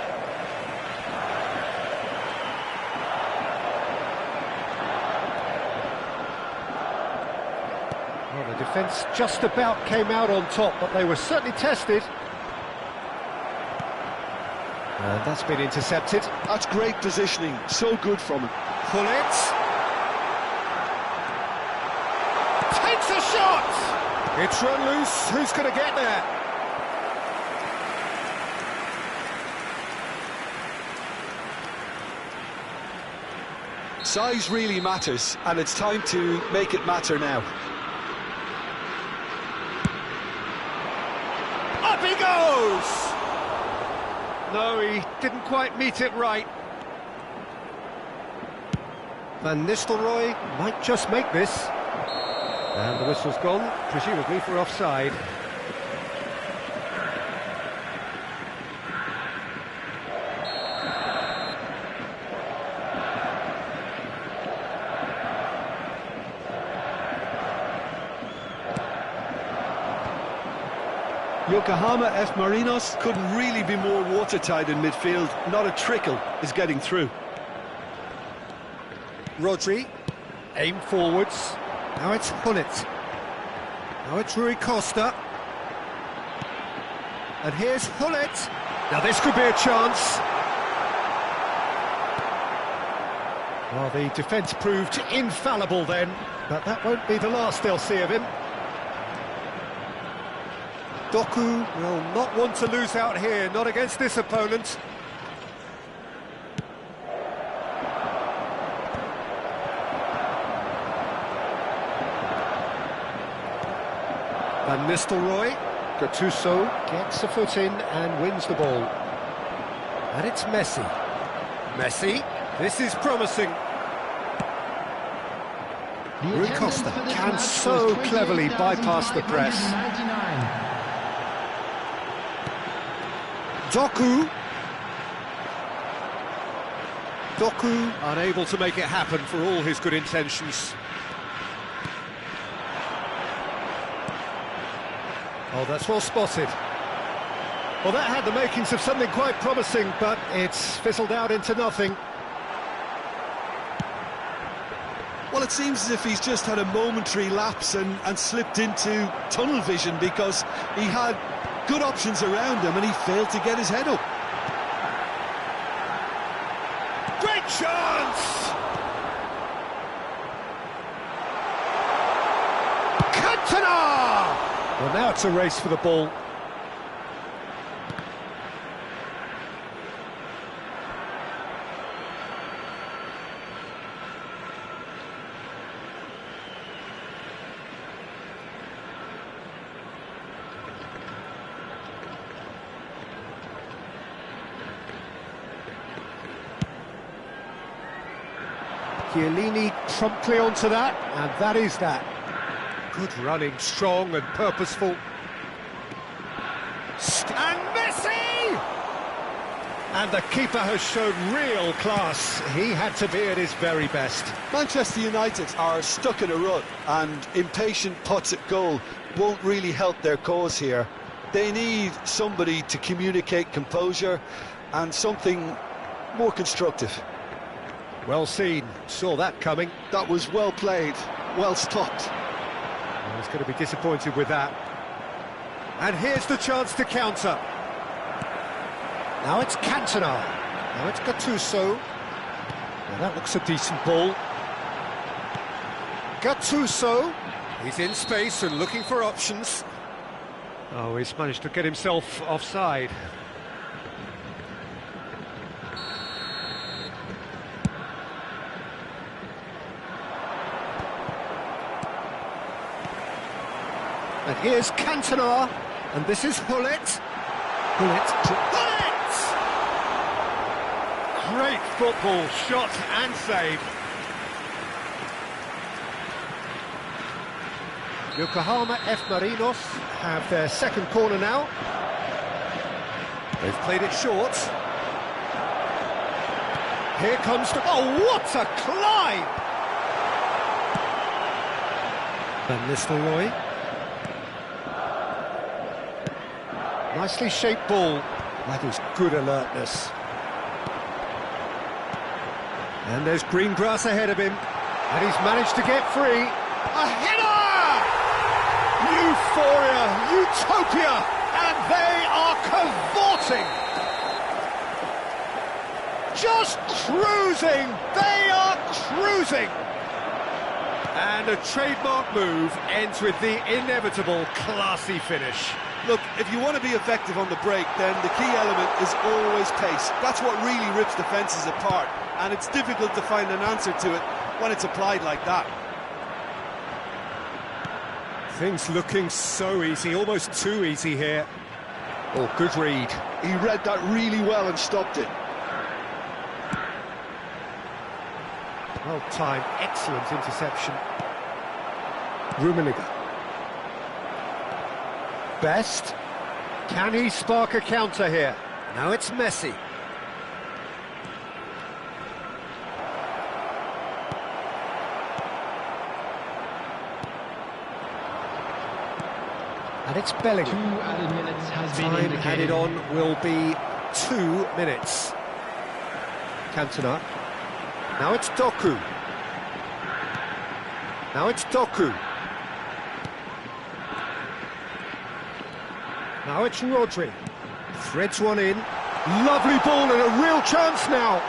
Well, the defence just about came out on top, but they were certainly tested. And that's been intercepted. That's great positioning, so good from him. Pullet. Takes a shot! It's run loose, who's going to get there? Size really matters, and it's time to make it matter now. Up he goes! No, he didn't quite meet it right. Van Nistelrooy might just make this. And the whistle's gone, presumably for offside. Yokohama F. Marinos couldn't really be more watertight in midfield. Not a trickle is getting through. Rodri, aim forwards. Now it's Hullet. Now it's Rui Costa. And here's Hullet. Now this could be a chance. Well, the defence proved infallible then, but that won't be the last they'll see of him. Doku will not want to lose out here, not against this opponent. Van Nistelrooy, Gattuso gets a foot in and wins the ball. And it's Messi. Messi, this is promising. Rui Costa can so cleverly bypass the press. Doku unable to make it happen for all his good intentions. Oh, that's well spotted. Well, that had the makings of something quite promising, but it's fizzled out into nothing. Well, it seems as if he's just had a momentary lapse and slipped into tunnel vision, because he had good options around him and he failed to get his head up. Great chance! Cantona! Well, now it's a race for the ball. Chiellini promptly onto that, and that is that. Good running, strong and purposeful. And Messi! And the keeper has shown real class. He had to be at his very best. Manchester United are stuck in a rut, and impatient putts at goal won't really help their cause here. They need somebody to communicate composure and something more constructive. Well seen, saw that coming. That was well played, well stopped. Well, he's going to be disappointed with that. And here's the chance to counter. Now it's Cantona. Now it's Gattuso. Well, that looks a decent ball. Gattuso. He's in space and looking for options. Oh, he's managed to get himself offside. And here's Cantona, and this is Hullet. Hullet! Great football, shot and save. Yokohama F. Marinos have their second corner now. They've played it short. Here comes the... Oh, what a climb! Van Nistelrooy. Nicely shaped ball. That is good alertness. And there's green grass ahead of him. And he's managed to get free. A header! Euphoria, utopia, and they are cavorting. Just cruising. They are cruising. And a trademark move ends with the inevitable classy finish. Look, if you want to be effective on the break, then the key element is always pace. That's what really rips defences apart, and it's difficult to find an answer to it when it's applied like that. Things looking so easy, almost too easy here. Oh, good read. He read that really well and stopped it. Well timed, excellent interception. Rummenigge. Best. Can he spark a counter here? Now it's Messi. And it's Bellingham. 2 added minutes has been Time indicated. added on will be 2 minutes. Cantona. Now it's Doku. Now it's Doku. Now it's Rodri. Threads one in. Lovely ball and a real chance now.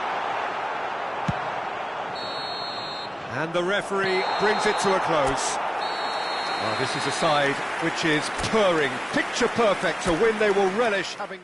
And the referee brings it to a close. Oh, this is a side which is purring, picture perfect, a win they will relish having...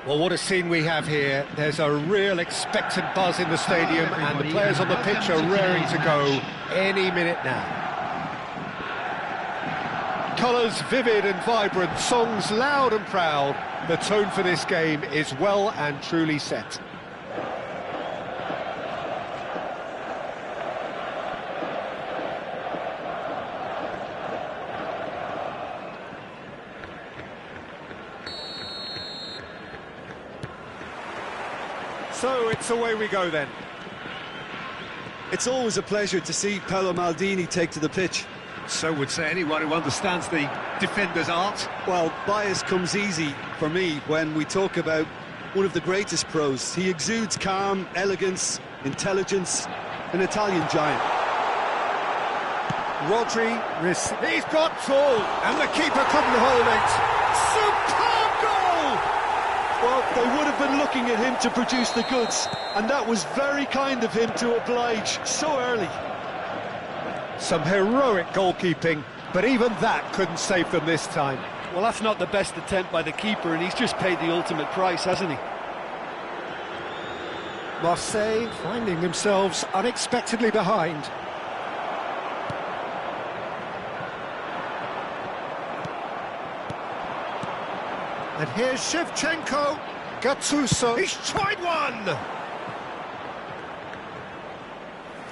Well, what a scene we have here. There's a real expectant buzz in the stadium, and the players on the pitch are raring to go any minute now. Colours vivid and vibrant, songs loud and proud. The tone for this game is well and truly set. So it's away we go then. It's always a pleasure to see Paolo Maldini take to the pitch. So would say anyone who understands the defender's art. Well, bias comes easy for me when we talk about one of the greatest pros. He exudes calm, elegance, intelligence, an Italian giant. Rodri, he's got full, and the keeper couldn't hold it. Superb goal! Well, they would have been looking at him to produce the goods, and that was very kind of him to oblige so early. Some heroic goalkeeping, but even that couldn't save them this time. Well, that's not the best attempt by the keeper, and he's just paid the ultimate price, hasn't he? Marseille finding themselves unexpectedly behind. And here's Shevchenko. Gattuso. He's tried one!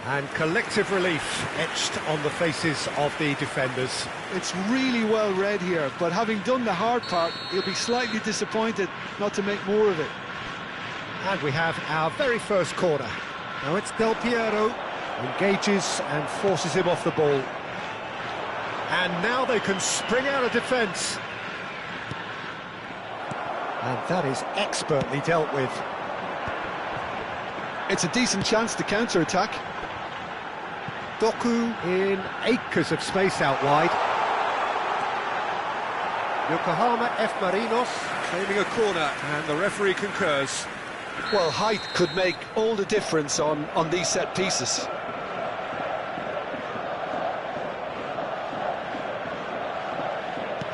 And collective relief etched on the faces of the defenders. It's really well read here, but having done the hard part, he'll be slightly disappointed not to make more of it. And we have our very first corner. Now it's Del Piero, engages and forces him off the ball. And now they can spring out of defence. And that is expertly dealt with. It's a decent chance to counter-attack. Doku in acres of space out wide. Yokohama F. Marinos claiming a corner, and the referee concurs. Well, height could make all the difference on these set pieces.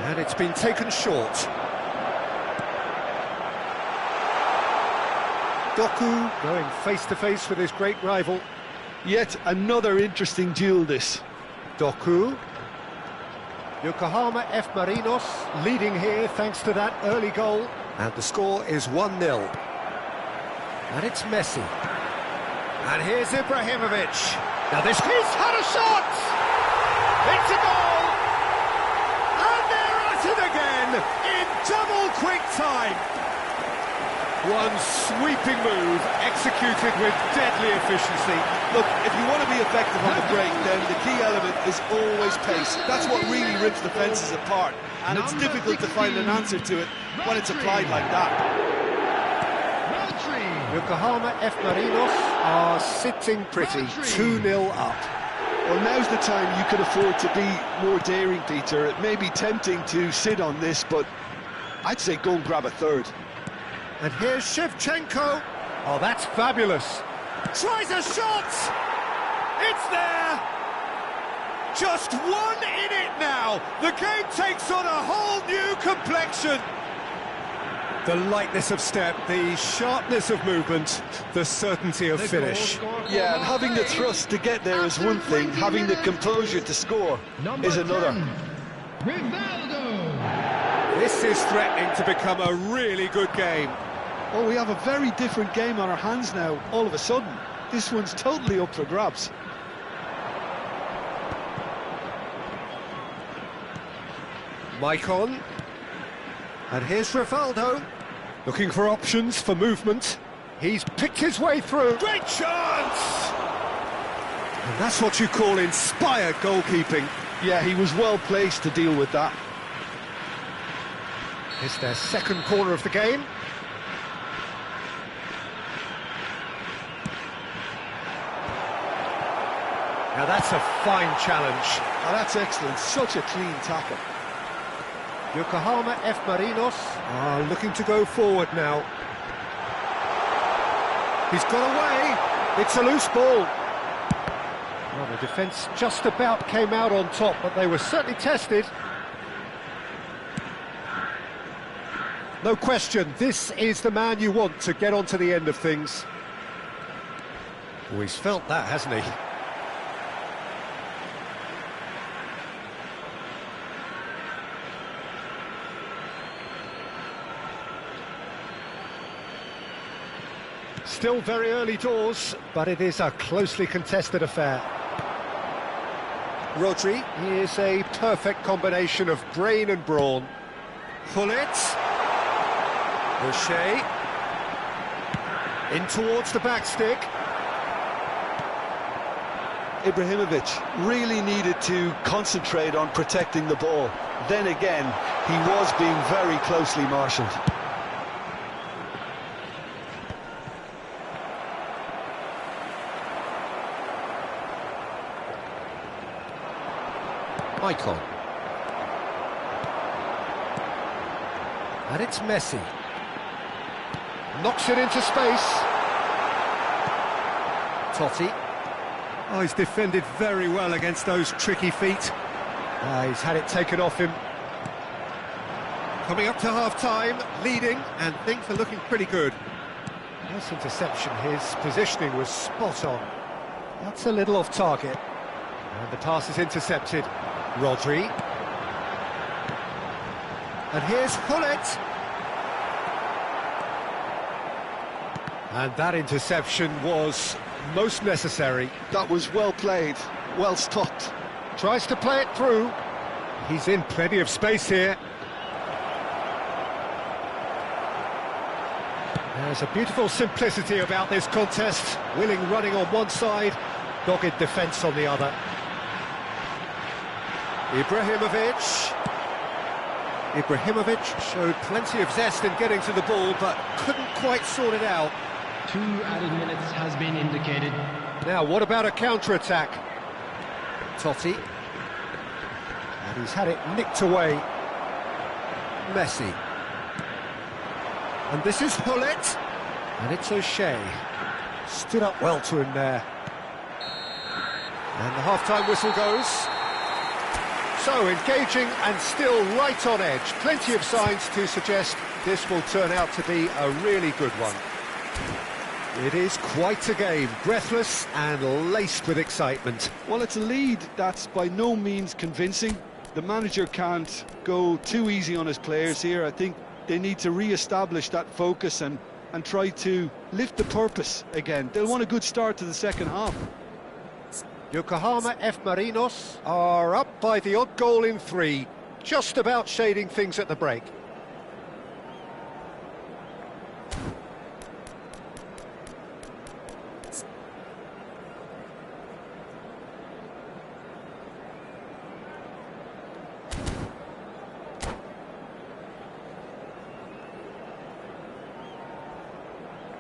And it's been taken short. Doku going face-to-face with his great rival. Yet another interesting duel, this. Doku. Yokohama F. Marinos leading here thanks to that early goal. And the score is 1-0. And it's Messi. And here's Ibrahimovic. Now he's had a shot! It's a goal! And they're at it again in double quick time. One sweeping move executed with deadly efficiency. Look, if you want to be effective on the break, then the key element is always pace. That's what really rips defences apart, and it's difficult to find an answer to it when it's applied like that. Yokohama F. Marinos are sitting pretty, 2-0 up. Well, now's the time you could afford to be more daring, Peter. It may be tempting to sit on this, but I'd say go and grab a third. And here's Shevchenko. Oh, that's fabulous. Tries a shot! It's there! Just 1 in it now! The game takes on a whole new complexion! The lightness of step, the sharpness of movement, the certainty of finish. Yeah, and having the thrust to get there is one thing, having the composure to score is another. Rivaldo. This is threatening to become a really good game. Oh, we have a very different game on our hands now, all of a sudden. This one's totally up for grabs. Maicon. And here's Rivaldo. Looking for options for movement. He's picked his way through. Great chance! And that's what you call inspired goalkeeping. Yeah, he was well placed to deal with that. It's their second corner of the game. Now that's a fine challenge. Oh, that's excellent, such a clean tackle. Yokohama F. Marinos are looking to go forward now. He's got away. It's a loose ball. Well, the defence just about came out on top, but they were certainly tested. No question, this is the man you want to get onto the end of things. Oh, he's felt that, hasn't he? Still very early doors, but it is a closely contested affair. Rodri is a perfect combination of brain and brawn. Pullet. O'Shea. In towards the back stick. Ibrahimovic really needed to concentrate on protecting the ball. Then again, he was being very closely marshalled. Maicon. And it's Messi. Knocks it into space. Totti. Oh, he's defended very well against those tricky feet. He's had it taken off him. Coming up to half-time, leading, and things are looking pretty good. Nice interception, his positioning was spot on. That's a little off target. And the pass is intercepted. Rodri. And here's Pullet. And that interception was most necessary. That was well played, well stopped. Tries to play it through. He's in plenty of space here. There's a beautiful simplicity about this contest. Willing running on one side, dogged defence on the other. Ibrahimovic showed plenty of zest in getting to the ball, but couldn't quite sort it out. 2 added minutes has been indicated. Now, what about a counter-attack? Totti. And he's had it nicked away. Messi. And this is Pullet. And it's O'Shea. Stood up well to him there. And the half-time whistle goes. So, engaging and still right on edge. Plenty of signs to suggest this will turn out to be a really good one. It is quite a game, breathless and laced with excitement. Well, it's a lead that's by no means convincing. The manager can't go too easy on his players here. I think they need to re-establish that focus and try to lift the purpose again. They'll want a good start to the second half. Yokohama F. Marinos are up by the odd goal in 3, just about shading things at the break.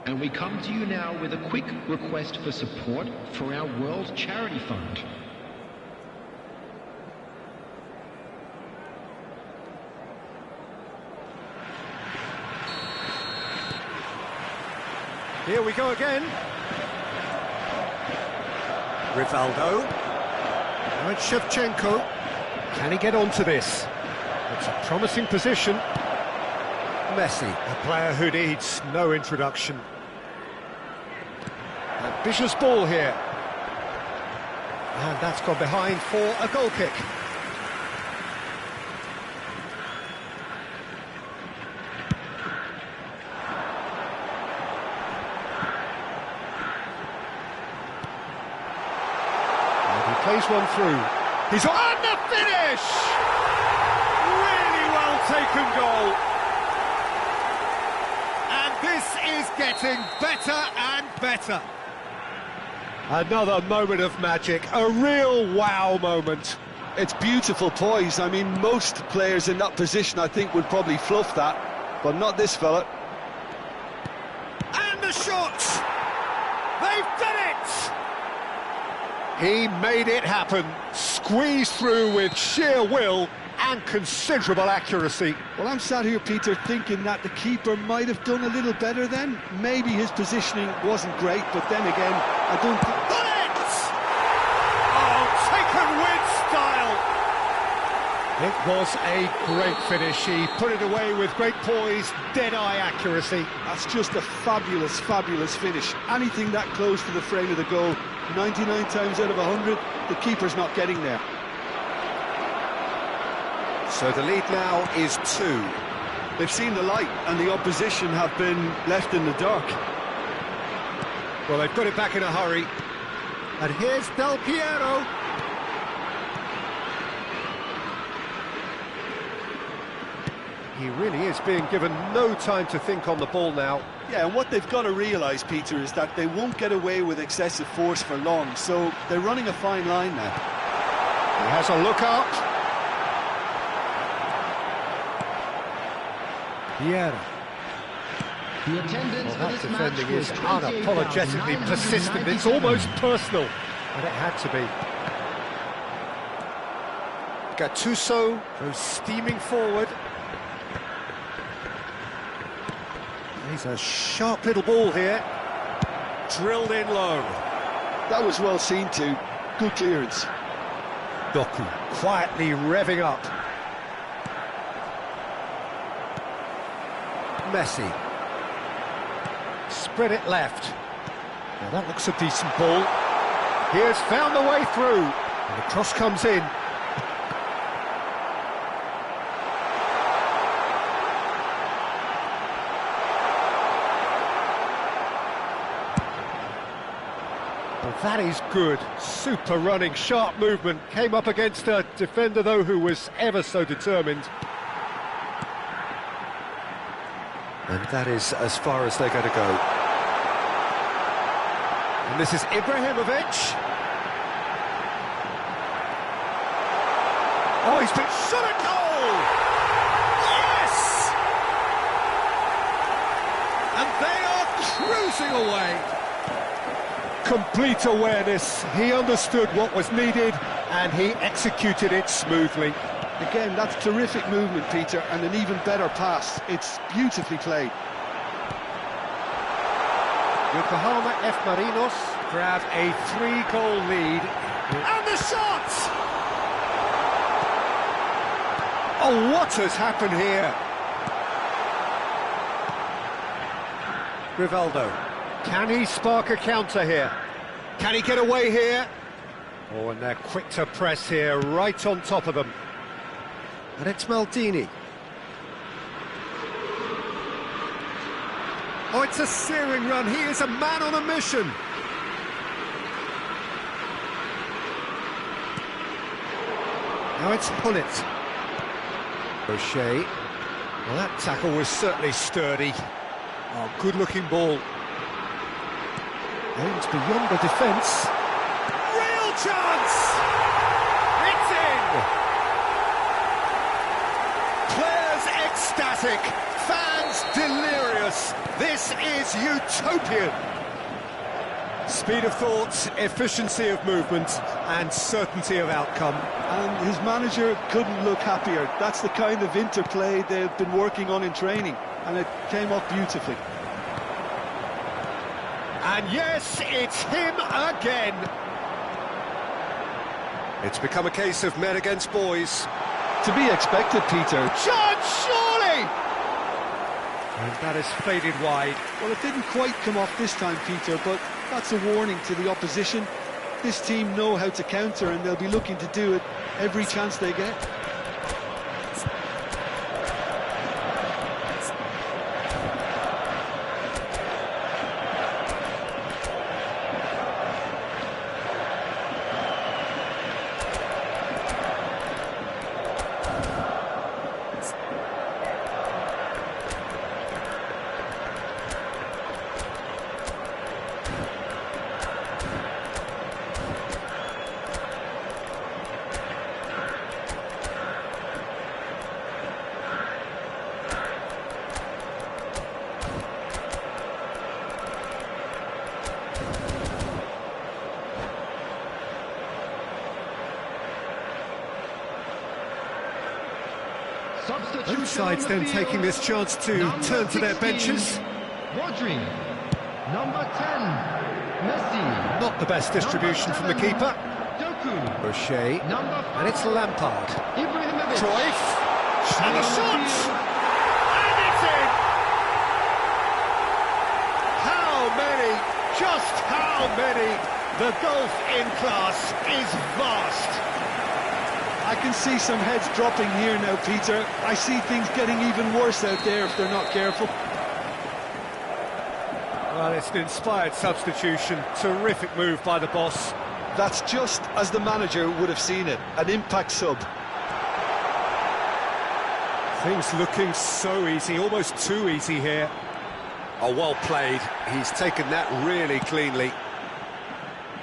And we come to you now with a quick request for support for our World Charity Fund. Here we go again. Rivaldo. Now it's Shevchenko. Can he get onto this? It's a promising position. Messi, a player who needs no introduction. Ambitious ball here. And that's gone behind for a goal kick. And he plays one through. He's on the finish! Really well taken goal. And this is getting better and better. Another moment of magic, a real wow moment. It's beautiful poise. I mean, most players in that position, I think, would probably fluff that, but not this fella. And the shot! They've done it! He made it happen, squeezed through with sheer will and considerable accuracy. Well, I'm sat here, Peter, thinking that the keeper might have done a little better then. Maybe his positioning wasn't great, but then again, I don't think... Bullet! Oh, taken with style! It was a great finish. He put it away with great poise, dead-eye accuracy. That's just a fabulous, fabulous finish. Anything that close to the frame of the goal, 99 times out of 100, the keeper's not getting there. So the lead now is 2. They've seen the light and the opposition have been left in the dark. Well, they've got it back in a hurry. And here's Del Piero. He really is being given no time to think on the ball now. Yeah, and what they've got to realise, Peter, is that they won't get away with excessive force for long, so they're running a fine line now. He has a look up. Vieira. The attendance Well, for that this match defending was is unapologetically persistent. It's almost personal, and it had to be. Gattuso goes steaming forward. He's a sharp little ball here. Drilled in low. That was well seen too. Good clearance. Doku quietly revving up. Messi. Spread it left. Now that looks a decent ball. He has found the way through. And the cross comes in. Well, that is good. Super running, sharp movement. Came up against a defender, though, who was ever so determined. And that is as far as they're going to go. And this is Ibrahimovic. Oh, he's been shot at goal! Yes! And they are cruising away. Complete awareness. He understood what was needed, and he executed it smoothly. Again, that's terrific movement, Peter, and an even better pass. It's beautifully played. Yokohama F. Marinos grab a 3-goal lead. And the shot! Oh, what has happened here? Rivaldo. Can he spark a counter here? Can he get away here? Oh, and they're quick to press here, right on top of them. And it's Maldini. Oh, it's a searing run. He is a man on a mission. Now it's Hullet. O'Shea. Well, that tackle was certainly sturdy. Oh, good-looking ball. Aims beyond the defence. Real chance! It's in! Players ecstatic, fans delirious. This is utopian. Speed of thought, efficiency of movement, and certainty of outcome. And his manager couldn't look happier. That's the kind of interplay they've been working on in training, and it came off beautifully. And yes, it's him again. It's become a case of men against boys. To be expected, Peter. Chance, surely! And that has faded wide. Well, it didn't quite come off this time, Peter, but that's a warning to the opposition. This team know how to counter, and they'll be looking to do it every chance they get. Both sides then taking this chance to turn to their benches. Rodri, number 10, Messi. Not the best distribution from the keeper. Doku, O'Shea, and it's Lampard. Ibrahimovic. Cruyff, and the shot! And it's in! How many, just how many? The gulf in class is vast. I can see some heads dropping here now, Peter. I see things getting even worse out there if they're not careful. Well, it's an inspired substitution. Terrific move by the boss. That's just as the manager would have seen it, an impact sub. Things looking so easy, almost too easy here. Oh, well played. He's taken that really cleanly.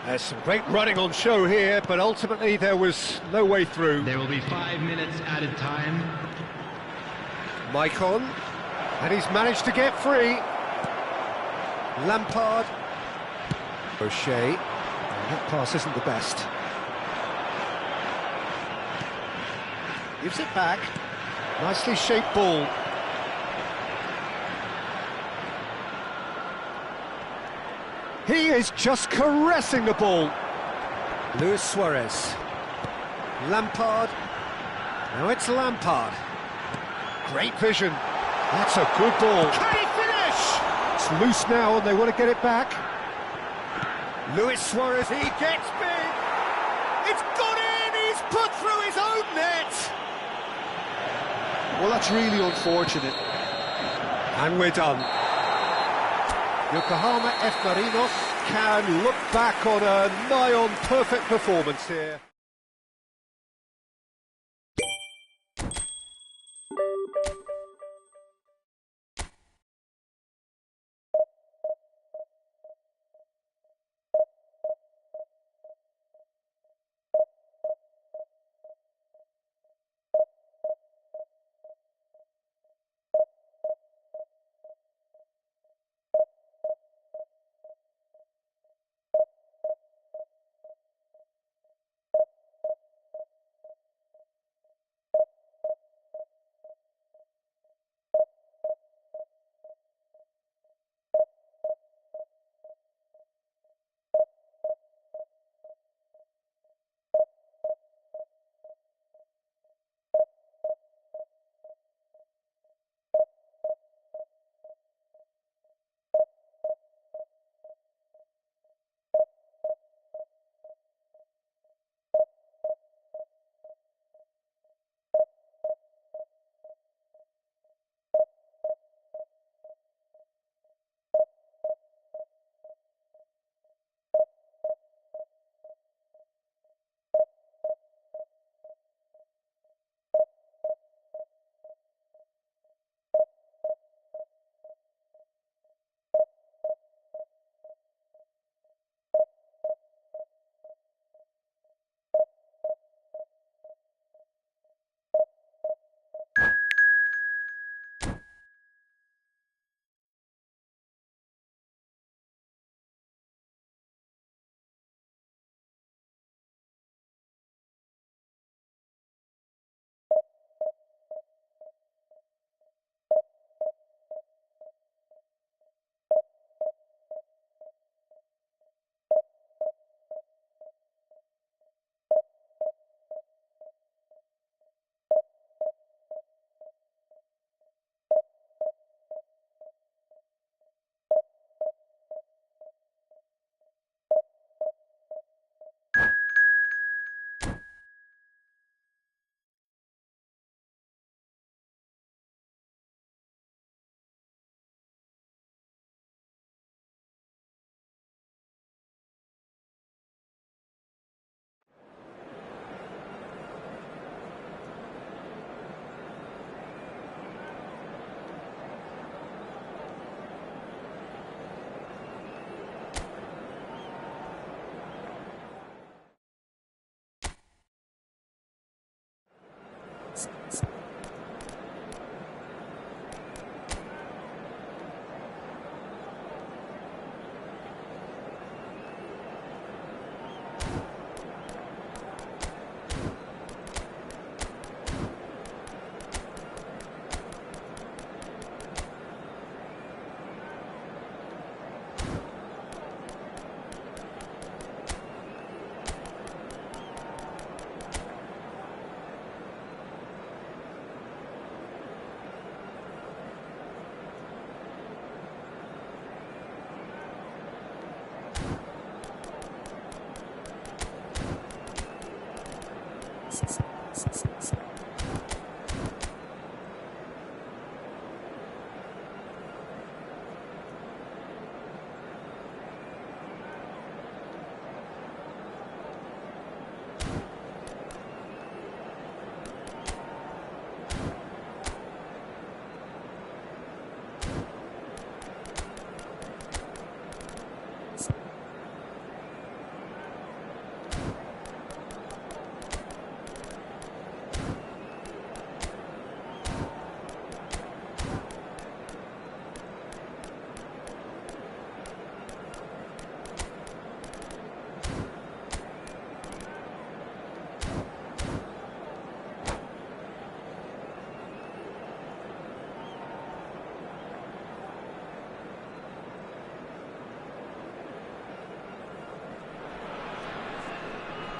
There's some great running on show here, but ultimately there was no way through. There will be 5 minutes added time. Maicon, and he's managed to get free. Lampard. O'Shea. That pass isn't the best. Gives it back. Nicely shaped ball. He is just caressing the ball. Luis Suarez. Lampard. Now it's Lampard. Great vision. That's a good ball. Can he finish? It's loose now and they want to get it back. Luis Suarez, he gets big. It's gone in, he's put through his own net. Well, that's really unfortunate. And we're done. Yokohama F. Marinos can look back on a nigh-on perfect performance here.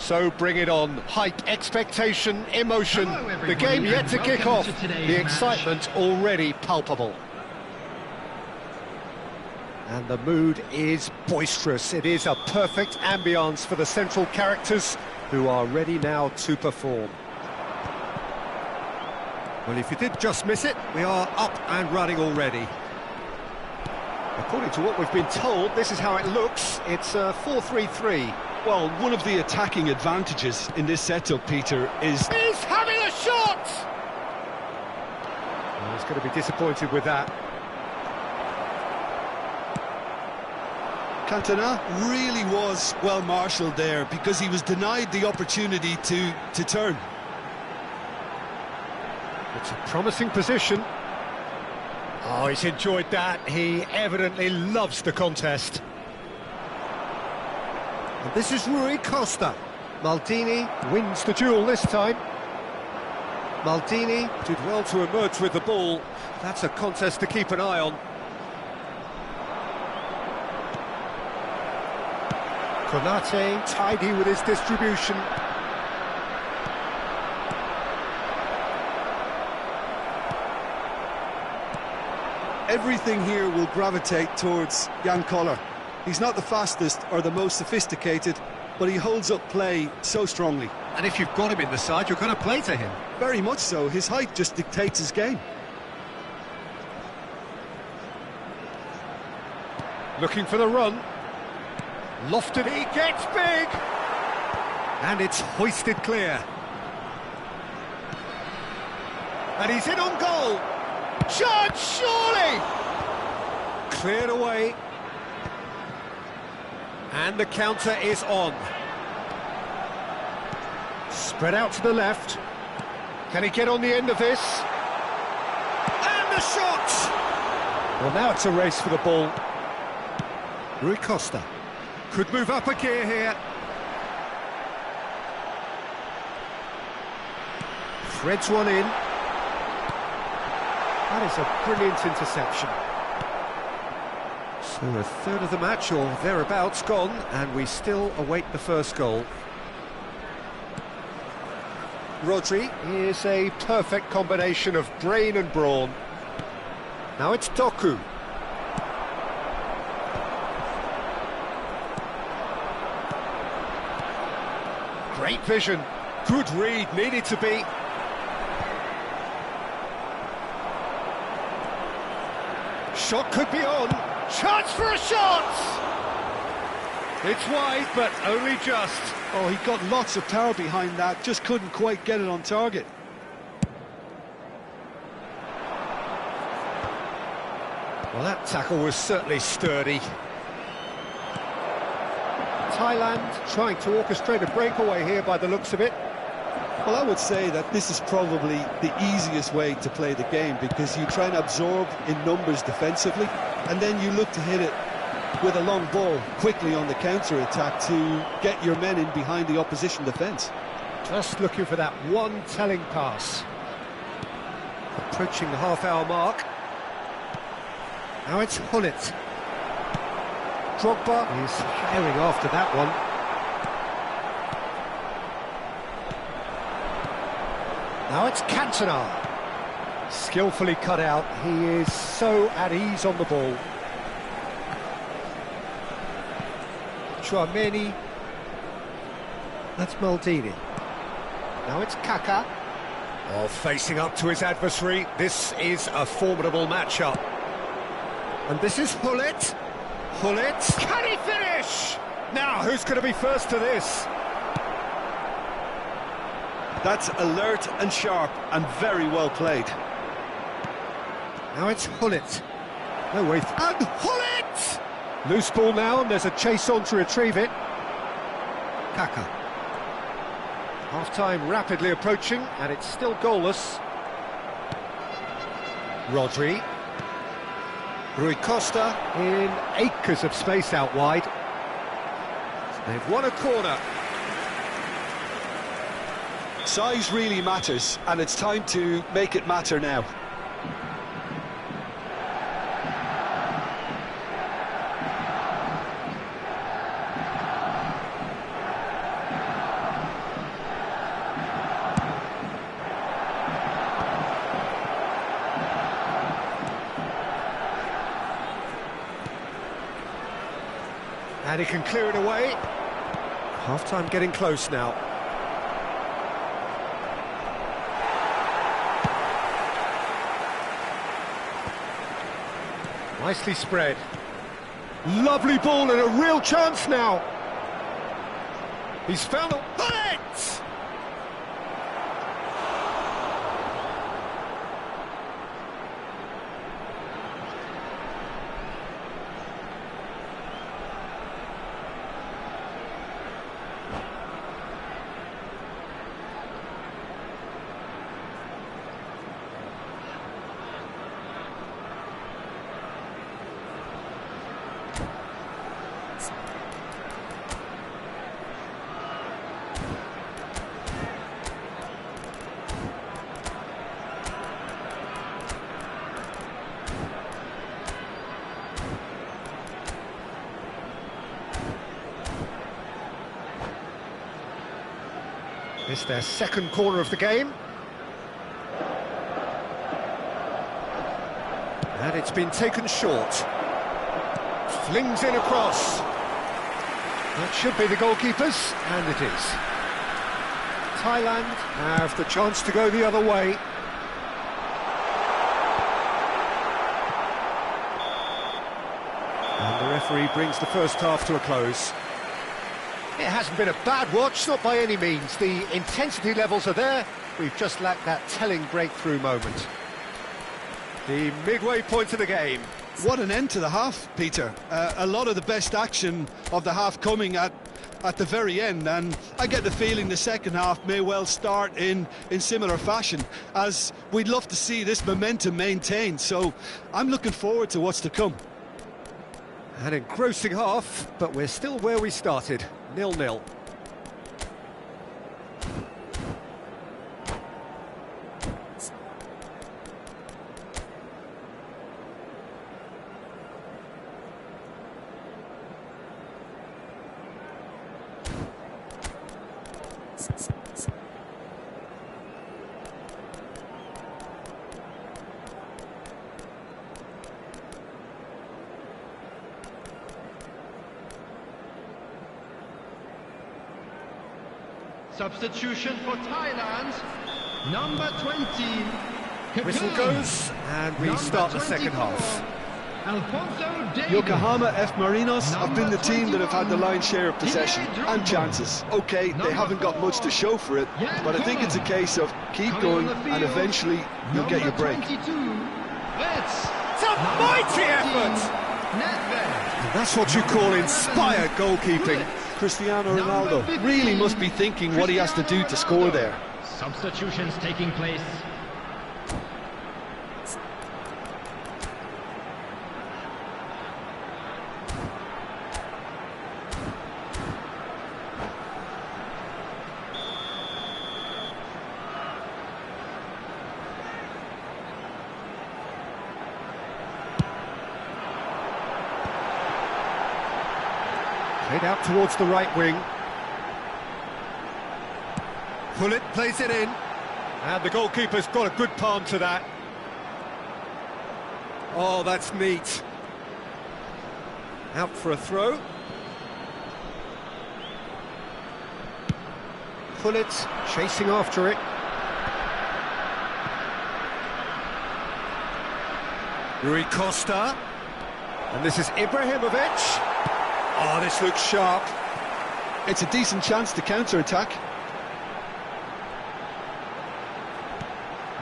So bring it on. Hype, expectation, emotion. Hello, The game everybody, yet to and kick welcome off. to today's The match. excitement already palpable. And the mood is boisterous. It is a perfect ambience for the central characters who are ready now to perform. Well, if you did just miss it, we are up and running already. According to what we've been told, this is how it looks. It's a 4-3-3. Well, one of the attacking advantages in this setup, Peter, is... He's having a shot! Well, he's going to be disappointed with that. Cantona really was well marshalled there because he was denied the opportunity to turn. It's a promising position. Oh, he's enjoyed that. He evidently loves the contest. And this is Rui Costa. Maldini wins the duel this time. Maldini did well to emerge with the ball. That's a contest to keep an eye on. Konate tidy with his distribution. Everything here will gravitate towards Jan Koller. He's not the fastest or the most sophisticated, but he holds up play so strongly. And if you've got him in the side, you're going to play to him. Very much so. His height just dictates his game. Looking for the run. Lofted, he gets big! And it's hoisted clear. And he's in on goal! Chance, surely! Cleared away. And the counter is on. Spread out to the left. Can he get on the end of this? And the shot! Well, now it's a race for the ball. Rui Costa could move up a gear here. Threads one in. That is a brilliant interception. So a third of the match, or thereabouts, gone, and we still await the first goal. Rodri is a perfect combination of brain and brawn. Now it's Doku. Great vision. Good read, needed to be. Shot could be on. Chance for a shot! It's wide, but only just. Oh, he got lots of power behind that, just couldn't quite get it on target. Well, that tackle was certainly sturdy. Thailand trying to orchestrate a breakaway here by the looks of it. Well, I would say that this is probably the easiest way to play the game because you try and absorb in numbers defensively and then you look to hit it with a long ball quickly on the counter-attack to get your men in behind the opposition defence. Just looking for that one telling pass. Approaching the half-hour mark. Now it's Hullet. Drogba is herring after that one. Now it's Cantona. Skillfully cut out. He is so at ease on the ball. Chouameni. That's Maldini. Now it's Kaka. Oh, facing up to his adversary. This is a formidable matchup. And this is Hullet. Hullet. Can he finish? Now, who's going to be first to this? That's alert and sharp and very well played. Now it's Hullet. No way. And Hullet! Loose ball now, and there's a chase on to retrieve it. Kaka. Half-time rapidly approaching, and it's still goalless. Rodri. Rui Costa in acres of space out wide. They've won a corner. Size really matters, and it's time to make it matter now. And he can clear it away. Half-time getting close now. Nicely spread. Lovely ball and a real chance now. He's found a bullet! It's their second corner of the game. And it's been taken short. Flings in across. That should be the goalkeepers, and it is. Thailand have the chance to go the other way. And the referee brings the first half to a close. It hasn't been a bad watch, not by any means. The intensity levels are there. We've just lacked that telling breakthrough moment. The midway point of the game. What an end to the half, Peter. A lot of the best action of the half coming at the very end, and I get the feeling the second half may well start in similar fashion, as we'd love to see this momentum maintained. So I'm looking forward to what's to come. An engrossing half, but we're still where we started, 0-0. Substitution for Thailand, number 20. Whistle goes, and we start the second half. Alfonso Davies. Yokohama F. Marinos have been the team that have had the lion's share of possession and chances. OK, they haven't got much to show for it, but I think it's a case of keep going and eventually you'll get your break. It's a mighty effort! And that's what you call inspired goalkeeping. Cristiano Ronaldo really must be thinking what he has to do to score there. Substitutions taking place. Played out towards the right wing. Hullet plays it in. And the goalkeeper's got a good palm to that. Oh, that's neat. Out for a throw. pull it, chasing after it. Rui Costa. And this is Ibrahimovic. Oh, this looks sharp. It's a decent chance to counter-attack.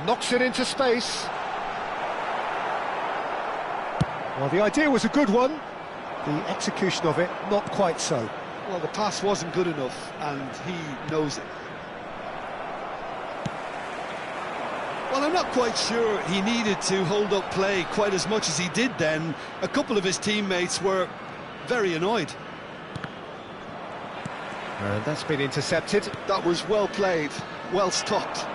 Knocks it into space. Well, the idea was a good one. The execution of it, not quite so. Well, the pass wasn't good enough, and he knows it. Well, I'm not quite sure he needed to hold up play quite as much as he did then. A couple of his teammates were very annoyed. And that's been intercepted. That was well played, well stopped.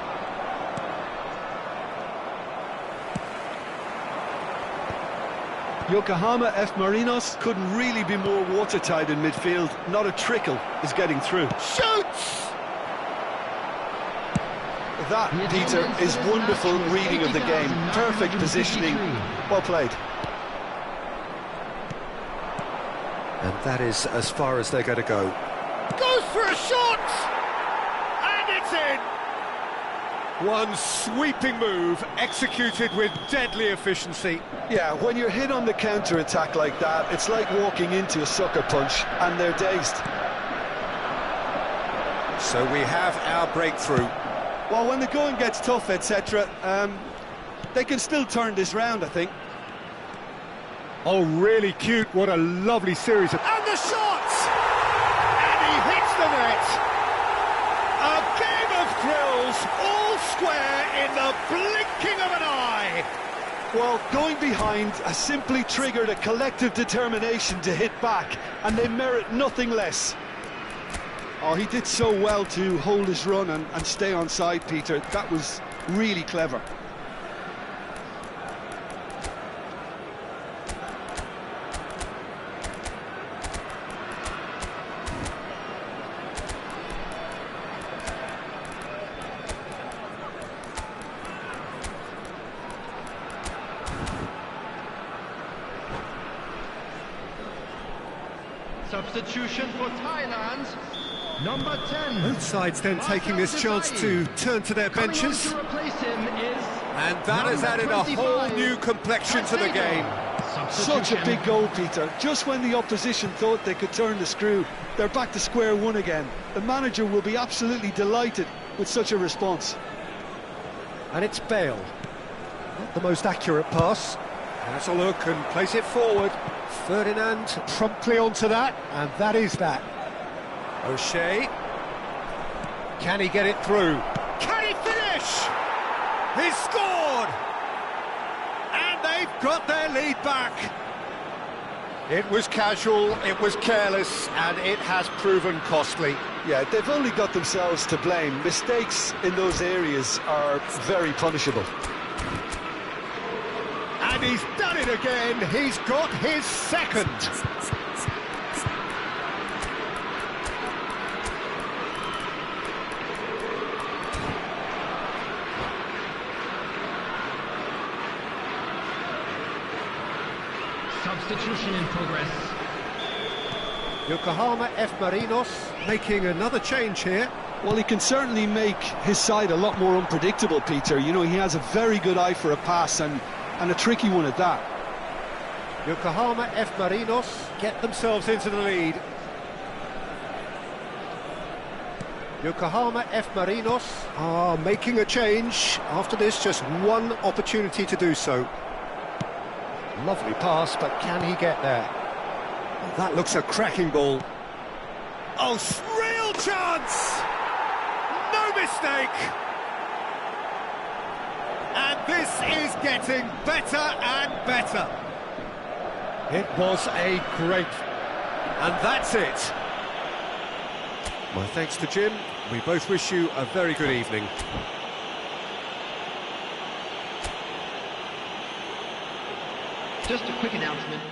Yokohama F. Marinos couldn't really be more watertight in midfield. Not a trickle is getting through. Shoots! That, Peter, is wonderful reading of the game. Perfect positioning. Well played. And that is as far as they're going to go. Goes for a shot! And it's in! One sweeping move, executed with deadly efficiency. Yeah, when you're hit on the counter-attack like that, it's like walking into a sucker punch, and they're dazed. So we have our breakthrough. Well, when the going gets tough, etc., they can still turn this round, I think. Oh, really cute. What a lovely series of... And the shot! And he hits the net! A game of thrills, all square in the blinking of an eye! Well, going behind has simply triggered a collective determination to hit back, and they merit nothing less. Oh, he did so well to hold his run and stay on side, Peter. That was really clever. Substitution for Thailand, number 10. Both sides then taking this chance to turn to their benches. Coming on to replace him is And that has added a whole new complexion to the game. Such a big goal, Peter. Just when the opposition thought they could turn the screw, they're back to square one again. The manager will be absolutely delighted with such a response. And it's Bale. Not the most accurate pass. Has a look and plays it forward. Ferdinand promptly onto that, and that is that. O'Shea. Can he get it through? Can he finish? He's scored! And they've got their lead back. It was casual, it was careless, and it has proven costly. Yeah, they've only got themselves to blame. Mistakes in those areas are very punishable. And he's done it again. He's got his second. Substitution in progress. Yokohama F. Marinos making another change here. Well, he can certainly make his side a lot more unpredictable, Peter. You know, he has a very good eye for a pass and a tricky one at that. Yokohama F. Marinos get themselves into the lead. Yokohama F. Marinos are making a change. After this, just one opportunity to do so. Lovely pass, but can he get there? Oh, that looks a cracking ball. Oh, real chance! No mistake! And this is getting better and better. It was a great... And that's it. My thanks to Jim. We both wish you a very good evening. Just a quick announcement.